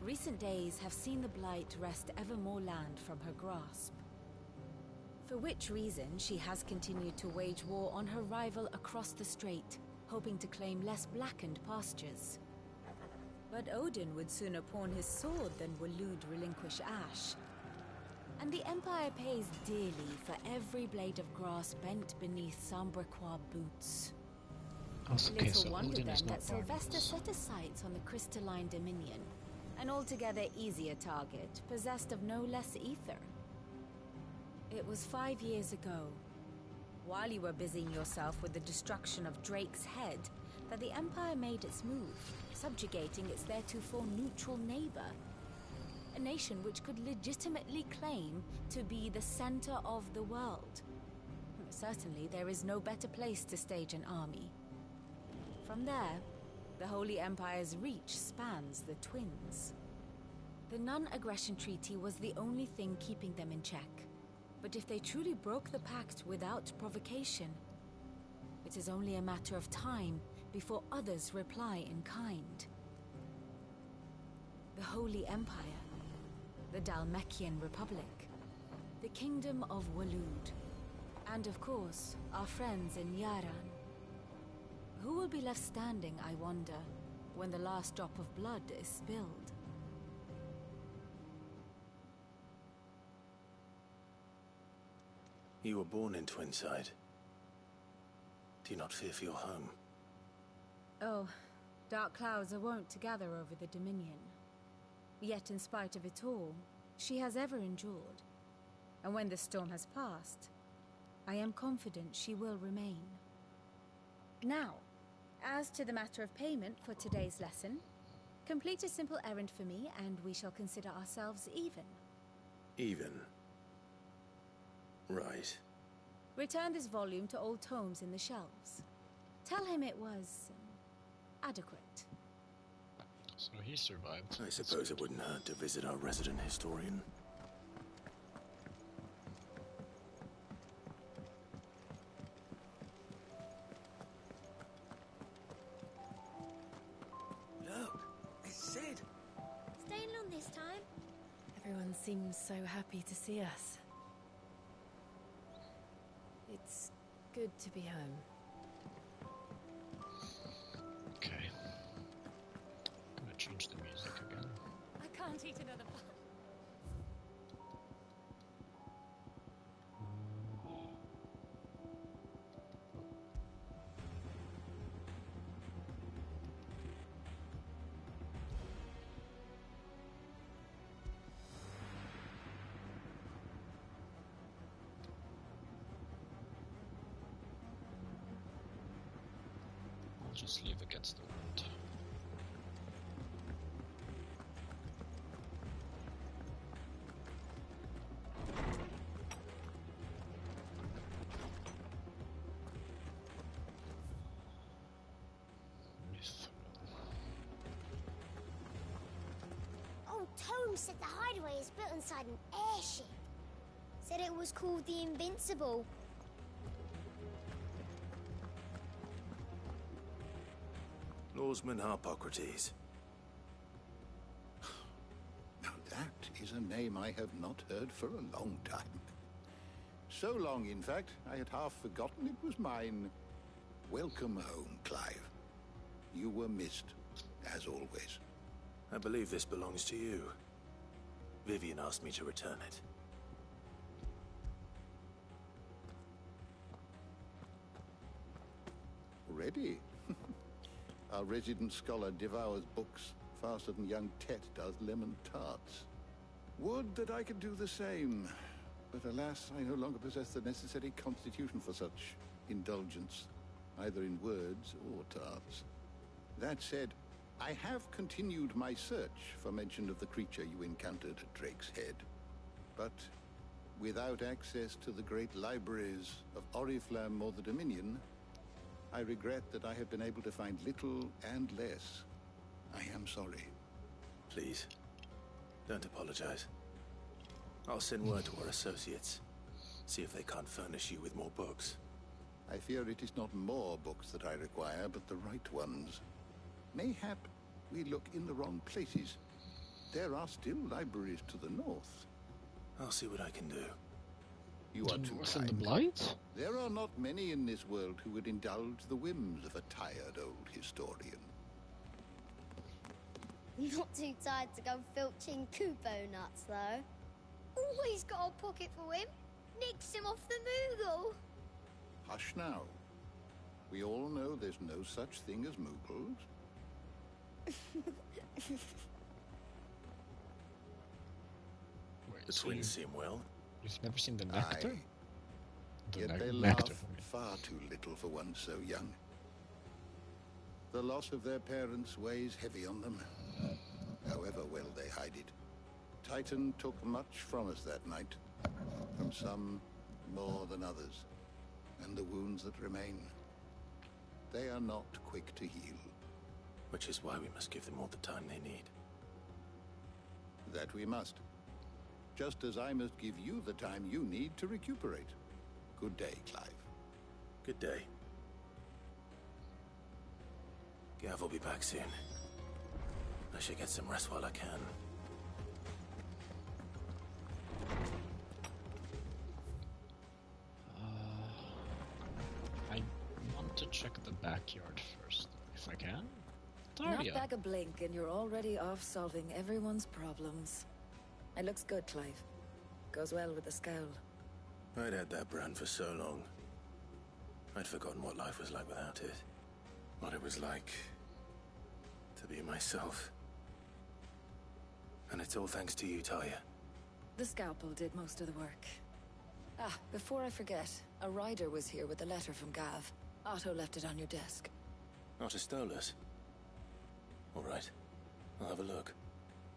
recent days have seen the Blight wrest ever more land from her grasp. For which reason she has continued to wage war on her rival across the strait, hoping to claim less blackened pastures. But Odin would sooner pawn his sword than Waloed relinquish Ash. And the Empire pays dearly for every blade of grass bent beneath Sambrequois boots. Okay, Little so wonder Odin then is not that Sylvester Barnabas. set his sights on the crystalline dominion, an altogether easier target, possessed of no less ether. It was 5 years ago, while you were busying yourself with the destruction of Drake's head, that the Empire made its move, subjugating its theretofore neutral neighbor. A nation which could legitimately claim to be the center of the world. Certainly, there is no better place to stage an army. From there, the Holy Empire's reach spans the Twins. The non-aggression treaty was the only thing keeping them in check. But if they truly broke the pact without provocation, it is only a matter of time before others reply in kind. The Holy Empire, the Dalmekian Republic, the Kingdom of Waloed, and of course, our friends in Yaran. Who will be left standing, I wonder, when the last drop of blood is spilled? You were born in Twinside. Do you not fear for your home? Oh, dark clouds are wont to gather over the Dominion. Yet in spite of it all, she has ever endured. And when the storm has passed, I am confident she will remain. Now, as to the matter of payment for today's lesson, complete a simple errand for me and we shall consider ourselves even. Even? Right. Return this volume to old tomes in the shelves. Tell him it was adequate. So he survived. I suppose it wouldn't hurt to visit our resident historian. Look, it's Sid. Staying long this time? Everyone seems so happy to see us. It's good to be home. Okay. Gonna change the music again. I can't eat another bun. I'll just leave against the wind. Old Tome said the hideaway is built inside an airship. Said it was called the Invincible. Lawsman Harpocrates. Now that is a name I have not heard for a long time. So long, in fact, I had half forgotten it was mine. Welcome home, Clive. You were missed, as always. I believe this belongs to you. Vivian asked me to return it. already. Our resident scholar devours books faster than young Tet does lemon tarts. Would that I could do the same. But alas, I no longer possess the necessary constitution for such indulgence, either in words or tarts. That said, I have continued my search for mention of the creature you encountered at Drake's Head. But without access to the great libraries of Oriflamme or the Dominion, I regret that I have been able to find little and less. I am sorry. Please, don't apologize. I'll send word to our associates. See if they can't furnish you with more books. I fear it is not more books that I require, but the right ones. Mayhap we look in the wrong places. There are still libraries to the north. I'll see what I can do. You are too kind. The Blight? There are not many in this world who would indulge the whims of a tired old historian. Not too tired to go filching Kupo nuts, though. Always got a pocket for him. Nicks him off the Moogle. Hush now. We all know there's no such thing as Moogles. The twins seem well. You've never seen the Nectar? Yet they laugh far too little for one so young. The loss of their parents weighs heavy on them, however well they hide it. Titan took much from us that night, from some more than others, and the wounds that remain, they are not quick to heal. Which is why we must give them all the time they need. That we must. Just as I must give you the time you need to recuperate. Good day, Clive. Good day. Gav will be back soon. I should get some rest while I can. I want to check the backyard first, if I can. Not back a blink and you're already off solving everyone's problems. It looks good, Clive. Goes well with the scowl. I'd had that brand for so long. I'd forgotten what life was like without it. What it was like to be myself. And it's all thanks to you, Talia. The scalpel did most of the work. Ah, before I forget, a rider was here with a letter from Gav. Otto left it on your desk. Otto stole us. All right. I'll have a look.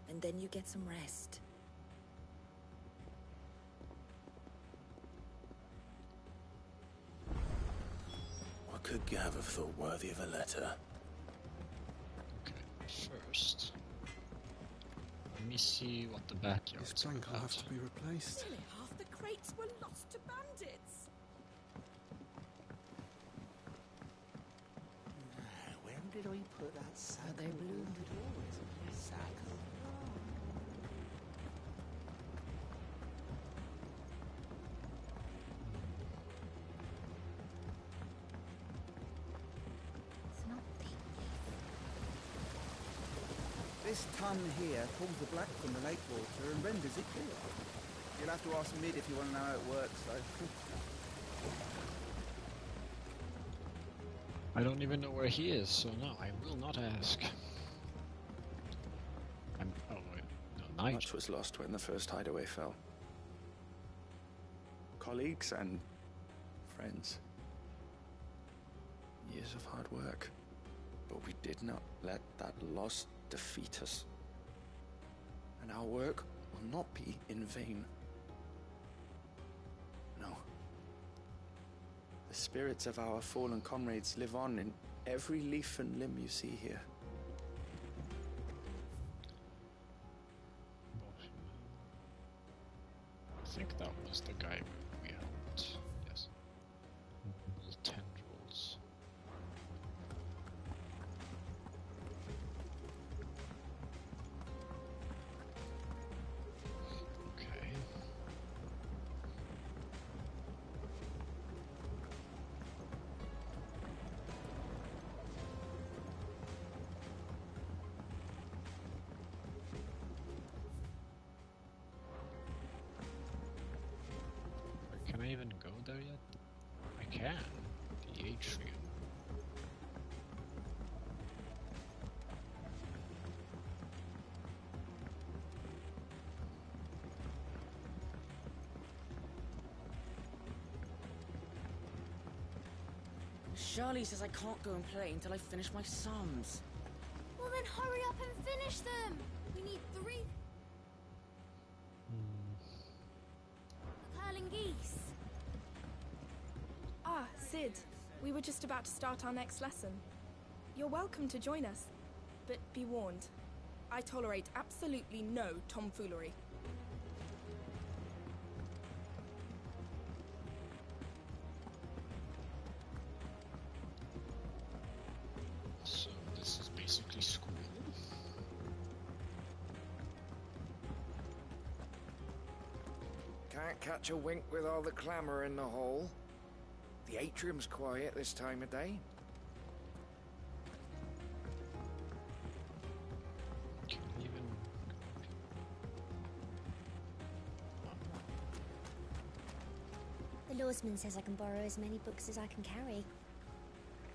And then you get some rest. What could Gav have thought worthy of a letter? Okay, first, let me see what the backyard's This plank will about. have to be replaced. Nearly half the crates were lost to bandits. Where did we put that sack? They bloomed at all. Sack. This ton here pulls the black from the lake water and renders it clear. You'll have to ask Mid if you want to know how it works, though. I don't even know where he is, so no, I will not ask. Oh wait, no, Nigel. Much was lost when the first hideaway fell. Colleagues and friends. Years of hard work. But we did not let that loss defeat us. And our work will not be in vain. No. The spirits of our fallen comrades live on in every leaf and limb you see here. I think that was the guy we helped. Yes. Little tendrils. Okay. Can I even go there yet? I can. The atrium. Shirley says I can't go and play until I finish my sums. Well then hurry up and finish them! We need 3. Curling geese. Ah, Sid. We were just about to start our next lesson. You're welcome to join us, but be warned. I tolerate absolutely no tomfoolery. So this is basically school. Can't catch a wink with all the clamour in the hall. The atrium's quiet this time of day. The lawsman says I can borrow as many books as I can carry.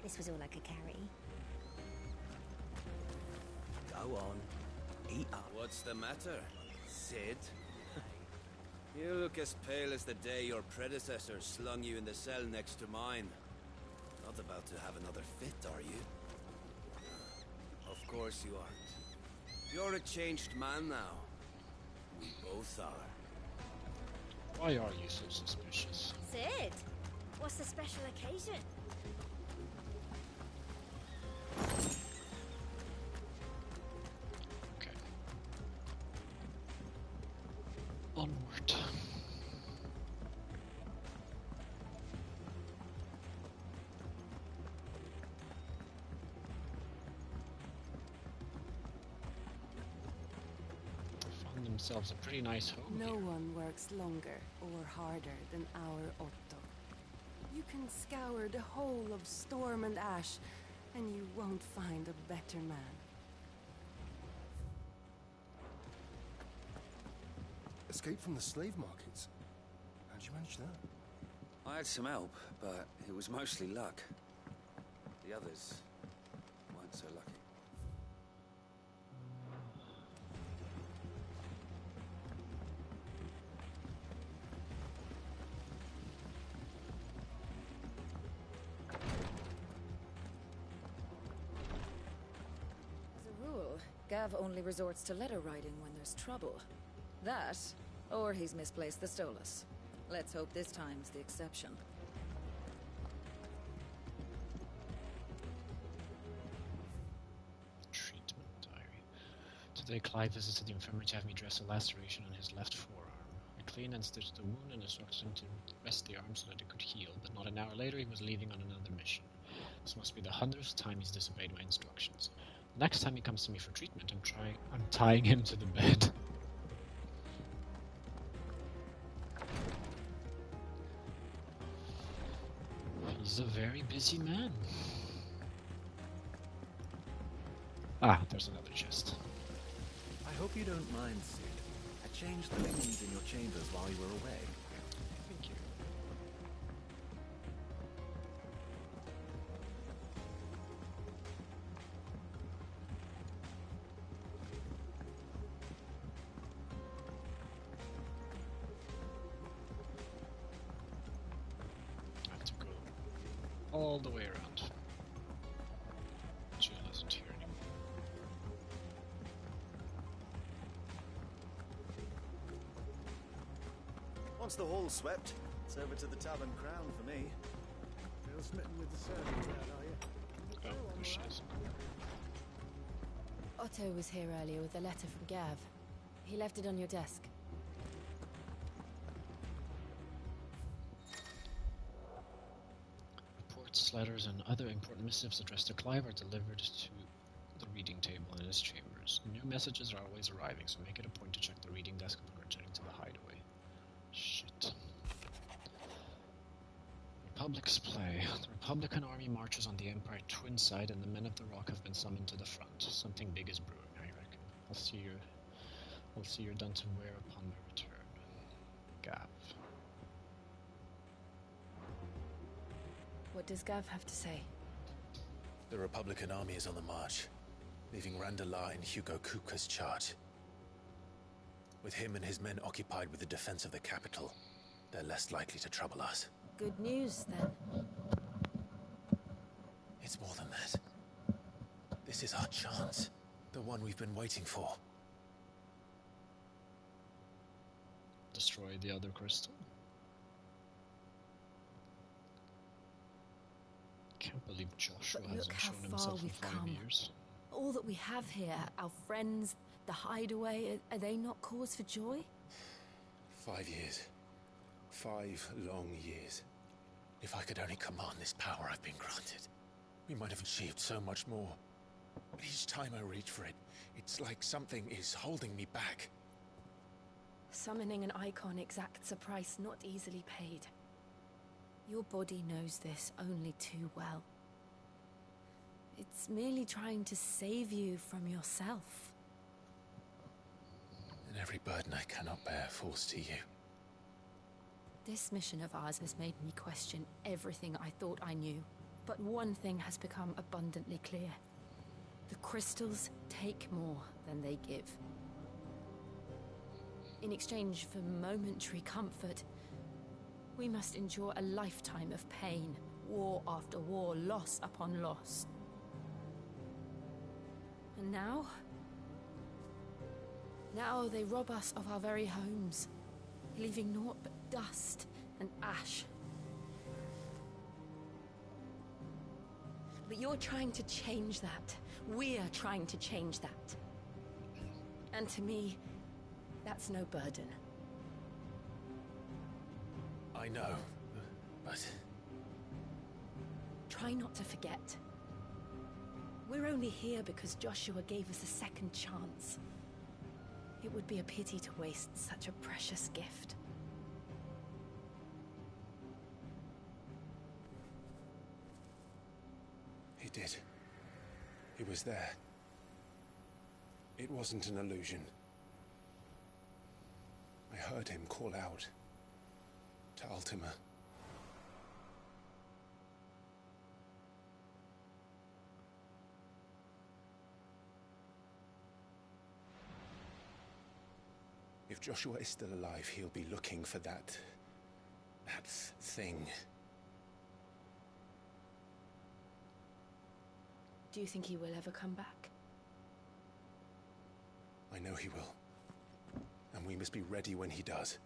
This was all I could carry. Go on. Eat up. What's the matter, Sid? You look as pale as the day your predecessor slung you in the cell next to mine. Not about to have another fit, are you? Of course you aren't. You're a changed man now. We both are. Why are you so suspicious? Sid, what's the special occasion? Okay. Onward. Found themselves a pretty nice home. No one works longer or harder than our Otto. You can scour the whole of Storm and Ash, and you won't find a better man. Escape from the slave markets. How'd you manage that? I had some help, but it was mostly luck. The others weren't so lucky. As a rule, Gav only resorts to letter writing when there's trouble. That, or he's misplaced the Stolas. Let's hope this time's the exception. Treatment diary. Today Clive visited the infirmary to have me dress a laceration on his left forearm. I cleaned and stitched the wound and instructed him to rest the arm so that it could heal, but not an hour later he was leaving on another mission. This must be the 100th time he's disobeyed my instructions. Next time he comes to me for treatment, I'm tying him to the bed. He's a very busy man. Ah, there's another chest. I hope you don't mind, Sid. I changed the linens in your chambers while you were away. Thank you. I have to go all the way around. Jill isn't here anymore. Once the hall's swept, it's over to the Tavern Crown for me. Still smitten with the servant crowd, are you? Oh, there she is. Otto was here earlier with a letter from Gav. He left it on your desk. Reports, letters, and other important missives addressed to Clive are delivered to the reading table in his chambers. New messages are always arriving, so make it a point to check the reading desk before returning to the hideaway. Shit. Republic's play. The Republican army marches on the Empire twin side, and the men of the Rock have been summoned to the front. Something big is brewing, I reckon. I'll see you're done to wear upon my return. Gav. What does Gav have to say? The Republican army is on the march, leaving Randalar in Hugo Kupka's charge. With him and his men occupied with the defense of the capital, they're less likely to trouble us. Good news, then. It's more than that. This is our chance. The one we've been waiting for. Destroy the other crystal? Can't believe Joshua But look hasn't how shown far himself in we've 5 come. years. All that we have here, our friends, the hideaway, are they not cause for joy? 5 years. 5 long years. If I could only command this power I've been granted, we might have achieved so much more. But each time I reach for it, it's like something is holding me back. Summoning an icon exacts a price not easily paid. Your body knows this only too well. It's merely trying to save you from yourself. And every burden I cannot bear falls to you. This mission of ours has made me question everything I thought I knew. But one thing has become abundantly clear. The crystals take more than they give. In exchange for momentary comfort, we must endure a lifetime of pain, war after war, loss upon loss. And now they rob us of our very homes, leaving naught but dust and ash. But you're trying to change that. We're trying to change that. And to me, that's no burden. I know, but... Try not to forget. We're only here because Joshua gave us a second chance. It would be a pity to waste such a precious gift. He did. He was there. It wasn't an illusion. I heard him call out to Ultima. If Joshua is still alive, he'll be looking for that thing. Do you think he will ever come back? I know he will. And we must be ready when he does.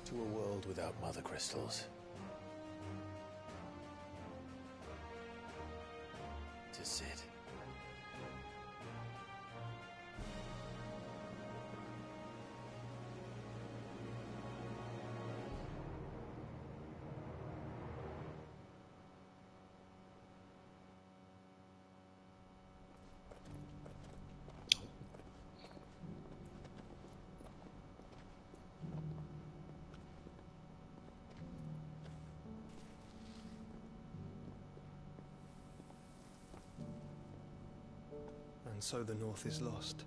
To a world without mother crystals. To Sid. And so the North is lost.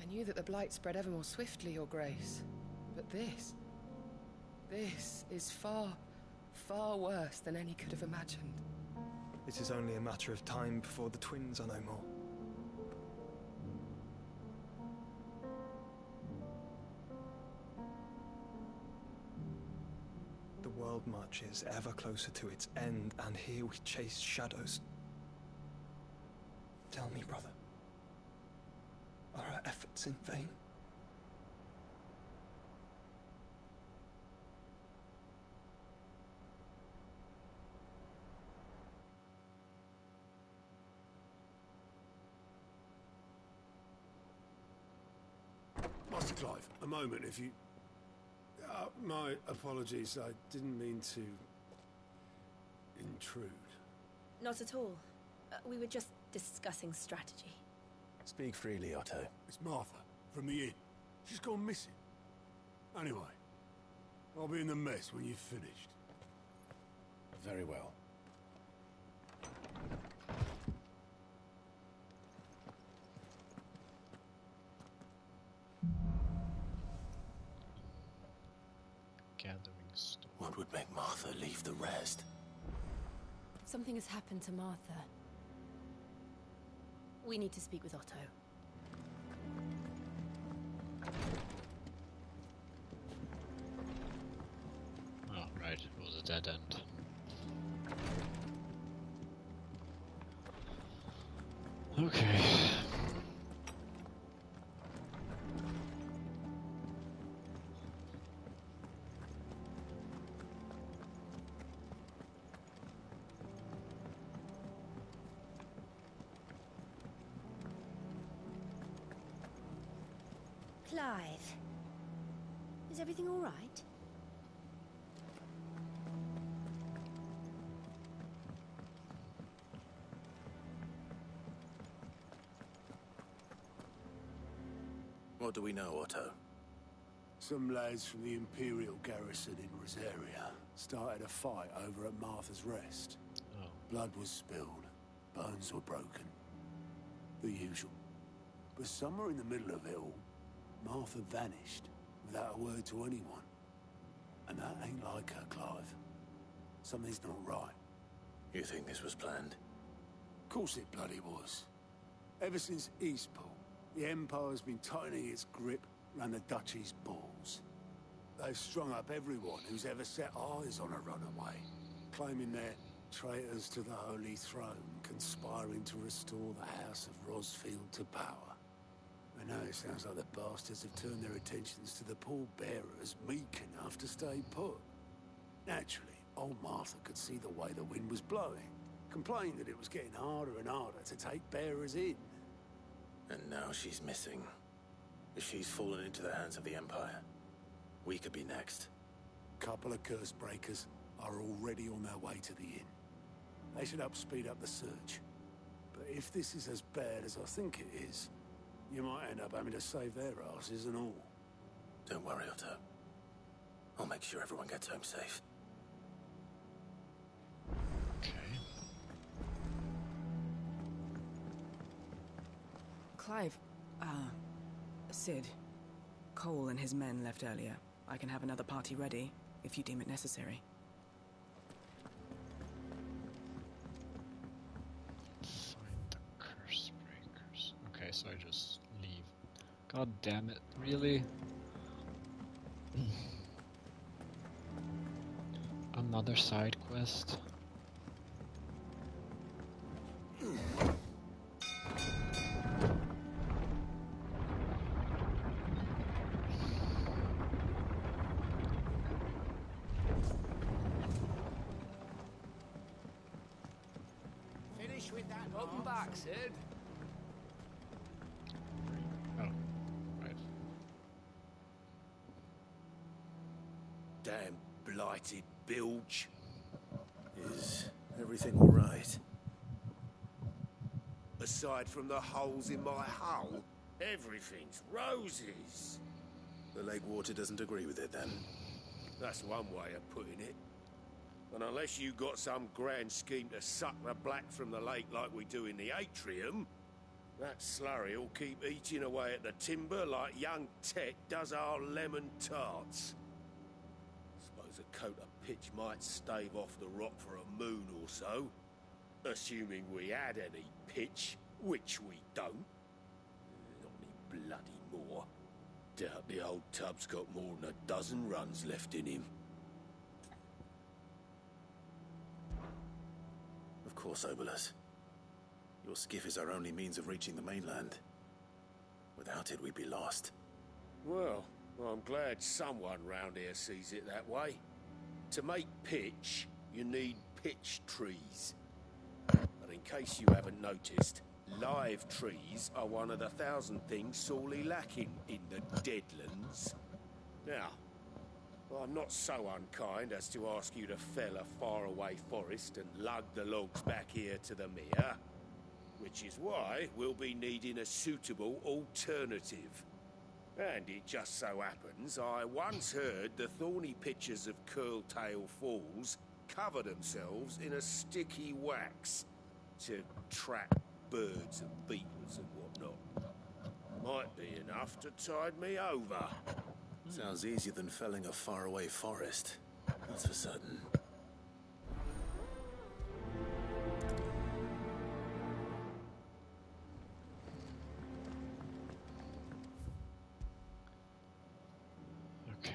I knew that the Blight spread ever more swiftly, Your Grace. But this is far, far worse than any could have imagined. It is only a matter of time before the twins are no more. The world marches ever closer to its end, and here we chase shadows. Tell me, brother, are our efforts in vain? Master Clive, a moment, if you... my apologies, I didn't mean to... intrude. Not at all. We were just discussing strategy. Speak freely, Otto. It's Martha, from the inn. She's gone missing. Anyway, I'll be in the mess when you've finished. Very well. Gathering storm. Won't would make Martha leave the rest? Something has happened to Martha. We need to speak with Otto. Oh, right. It was a dead end. Okay. Clive, is everything all right? What do we know, Otto? Some lads from the Imperial garrison in Rosaria started a fight over at Martha's Rest. Oh. Blood was spilled, bones were broken. The usual. But somewhere in the middle of it all, Martha vanished without a word to anyone. And that ain't like her, Clive. Something's not right. You think this was planned? Of course it bloody was. Ever since Eastpool, the Empire's been tightening its grip around the Duchy's balls. They've strung up everyone who's ever set eyes on a runaway, claiming they're traitors to the Holy Throne, conspiring to restore the House of Rosfield to power. And now it sounds like the bastards have turned their attentions to the pallbearers meek enough to stay put. Naturally, old Martha could see the way the wind was blowing, complained that it was getting harder and harder to take bearers in. And now she's missing. If she's fallen into the hands of the Empire, we could be next. Couple of curse breakers are already on their way to the inn. They should help speed up the search. But if this is as bad as I think it is, you might end up having to save their asses and all. Don't worry, Otto. I'll make sure everyone gets home safe. Okay. Clive, Sid. Cole and his men left earlier. I can have another party ready, if you deem it necessary. Find the curse breakers. Okay, so I just leave. God damn it, really? Another side quest? Finish with that. Welcome back, Sid. Oh, right. Damn blighted bilge. Is everything all right? Aside from the holes in my hull, everything's roses. The lake water doesn't agree with it, then? That's one way of putting it. And unless you got some grand scheme to suck the black from the lake like we do in the atrium, that slurry'll keep eating away at the timber like young Tech does our lemon tarts. Suppose a coat of pitch might stave off the rot for a moon or so, assuming we had any pitch, which we don't. Not any bloody more. Doubt the old tub's got more than a dozen runs left in him. Of course, Obolus. Your skiff is our only means of reaching the mainland. Without it, we'd be lost. Well, I'm glad someone round here sees it that way. To make pitch, you need pitch trees. But in case you haven't noticed, live trees are one of the 1,000 things sorely lacking in the Deadlands. Now, I'm not so unkind as to ask you to fell a faraway forest and lug the logs back here to the mere, which is why we'll be needing a suitable alternative. And it just so happens I once heard the thorny pitchers of Curltail Falls cover themselves in a sticky wax to trap birds and beetles and whatnot. Might be enough to tide me over. Sounds easier than felling a faraway forest. That's for certain. Okay.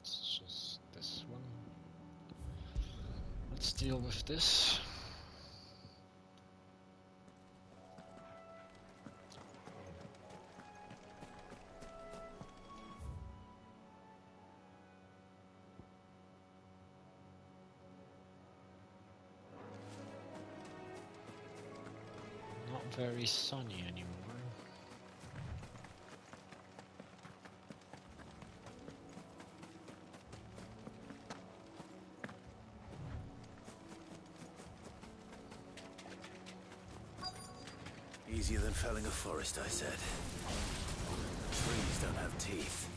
It's just this one. Let's deal with this. Not very sunny anymore. Easier than felling a forest, I said. Trees don't have teeth.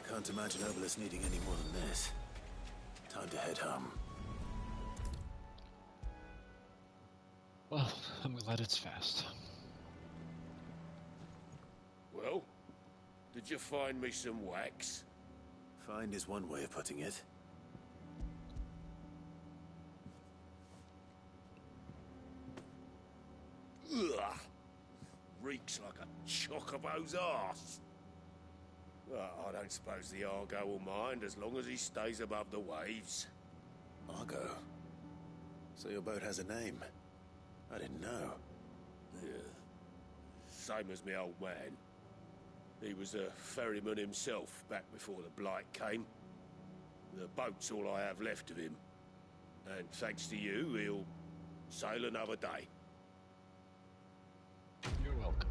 Can't imagine Obelisk needing any more than this. Time to head home. Well, I'm glad it's fast. Well, did you find me some wax? Find is one way of putting it. Ugh! Reeks like a chocobo's arse. Well, I don't suppose the Argo will mind as long as he stays above the waves. Argo? So your boat has a name? I didn't know. Yeah. Same as me old man. He was a ferryman himself back before the Blight came. The boat's all I have left of him. And thanks to you, he'll sail another day. You're welcome.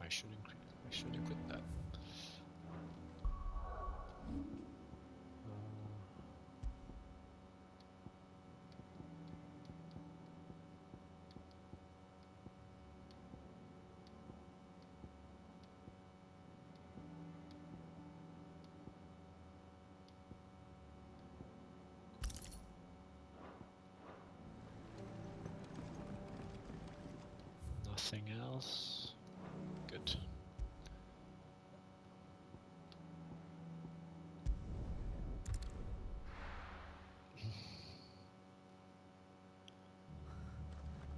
I should equip that. Nothing else. Good.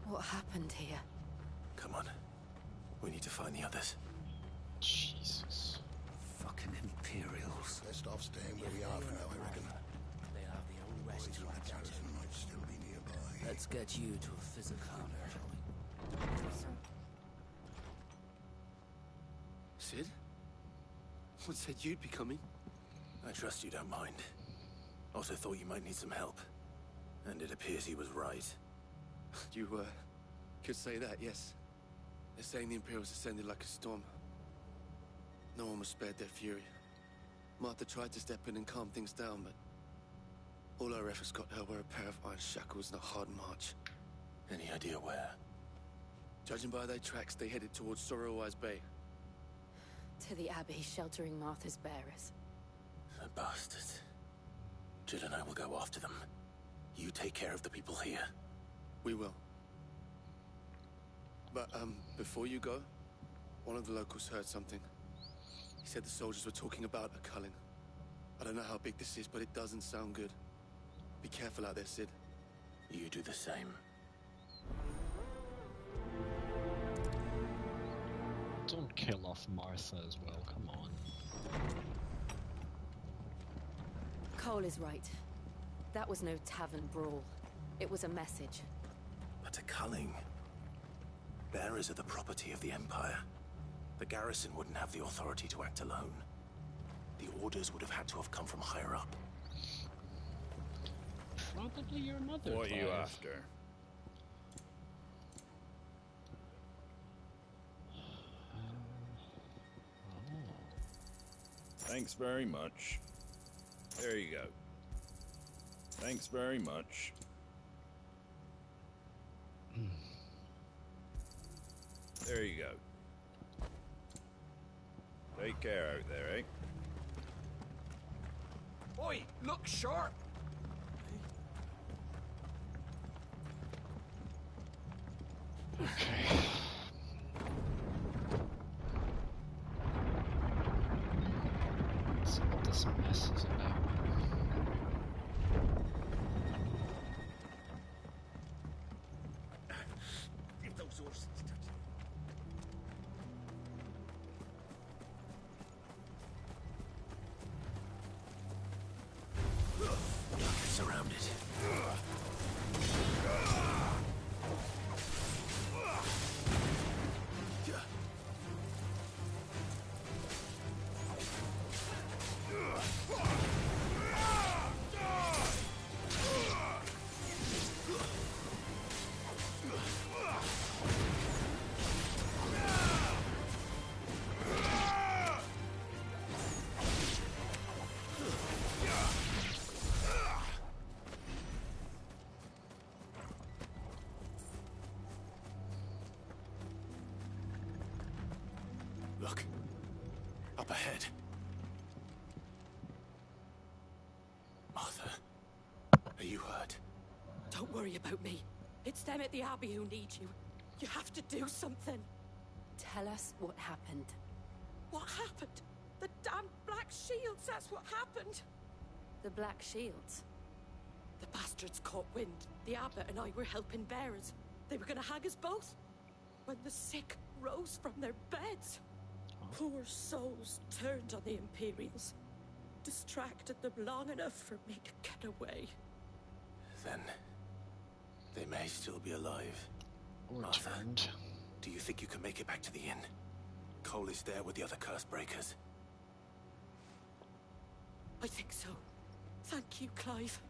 What happened here? Come on. We need to find the others. Jesus. Fucking Imperials. Best off staying where we are for now, I reckon. They'll have the old rest to Boys, attend garrison to. might still be nearby. Let's get you to a physical counter, shall we? Sid? What said you'd be coming? I trust you don't mind. Also thought you might need some help. And it appears he was right. You, could say that, yes. They're saying the Imperials ascended like a storm. No one was spared their fury. Martha tried to step in and calm things down, but all our efforts got her were a pair of iron shackles and a hard march. Any idea where? Judging by their tracks, they headed towards Sorrowwise Bay. To the Abbey, sheltering Martha's bearers. The bastards. Jill and I will go after them. You take care of the people here. We will. But, before you go, one of the locals heard something. He said the soldiers were talking about a culling. I don't know how big this is, but it doesn't sound good. Be careful out there, Sid. You do the same. Don't kill off Martha as well, come on. Cole is right. That was no tavern brawl. It was a message. But a culling. Bearers are the property of the Empire. The garrison wouldn't have the authority to act alone. The orders would have had to have come from higher up. Probably your mother. What are you after? Thanks very much. There you go. Thanks very much. There you go. Take care out there, eh? Oi, look sharp! Okay. Let's see what this mess is about. If those horses touch Surrounded. Look. Up ahead. Martha. Are you hurt? Don't worry about me. It's them at the Abbey who need you. You have to do something. Tell us what happened. What happened? The damn Black Shields, that's what happened. The Black Shields? The bastards caught wind. The Abbot and I were helping bearers. They were gonna hang us both. When the sick rose from their beds. Poor souls turned on the Imperials. Distracted them long enough for me to get away. Then they may still be alive. Or Martha, turned. do you think you can make it back to the inn? Cole is there with the other curse breakers. I think so. Thank you, Clive.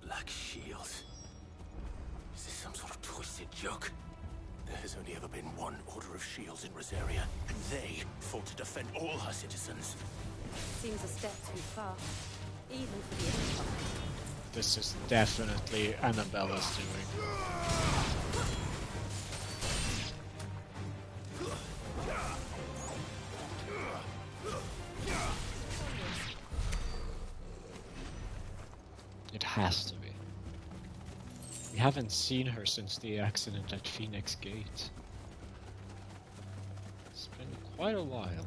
Black Shields. Is this some sort of twisted joke? There has only ever been one Order of Shields in Rosaria, and they fought to defend all her citizens. Seems a step too far, even for the Empire. This is definitely Annabella's doing. It has to be. We haven't seen her since the accident at Phoenix Gate. It's been quite a while.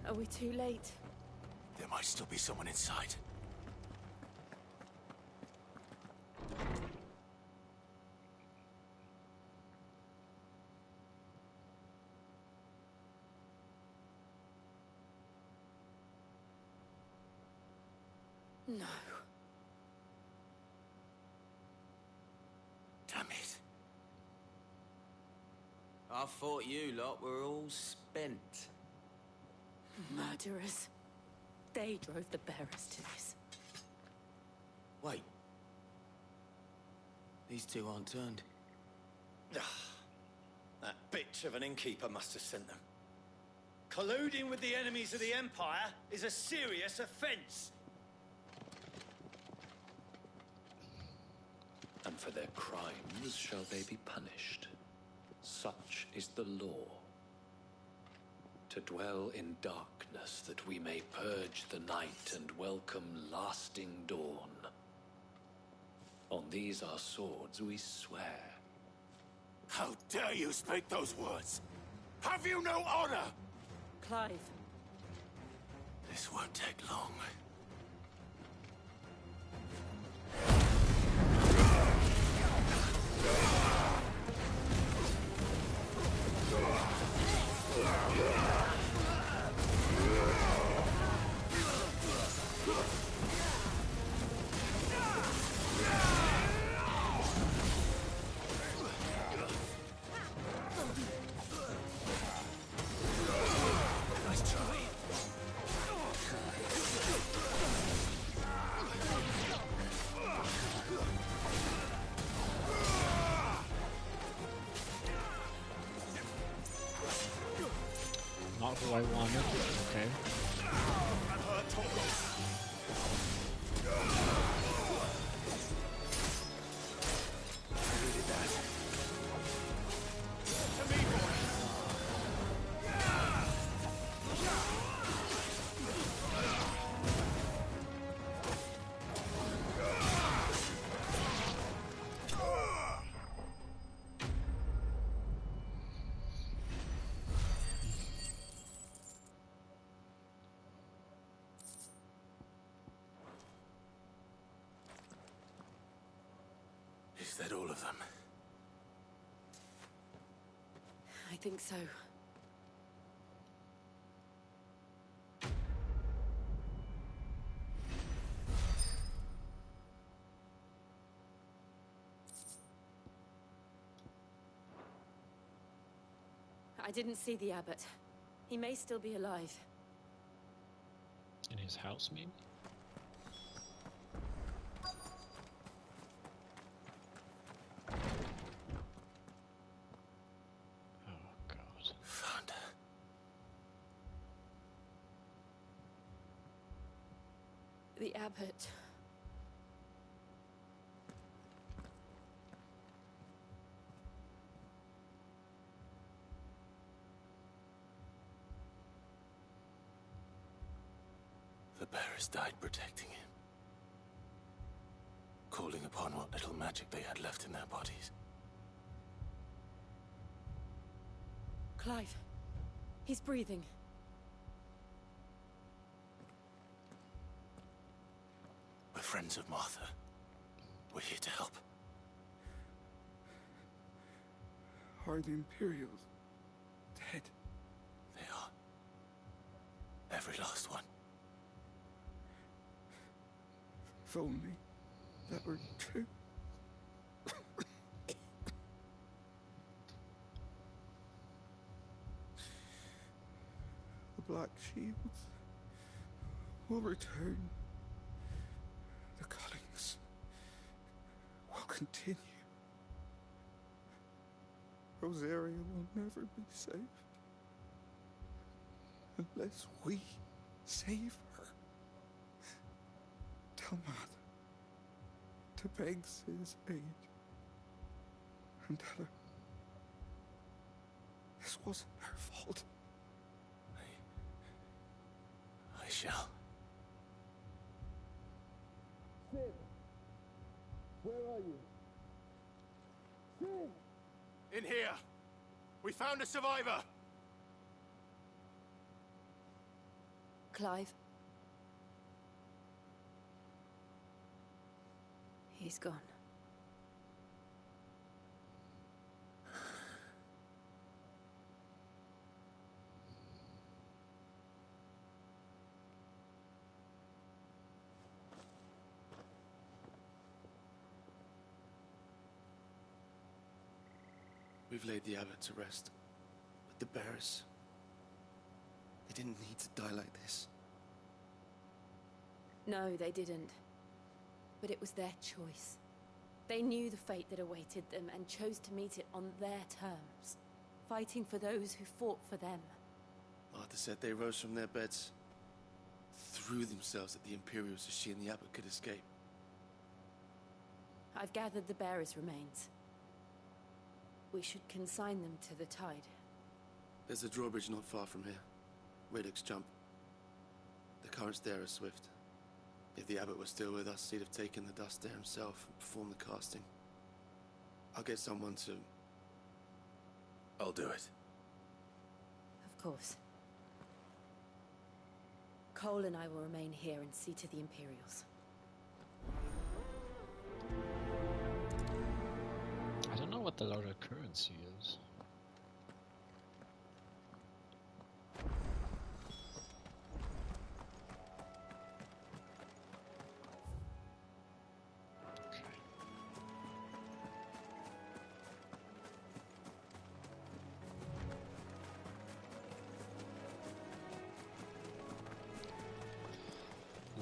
Are we too late? There might still be someone inside. No. Damn it. I thought you lot were all spent. Murderers. They drove the bearers to this. Wait. These two aren't turned. That bitch of an innkeeper must have sent them. Colluding with the enemies of the Empire is a serious offense. And for their crimes shall they be punished. Such is the law. To dwell in darkness that we may purge the night and welcome lasting dawn. On these our swords we swear. How dare you speak those words? Have you no honor? Clive. This won't take long. Not who I wanted, okay. Is that all of them? I think so. I didn't see the abbot. He may still be alive. In his house, maybe? The abbot. The bearers died protecting him. Calling upon what little magic they had left in their bodies. Clive. He's breathing. We're friends of Martha. We're here to help. Are the Imperials dead? They are. Every last one. If only that were true. The Black Shields will return. The cuttings will continue. Rosaria will never be safe unless we save her. Tell Mother to beg Sid's aid and tell her this wasn't her fault. I shall. Sid! Where are you? Sid! In here! We found a survivor! Clive. He's gone. We've laid the abbot to rest, but the bearers, They didn't need to die like this. No, they didn't. But it was their choice. They knew the fate that awaited them and chose to meet it on their terms, fighting for those who fought for them. Martha said they rose from their beds, threw themselves at the Imperials so she and the Abbot could escape. I've gathered the bearers' remains. We should consign them to the tide. There's a drawbridge not far from here. Radix jump. The currents there are swift. If the Abbot was still with us, he'd have taken the dust there himself and performed the casting. I'll get someone to... I'll do it. Of course. Cole and I will remain here and see to the Imperials. I don't know what the other currency is.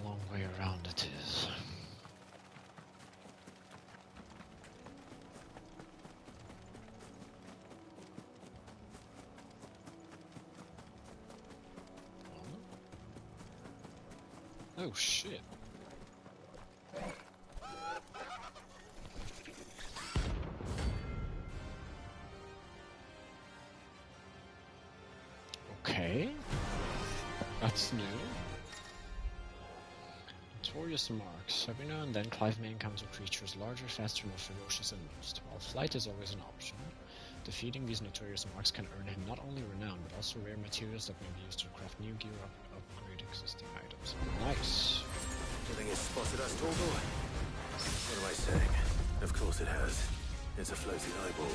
Long way around it is. Oh shit. Okay. That's new. Notorious marks. Every now and then Clive may encounter creatures larger, faster, more ferocious than most. While flight is always an option, defeating these notorious marks can earn him not only renown, but also rare materials that may be used to craft new gear or upgrade existing items. Nice! Do you think it's spotted us, tall boy? What am I saying? Of course it has. It's a floating eyeball.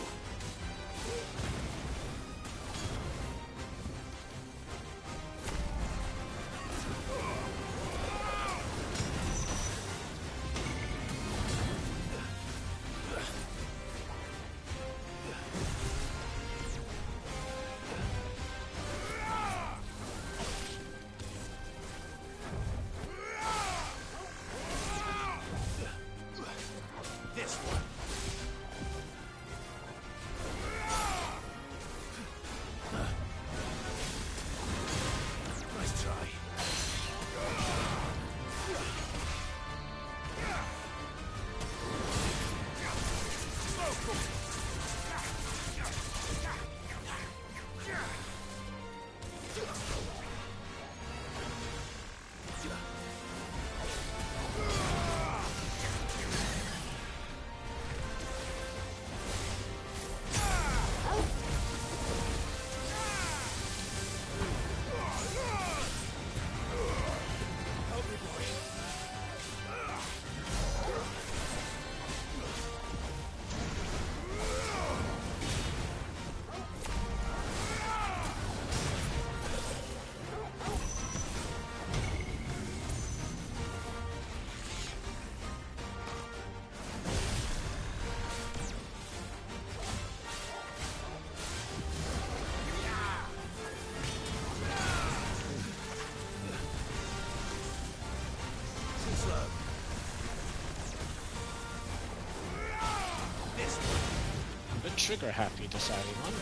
Trigger happy deciding on.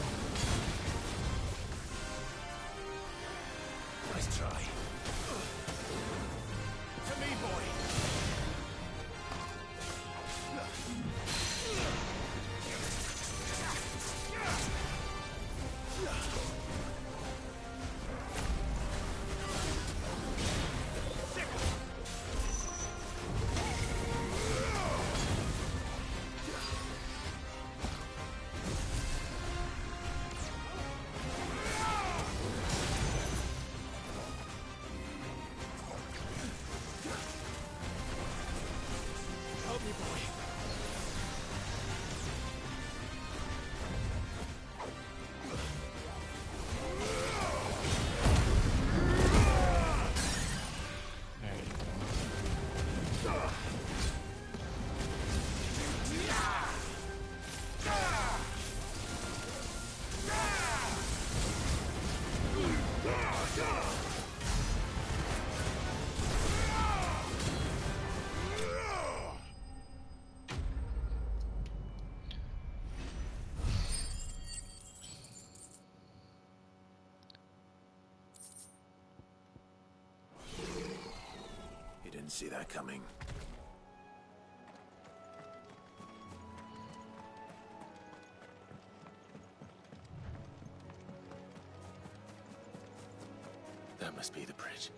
Nice try. To me, boy. Didn't see that coming. That must be the bridge.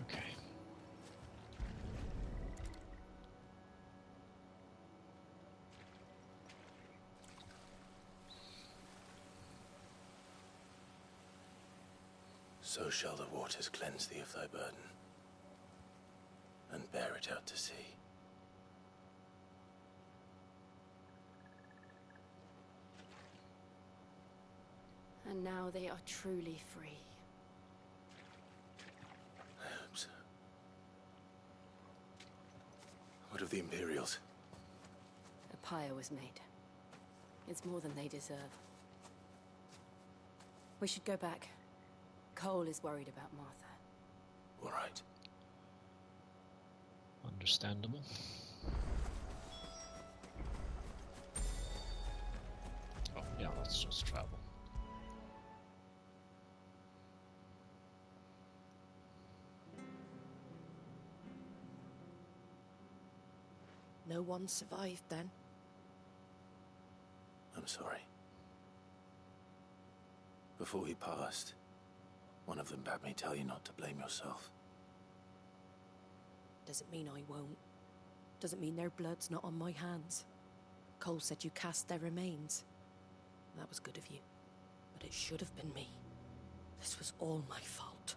Okay. So shall the waters cleanse thee of thy burden, and bear it out to sea. And now they are truly free. I hope so. What of the Imperials? A pyre was made. It's more than they deserve. We should go back. Cole is worried about Martha. All right. Understandable. Oh, yeah, let's just travel. No one survived then? I'm sorry. Before he passed, one of them bade me tell you not to blame yourself. Doesn't mean I won't. Doesn't mean their blood's not on my hands. Cole said you cast their remains. That was good of you. But it should have been me. This was all my fault.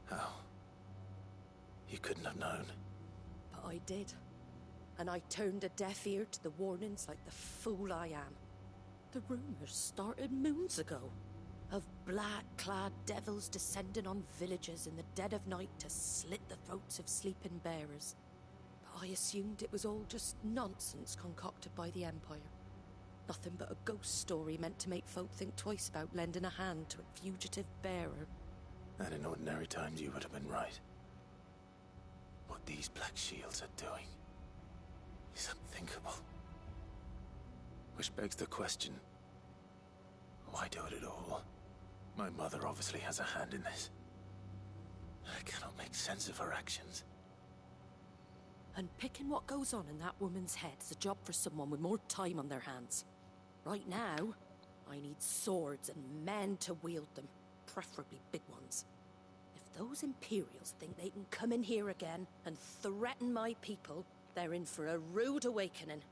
How? You couldn't have known. But I did. And I turned a deaf ear to the warnings like the fool I am. The rumors started moons ago. Of black-clad devils descending on villages in the dead of night to slit the throats of sleeping bearers. But I assumed it was all just nonsense concocted by the Empire. Nothing but a ghost story meant to make folk think twice about lending a hand to a fugitive bearer. And in ordinary times you would have been right. What these Black Shields are doing is unthinkable. Which begs the question, why do it at all? My mother obviously has a hand in this. I cannot make sense of her actions. And picking what goes on in that woman's head is a job for someone with more time on their hands. Right now, I need swords and men to wield them, preferably big ones. If those Imperials think they can come in here again and threaten my people, they're in for a rude awakening.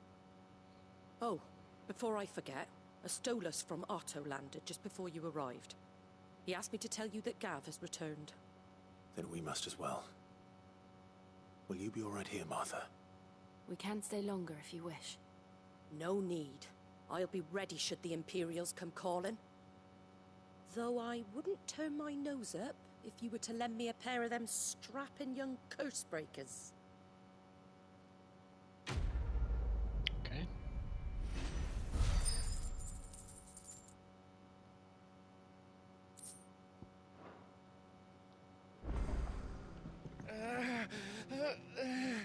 Oh, before I forget, a Stolas from Otto landed just before you arrived. He asked me to tell you that Gav has returned. Then we must as well. Will you be all right here, Martha? We can stay longer if you wish. No need. I'll be ready should the Imperials come calling. Though I wouldn't turn my nose up if you were to lend me a pair of them strapping young curse breakers. Okay.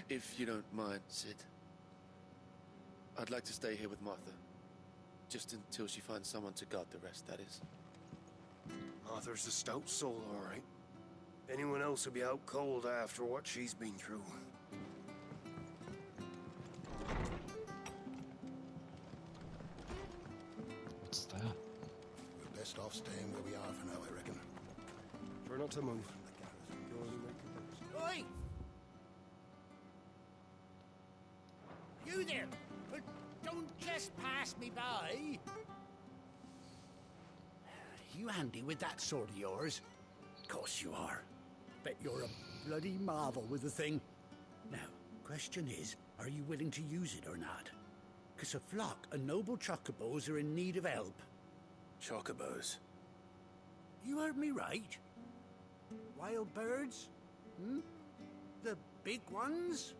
If you don't mind, Sid. I'd like to stay here with Martha. Just until she finds someone to guard the rest, that is. Martha's a stout soul, all right. Anyone else would be out cold after what she's been through. What's that? We're best off staying where we are for now, I reckon. Try not to move. Oi! You there! But don't just pass me by! You handy with that sword of yours? Course you are. Bet you're a bloody marvel with the thing. Now, question is, are you willing to use it or not? 'Cause a flock of noble chocobos are in need of help. Chocobos? You heard me right. Wild birds? Hmm? The big ones?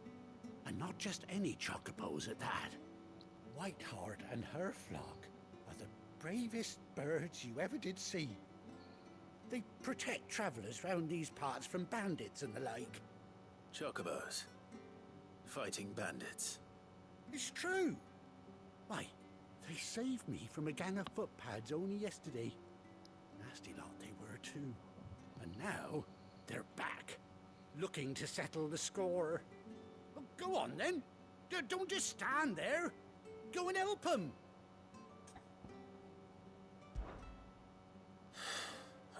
And not just any chocobos at that. Whiteheart and her flock are the bravest birds you ever did see. They protect travellers round these parts from bandits and the like. Chocobos. Fighting bandits. It's true. Why, they saved me from a gang of footpads only yesterday. Nasty lot they were too. And now, they're back, looking to settle the score. Well, go on then. Don't just stand there. Go and help them.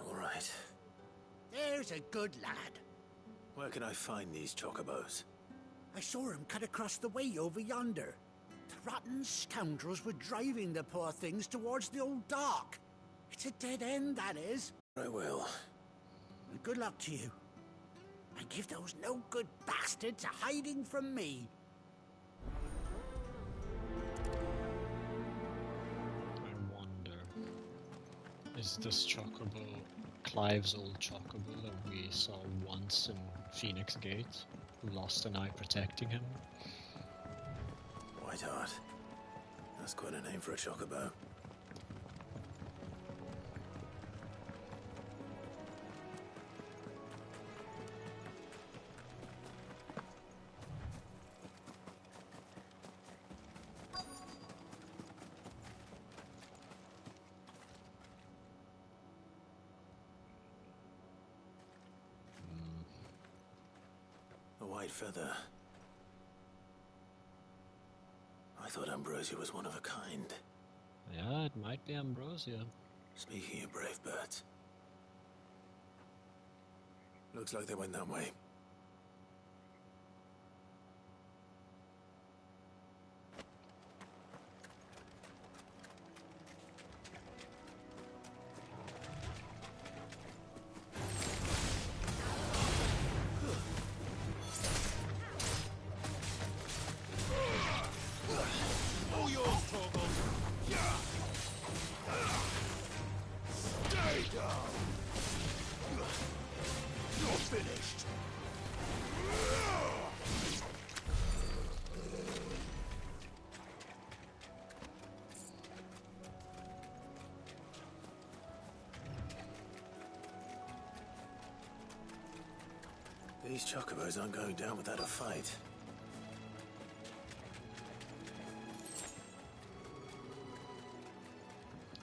All right. There's a good lad. Where can I find these chocobos? I saw him cut across the way over yonder. The rotten scoundrels were driving the poor things towards the old dock. It's a dead end, that is. I will. And good luck to you. And give those no-good bastards a hiding from me. I wonder, is this chocobo Clive's old chocobo that we saw once in Phoenix Gate, who lost an eye protecting him? Whiteheart. That's quite a name for a chocobo. A white feather. I thought Ambrosia was one of a kind. Yeah, it might be Ambrosia. Speaking of brave birds. Looks like they went that way. All yours, Torvald. Stay down. You're finished. These chocobos aren't going down without a fight.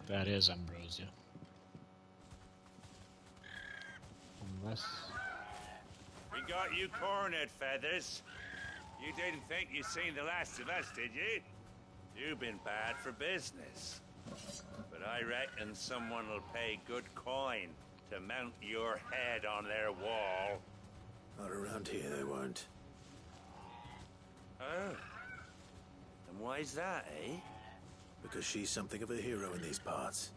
That is Ambrosia. Unless... We got you cornered, Feathers. You didn't think you'd seen the last of us, did you? You've been bad for business. But I reckon someone will pay good coin to mount your head on their wall. Not around here, they won't. Oh. And why's that, eh? Because she's something of a hero in these parts.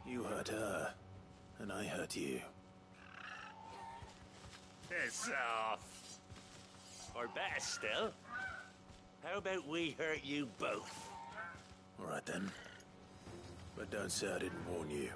You hurt her, and I hurt you. Piss off. Or better still, how about we hurt you both? All right then. But don't say I didn't warn you.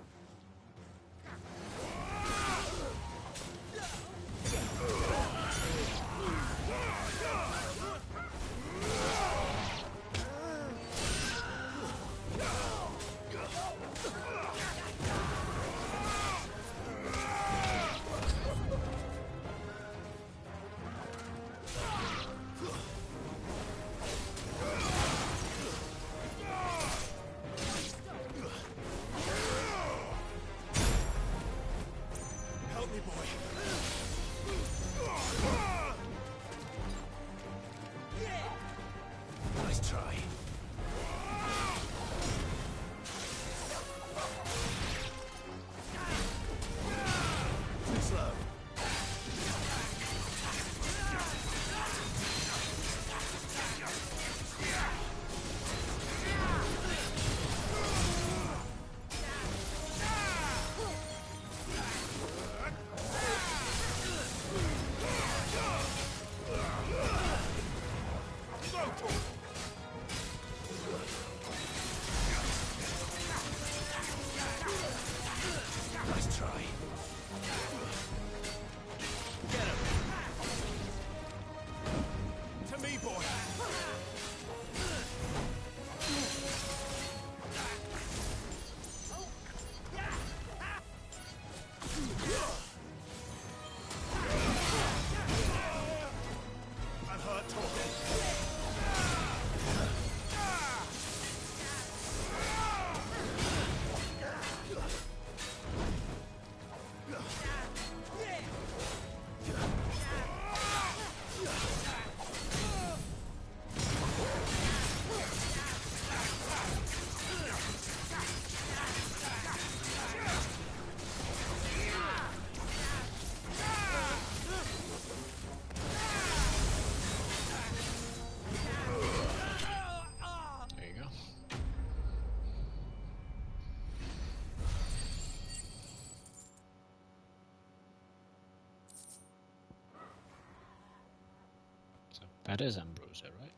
That is Ambrosia, right?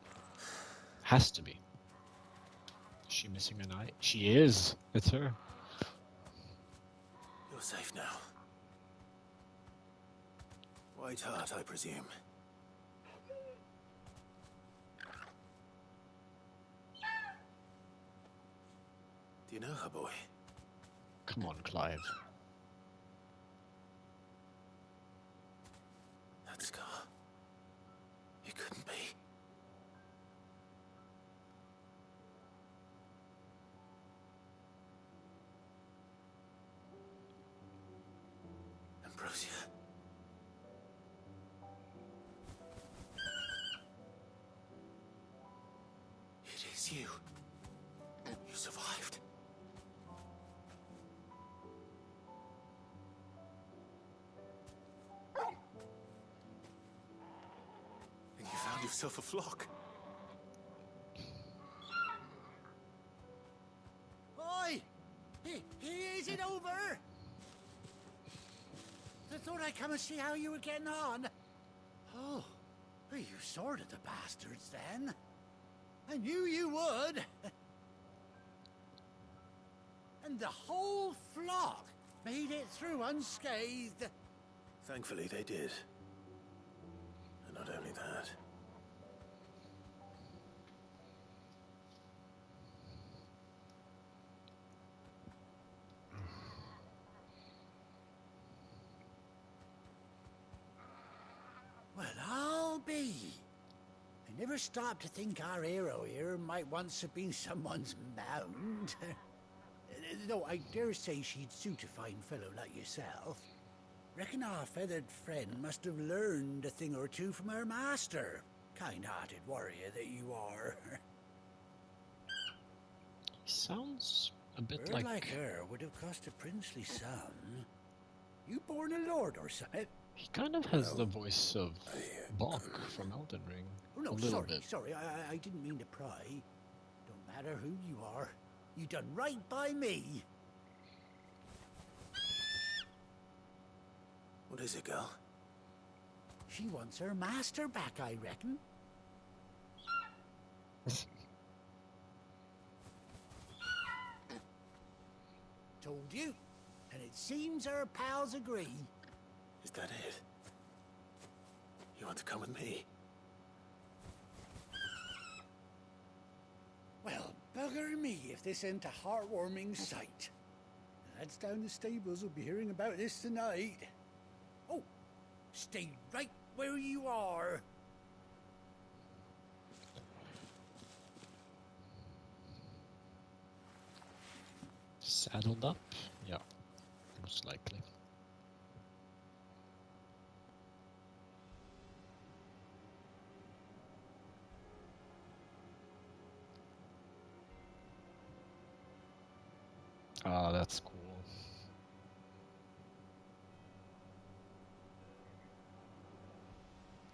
Has to be. Is she missing an eye? She is! It's her. You're safe now. White Heart, I presume. Do you know her, boy? Come on, Clive. That scar. It couldn't be. Ambrosia. It is you. You survived. And you found yourself a flock. Oi! Is it over? I thought I'd come and see how you were getting on. Oh, well, you sorted the bastards then. I knew you would. And the whole flock made it through unscathed. Thankfully, they did. And not only that. Well, I'll be. I never stopped to think our hero here might once have been someone's mound. Though I dare say she'd suit a fine fellow like yourself. Reckon our feathered friend must have learned a thing or two from her master. Kind-hearted warrior that you are. Sounds a bit Bird like her would have cost a princely sum. You born a lord or something? He kind of has the voice of Bok from Elden Ring. Oh no, a little sorry, bit. sorry, I didn't mean to pry. Don't matter who you are. You done right by me. What is it, girl? She wants her master back, I reckon. Told you. And it seems her pals agree. Is that it? You want to come with me? Well, bugger me if this ain't a heartwarming sight. The lads down the stables will be hearing about this tonight. Oh, stay right where you are. Saddled up? Yeah, most likely. Ah, that's cool.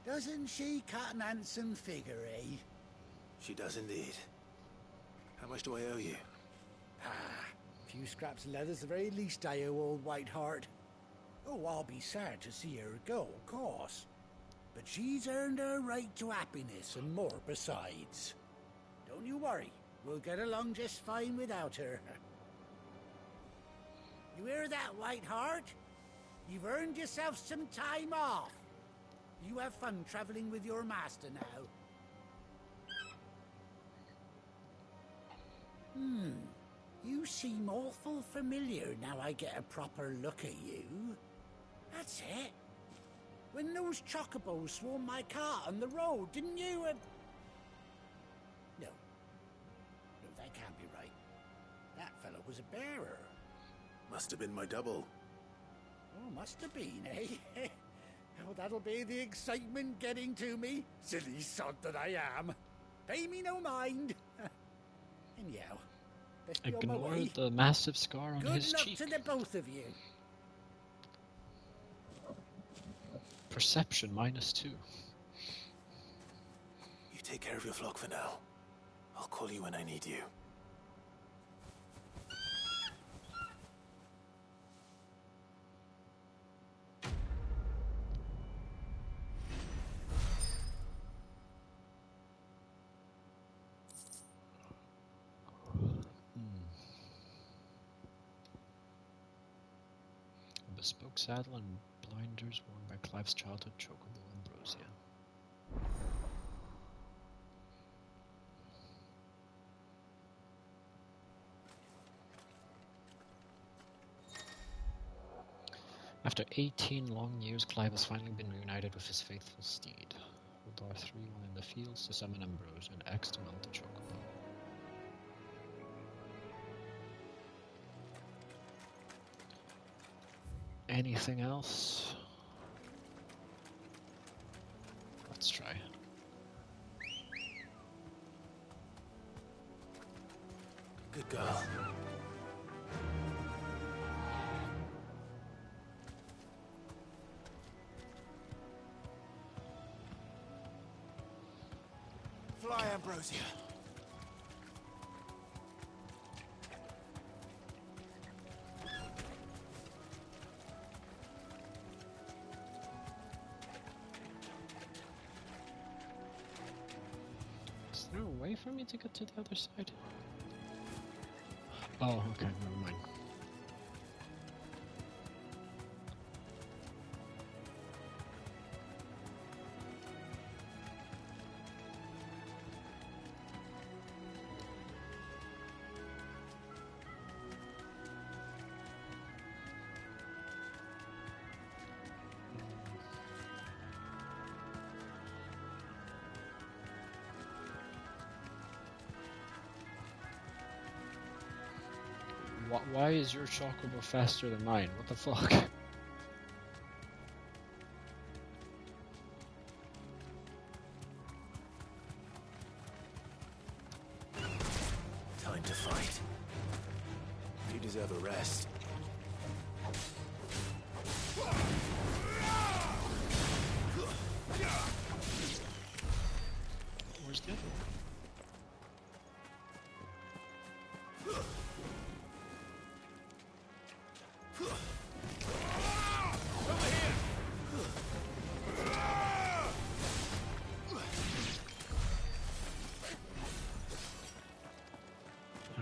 Doesn't she cut an handsome figure, eh? She does indeed. How much do I owe you? A few scraps of leather's the very least I owe old Whiteheart. Oh, I'll be sad to see her go, of course. But she's earned her right to happiness and more besides. Don't you worry, we'll get along just fine without her. You hear that, Whiteheart? You've earned yourself some time off. You have fun traveling with your master now. You seem awful familiar now I get a proper look at you. That's it. When those chocobos swarmed my cart on the road, didn't you? No. No, that can't be right. That fellow was a bearer. Must have been my double. Oh, must have been, eh? Oh, that'll be the excitement getting to me. Silly sod that I am. Pay me no mind. Anyhow, best be on my Ignore way. the massive scar on Good his luck cheek. to the both of you. Perception -2. You take care of your flock for now. I'll call you when I need you. bespoke saddle and blinders worn by Clive's childhood chocobo Ambrosia. After 18 long years, Clive has finally been reunited with his faithful steed. Hold R3 while in the fields to summon Ambrosia and X to mount the chocobo. Anything else? Let's try. Good girl. Fly, Ambrosia. Is there a way for me to get to the other side? Oh, okay, never mind. Why is your chocobo faster than mine? What the fuck? Time to fight. You deserve a rest. Where's the other one?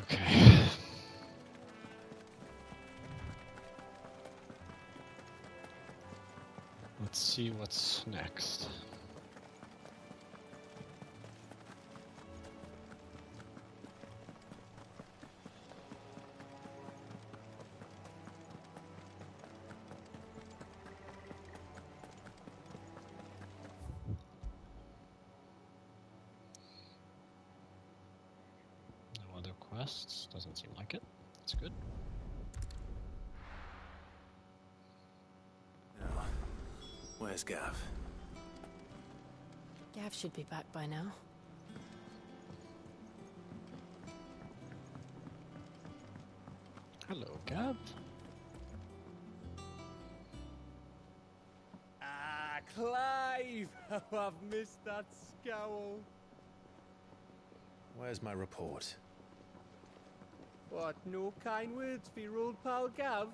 Okay. Let's see what's next. No other quests? Doesn't seem like it. That's good. Now, where's Gav? Gav should be back by now. Hello, Gav. Ah, Clive! How I've missed that scowl. Where's my report? What, no kind words for your old pal Gav?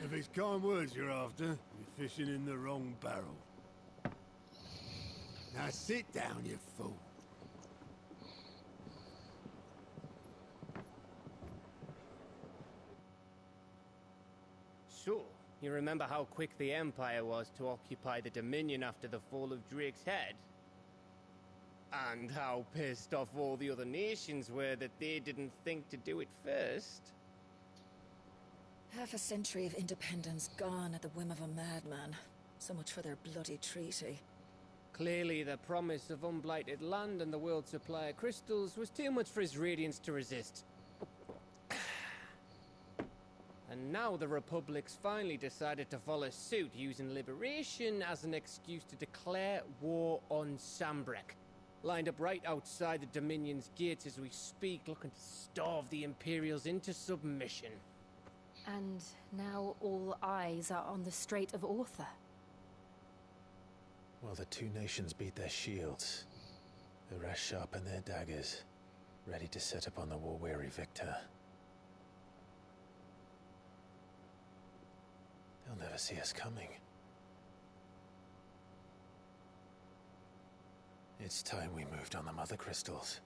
If it's kind words you're after, you're fishing in the wrong barrel. Now sit down, you fool. So, you remember how quick the Empire was to occupy the Dominion after the fall of Drake's head? And how pissed off all the other nations were that they didn't think to do it first? Half a century of independence gone at the whim of a madman. So much for their bloody treaty. Clearly, the promise of unblighted land and the world's supply of crystals was too much for his radiance to resist. And now the Republic's finally decided to follow suit, using liberation as an excuse to declare war on Sambrek. Lined up right outside the Dominion's gates as we speak, looking to starve the Imperials into submission. And now all eyes are on the Strait of Author. Well, the two nations beat their shields. The rest sharpen their daggers, ready to set upon the war-weary victor. They'll never see us coming. It's time we moved on the Mother Crystals.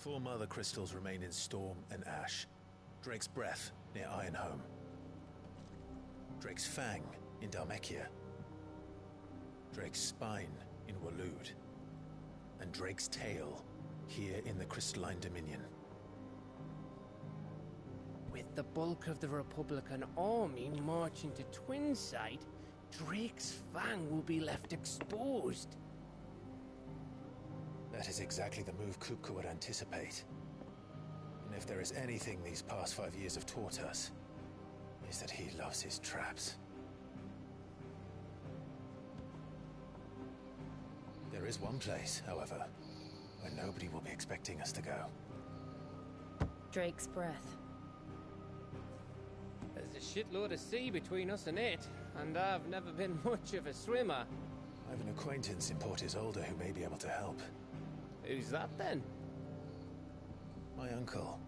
4 mother crystals remain in Storm and Ash. Drake's Breath near Ironhome. Drake's Fang in Dhalmekia. Drake's Spine in Waloed. And Drake's Tail here in the Crystalline Dominion. With the bulk of the Republican army marching to Twinside, Drake's Fang will be left exposed. That is exactly the move Kupka would anticipate. And if there is anything these past 5 years have taught us, is that he loves his traps. There is one place, however, where nobody will be expecting us to go. Drake's Breath. There's a shitload of sea between us and it, and I've never been much of a swimmer. I have an acquaintance in Port Isolde who may be able to help. Who's that then? My uncle.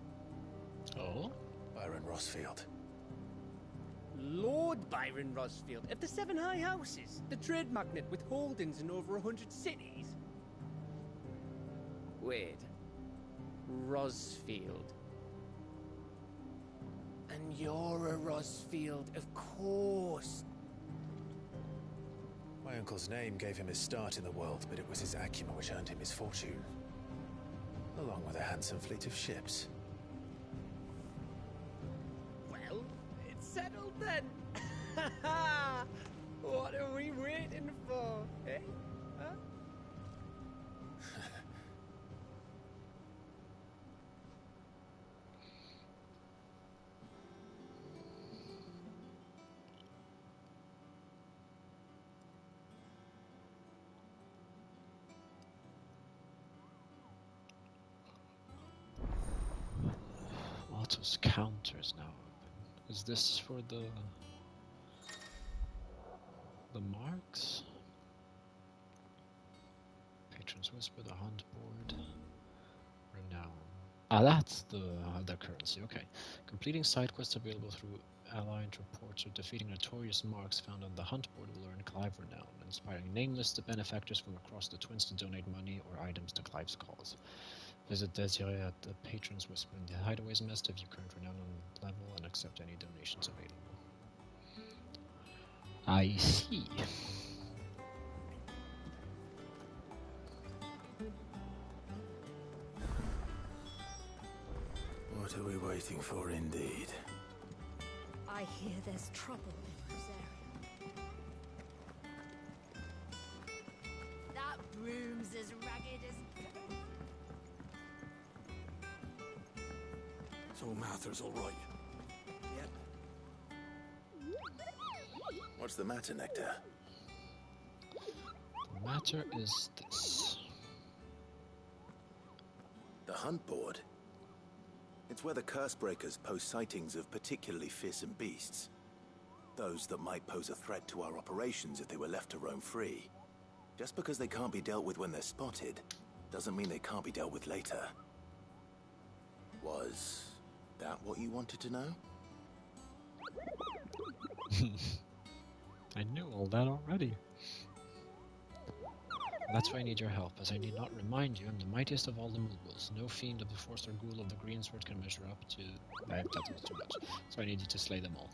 Oh? Byron Rosfield. Lord Byron Rosfield of the Seven High Houses, the trade magnate with holdings in over 100 cities. Wait. Rosfield. And you're a Rosfield, of course. My uncle's name gave him his start in the world, but it was his acumen which earned him his fortune. Along with a handsome fleet of ships. Well, it's settled then. What are we waiting for, eh? Huh? Otto's counters now open. Is this for the marks? Patron's Whisper, the Hunt Board, Renown. Ah, that's the currency. Okay. Completing side quests available through allied reports or defeating notorious marks found on the Hunt Board will earn Clive Renown, inspiring nameless to benefactors from across the Twins to donate money or items to Clive's cause. Visit Desiree at the Patron's Whisper in the Hideaways Mist to view current renown on level and accept any donations available. I see. What are we waiting for, indeed? I hear there's trouble in Rosaria. That broom's as ragged as... So Mather's all right. Yep. What's the matter, Nectar? The matter is this. The Hunt Board? It's where the Cursebreakers post sightings of particularly fearsome beasts. Those that might pose a threat to our operations if they were left to roam free. Just because they can't be dealt with when they're spotted, doesn't mean they can't be dealt with later. Was that what you wanted to know? I knew all that already. That's why I need your help, as I need not remind you I'm the mightiest of all the Mughals. No fiend of the Force or ghoul of the Greensword can measure up to... that was too much. So I need you to slay them all.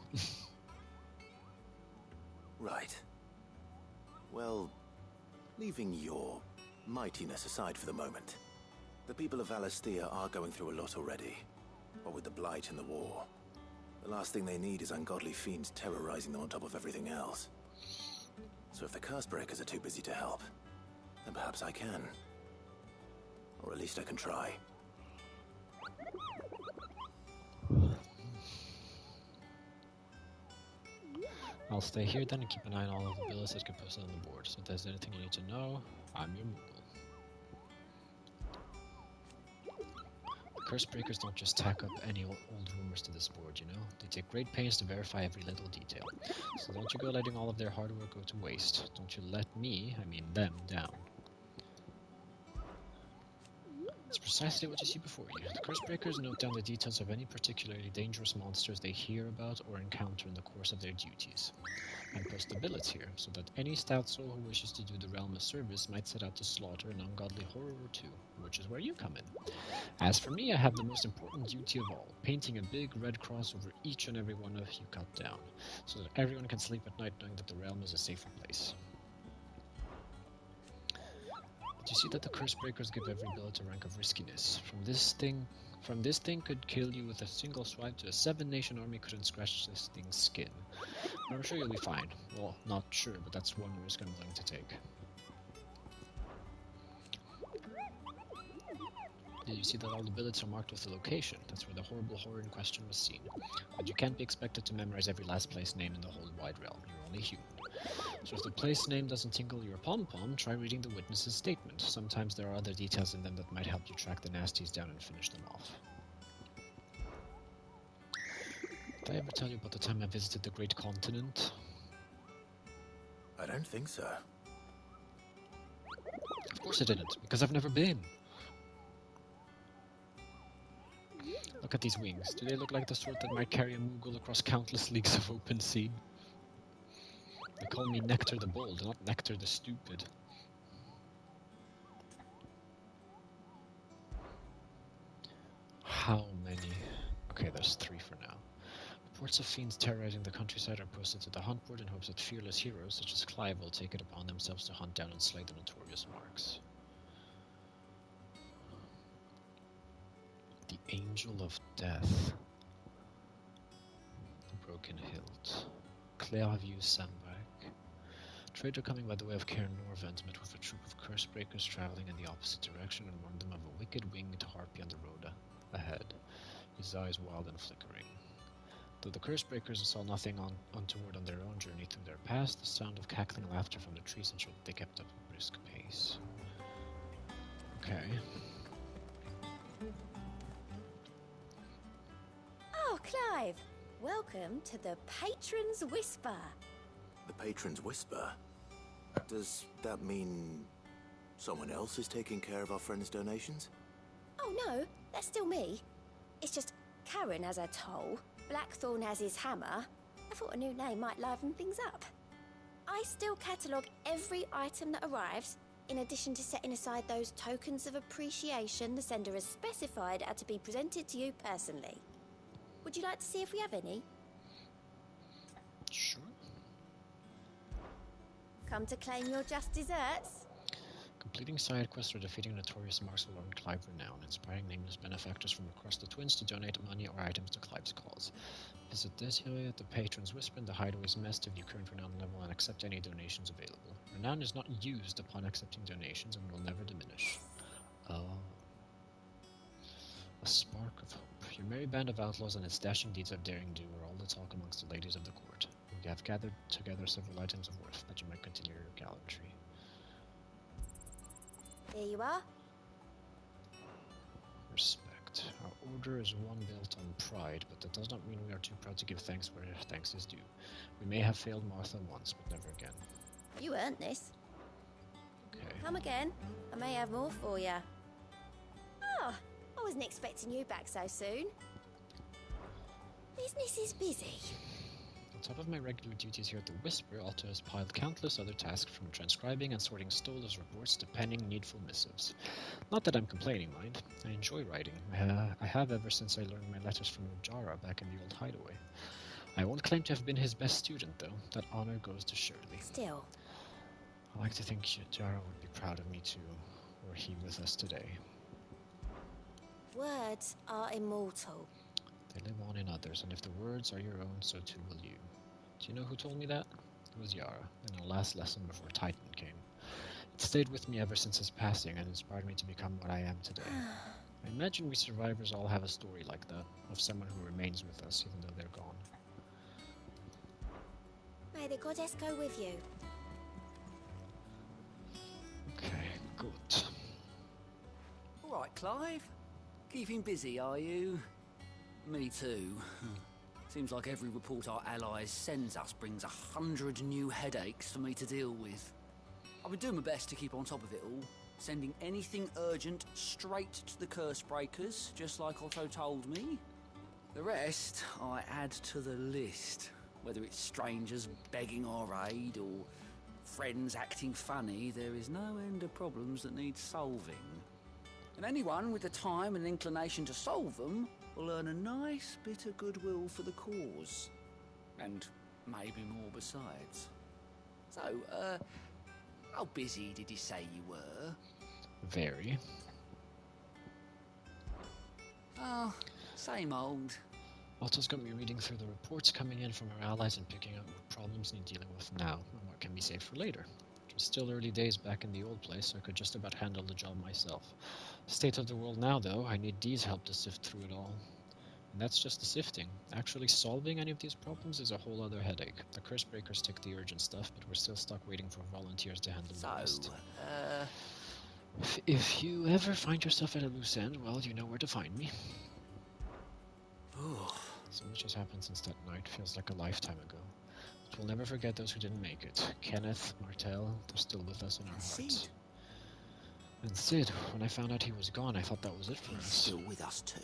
Right. Well, leaving your mightiness aside for the moment, the people of Valisthea are going through a lot already. What with the Blight and the war. The last thing they need is ungodly fiends terrorizing them on top of everything else. So if the Cursebreakers are too busy to help, then perhaps I can. Or at least I can try. I'll stay here then and keep an eye on all of the bills that get posted on the board. So if there's anything you need to know, I'm your Moogle. Cursebreakers don't just tack up any old rumors to this board, you know? They take great pains to verify every little detail. So don't you go letting all of their hard work go to waste. Don't you let me, I mean them, down. It's precisely what you see before you. The Cursebreakers note down the details of any particularly dangerous monsters they hear about or encounter in the course of their duties. and post the billets here, so that any stout soul who wishes to do the realm a service might set out to slaughter an ungodly horror or two, which is where you come in. As for me, I have the most important duty of all, painting a big red cross over each and every one of you cut down, so that everyone can sleep at night knowing that the realm is a safer place. Did you see that the curse breakers give every billet a rank of riskiness? From this thing could kill you with a single swipe to a 7-nation army couldn't scratch this thing's skin. But I'm sure you'll be fine. Well, not sure, but that's one risk I'm willing to take. Did you see that all the billets are marked with the location? That's where the horrible horror in question was seen. But you can't be expected to memorize every last place name in the whole wide realm. You're only human. So if the place name doesn't tinkle your pom-pom, try reading the witness's statement. Sometimes there are other details in them that might help you track the nasties down and finish them off. Did I ever tell you about the time I visited the Great Continent? I don't think so. Of course I didn't, because I've never been. Look at these wings. Do they look like the sort that might carry a Moogle across countless leagues of open sea? They call me Nectar the Bold, not Nectar the Stupid. How many? Okay, there's 3 for now. Reports of fiends terrorizing the countryside are posted to the hunt board in hopes that fearless heroes such as Clive will take it upon themselves to hunt down and slay the notorious marks. The Angel of Death. The Broken Hilt. Clairview Sandbag. Trader coming by the way of Cairn Norvent met with a troop of curse breakers traveling in the opposite direction and warned them of a wicked winged harpy on the road ahead, his eyes wild and flickering. Though the curse breakers saw nothing untoward on their own journey through their pass, the sound of cackling laughter from the trees ensured that they kept up a brisk pace. Okay. Oh, Clive! Welcome to the Patron's Whisper. The Patron's Whisper? Does that mean someone else is taking care of our friends' donations? Oh no, that's still me. It's just Karen has her toll, Blackthorn has his hammer. I thought a new name might liven things up. I still catalogue every item that arrives, in addition to setting aside those tokens of appreciation the sender has specified are to be presented to you personally. Would you like to see if we have any? Sure. Come to claim your just desserts? Completing side quests or defeating notorious marks will earn Clive renown, inspiring nameless benefactors from across the Twins to donate money or items to Clive's cause. Visit this area at the Patron's Whisper in the Hideaway's Mess to view current renown level and accept any donations available. Renown is not used upon accepting donations and will never diminish. Oh. A spark of hope. Your merry band of outlaws and its dashing deeds of daring do are all the talk amongst the ladies of the court. We have gathered together several items of worth that you might continue your gallantry. There you are. Respect. Our order is one built on pride, but that does not mean we are too proud to give thanks where thanks is due. We may have failed Martha once, but never again. You earned this. Okay. Come again. I may have more for you. Oh, I wasn't expecting you back so soon. Business is busy. On top of my regular duties here at the Whisper, Otto has piled countless other tasks from transcribing and sorting Stolar's reports to penning needful missives. Not that I'm complaining, mind. I enjoy writing. I have ever since I learned my letters from Ojara back in the old hideaway. I won't claim to have been his best student, though. That honor goes to Shirley. Still. I like to think Ojara would be proud of me too, were he with us today. Words are immortal. They live on in others, and if the words are your own, so too will you. Do you know who told me that? It was Yara, in our last lesson before Titan came. It stayed with me ever since his passing and inspired me to become what I am today. I imagine we survivors all have a story like that, of someone who remains with us even though they're gone. May the goddess go with you. Okay, good. All right, Clive. Keeping busy, are you? Me too. Seems like every report our allies sends us brings 100 new headaches for me to deal with. I've been doing my best to keep on top of it all, sending anything urgent straight to the curse breakers, just like Otto told me. The rest I add to the list. Whether it's strangers begging our aid or friends acting funny, there is no end of problems that need solving. And anyone with the time and inclination to solve them will earn a nice bit of goodwill for the cause. And maybe more besides. So, how busy did you say you were? Very. Oh, same old. Otto's got me reading through the reports coming in from our allies and picking out what problems need dealing with now and what can be saved for later. It was still early days back in the old place, so I could just about handle the job myself. State of the world now, though, I need Dee's help to sift through it all. And that's just the sifting. Actually solving any of these problems is a whole other headache. The curse breakers took the urgent stuff, but we're still stuck waiting for volunteers to handle the rest. If you ever find yourself at a loose end, well, you know where to find me. So much has happened since that night. Feels like a lifetime ago. But we'll never forget those who didn't make it. Kenneth, Martel, they're still with us in our hearts. And Sid, when I found out he was gone, I thought that was it for us. Still with us too.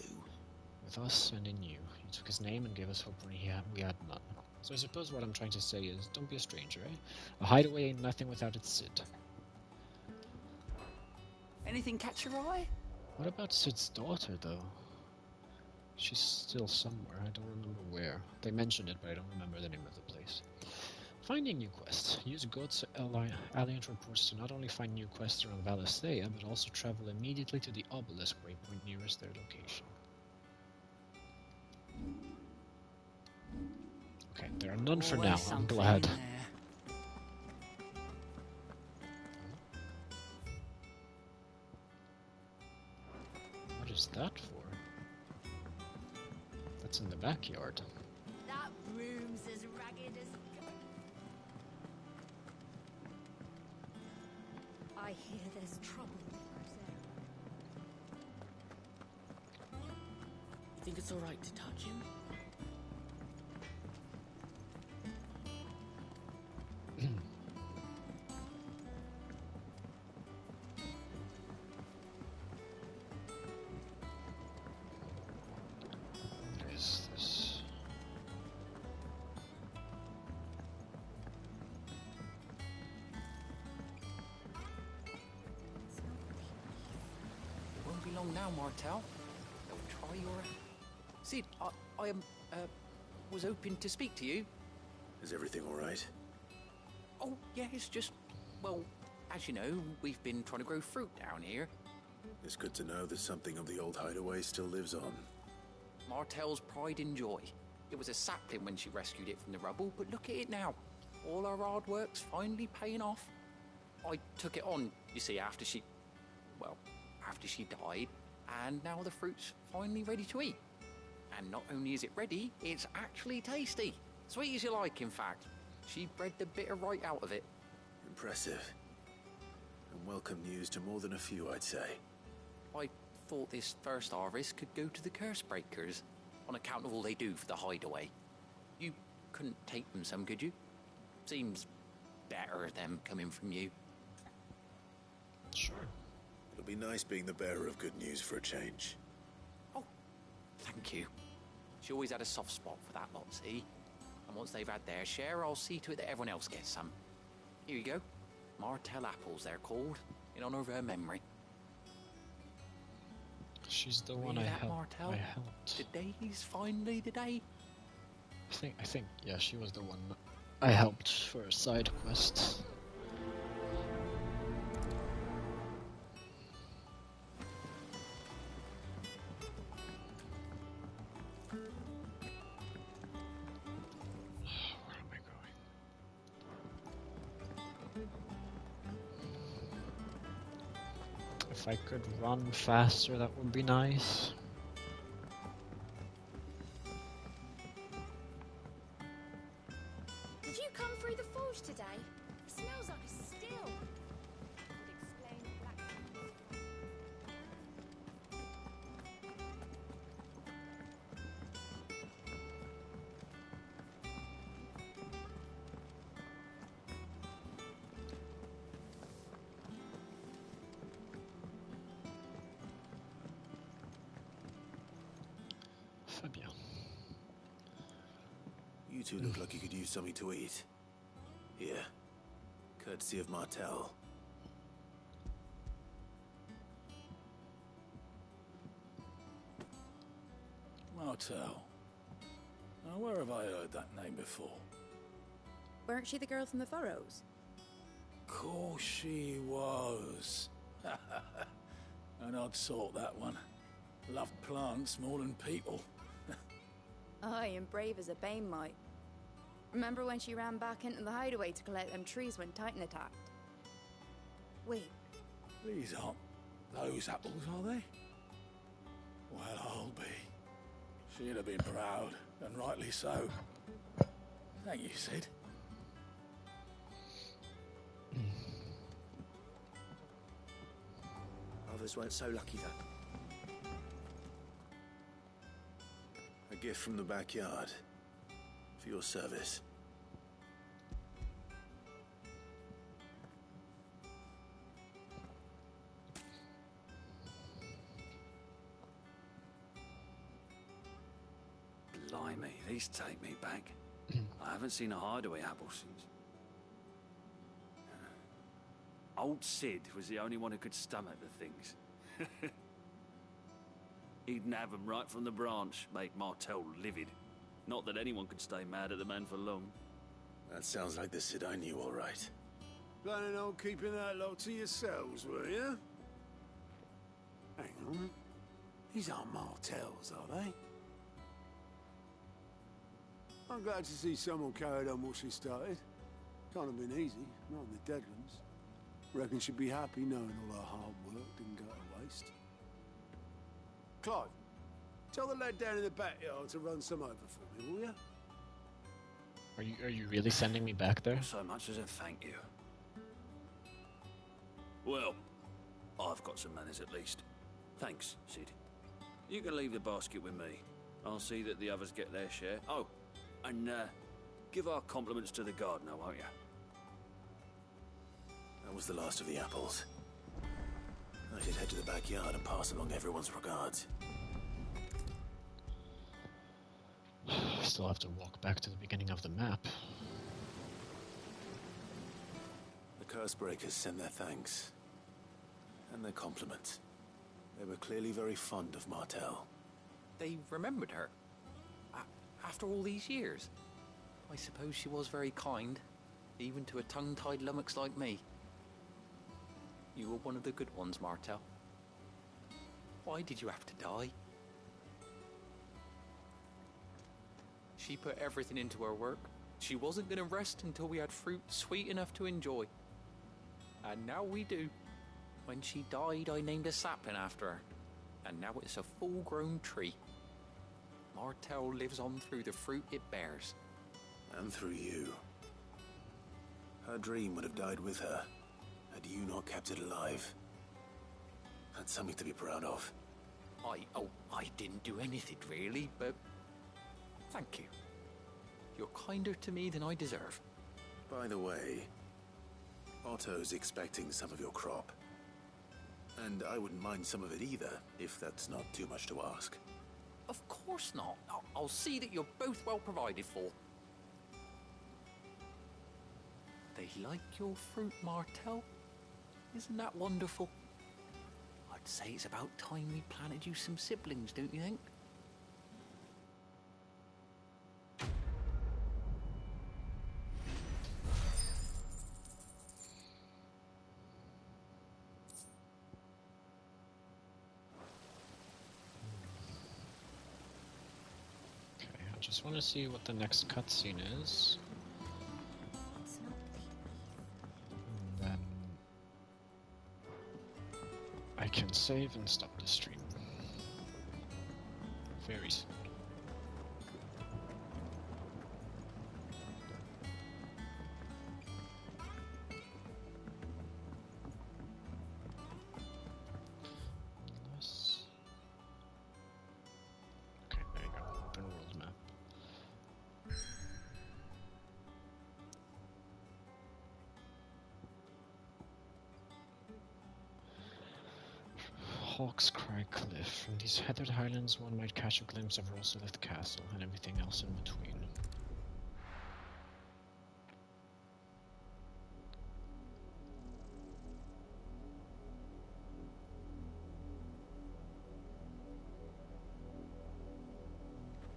With us and in you. He took his name and gave us hope when we had none. So I suppose what I'm trying to say is, don't be a stranger, eh? A hideaway ain't nothing without its Sid. Anything catch your eye? What about Sid's daughter, though? She's still somewhere. I don't remember where. They mentioned it, but I don't remember the name of the place. Finding new quests. Use God's Alliant reports to not only find new quests around Valisthea, but also travel immediately to the obelisk waypoint nearest their location. Okay, there are none for now. I'm glad. What is that for? That's in the backyard. That room's as ragged as... I hear there's trouble with Rosetta. Think it's alright to touch him? What is this? It won't be long now, Martel. They'll try your... Sid, I was hoping to speak to you. Is everything all right? Oh, yeah, it's just... Well, as you know, we've been trying to grow fruit down here. It's good to know that something of the old hideaway still lives on. Martel's pride and joy. It was a sapling when she rescued it from the rubble, but look at it now. All our hard work's finally paying off. I took it on, you see, after she died, and now the fruit's finally ready to eat. And not only is it ready, it's actually tasty. Sweet as you like, in fact. She bred the bitter right out of it. Impressive. And welcome news to more than a few, I'd say. I thought this first harvest could go to the curse breakers, on account of all they do for the hideaway. You couldn't take them some, could you? Seems better them coming from you. Sure. It'll be nice being the bearer of good news for a change. Oh, thank you. She always had a soft spot for that lot, see? And once they've had their share, I'll see to it that everyone else gets some. Here you go. Martel apples, they're called, in honor of her memory. She's the one I helped. Today's finally the day. I think, yeah, she was the one I helped for a side quest. If I could run faster, that would be nice. Did you come through the forge today? It smells like a still. Would explain the black... Très bien. You two look like you could use something to eat. Here. Courtesy of Martel. Martel. Now, where have I heard that name before? Weren't she the girl from the Furrows? Course she was. An odd sort, that one. Loved plants more than people. Aye, and brave as a bane might. Remember when she ran back into the hideaway to collect them trees when Titan attacked? Wait. These aren't those apples, are they? Well, I'll be. She'd have been proud, and rightly so. Thank you, Sid. Others weren't so lucky, though. A gift from the backyard. For your service. Blimey, these take me back. I haven't seen a hideaway apple since. Old Sid was the only one who could stomach the things. He'd nab them right from the branch, made Martel livid. Not that anyone could stay mad at the man for long. That sounds like the Sid I knew, all right. Planning on keeping that lot to yourselves, were you? Hang on. These aren't Martels, are they? I'm glad to see someone carried on what she started. Can't have been easy, not in the Deadlands. Reckon she'd be happy knowing all her hard work didn't go to waste. Clive, tell the lad down in the backyard to run some over for me, will ya? Are you really sending me back there? So much as a thank you. Well, I've got some manners at least. Thanks, Sid. You can leave the basket with me. I'll see that the others get their share. Oh, and give our compliments to the gardener, won't you? That was the last of the apples. I should head to the backyard and pass along everyone's regards. Still have to walk back to the beginning of the map. The Cursebreakers send their thanks. And their compliments. They were clearly very fond of Martel. They remembered her? After all these years? I suppose she was very kind, even to a tongue-tied lummox like me. You were one of the good ones, Martel. Why did you have to die? She put everything into her work. She wasn't going to rest until we had fruit sweet enough to enjoy. And now we do. When she died, I named a sapling after her. And now it's a full-grown tree. Martel lives on through the fruit it bears. And through you. Her dream would have died with her, had you not kept it alive. That's something to be proud of. I didn't do anything really, but thank you. You're kinder to me than I deserve. By the way, Otto's expecting some of your crop. And I wouldn't mind some of it either, if that's not too much to ask. Of course not. I'll see that you're both well provided for. They like your fruit, Martel. Isn't that wonderful? I'd say it's about time we planted you some siblings, don't you think? I just want to see what the next cutscene is. And then I can save and stop the stream. Very soon. Okay, there you go. Open world map. Hawk's Cry Cliff. From these heathered highlands one might catch a glimpse of Rosalith Castle and everything else in between.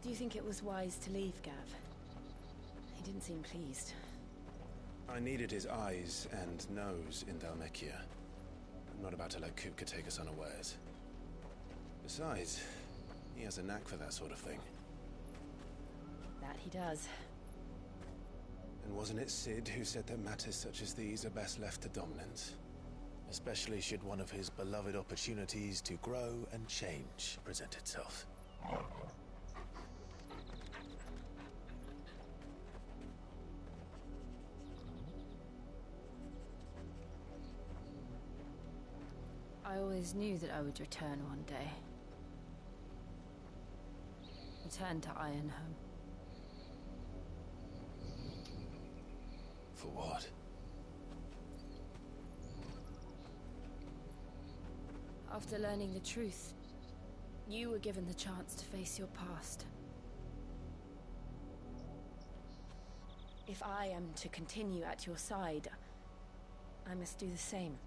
Do you think it was wise to leave, Gav? He didn't seem pleased. I needed his eyes and nose in Dhalmekia. I'm not about to let Kupka take us unawares. Besides, he has a knack for that sort of thing. That he does. And wasn't it Sid who said that matters such as these are best left to dominance? Especially should one of his beloved opportunities to grow and change present itself. I always knew that I would return one day. Return to Ironhome. For what? After learning the truth, you were given the chance to face your past. If I am to continue at your side, I must do the same.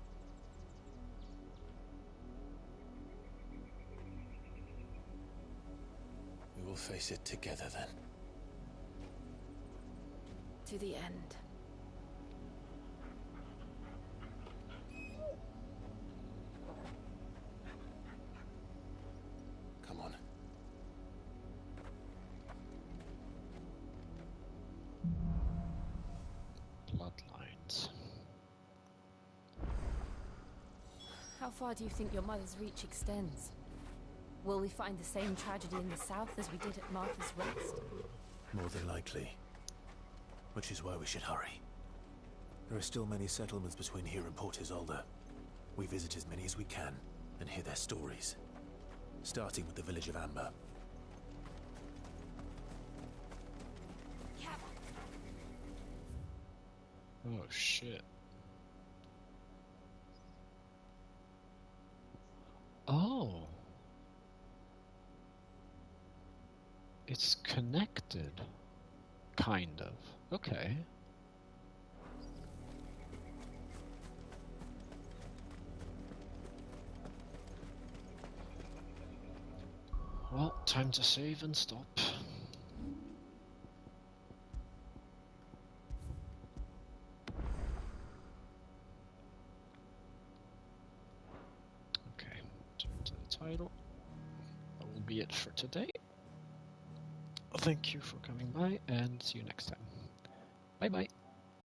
We will face it together then. To the end. Come on. Bloodlines. How far do you think your mother's reach extends? Will we find the same tragedy in the south as we did at Martha's Rest? More than likely. Which is why we should hurry. There are still many settlements between here and Port Isolde. We visit as many as we can and hear their stories. Starting with the village of Amber. Oh shit. Oh. It's connected. Kind of. Okay. Well, time to save and stop. Okay, turn to the title. That will be it for today. Thank you for coming by, and see you next time. Bye bye.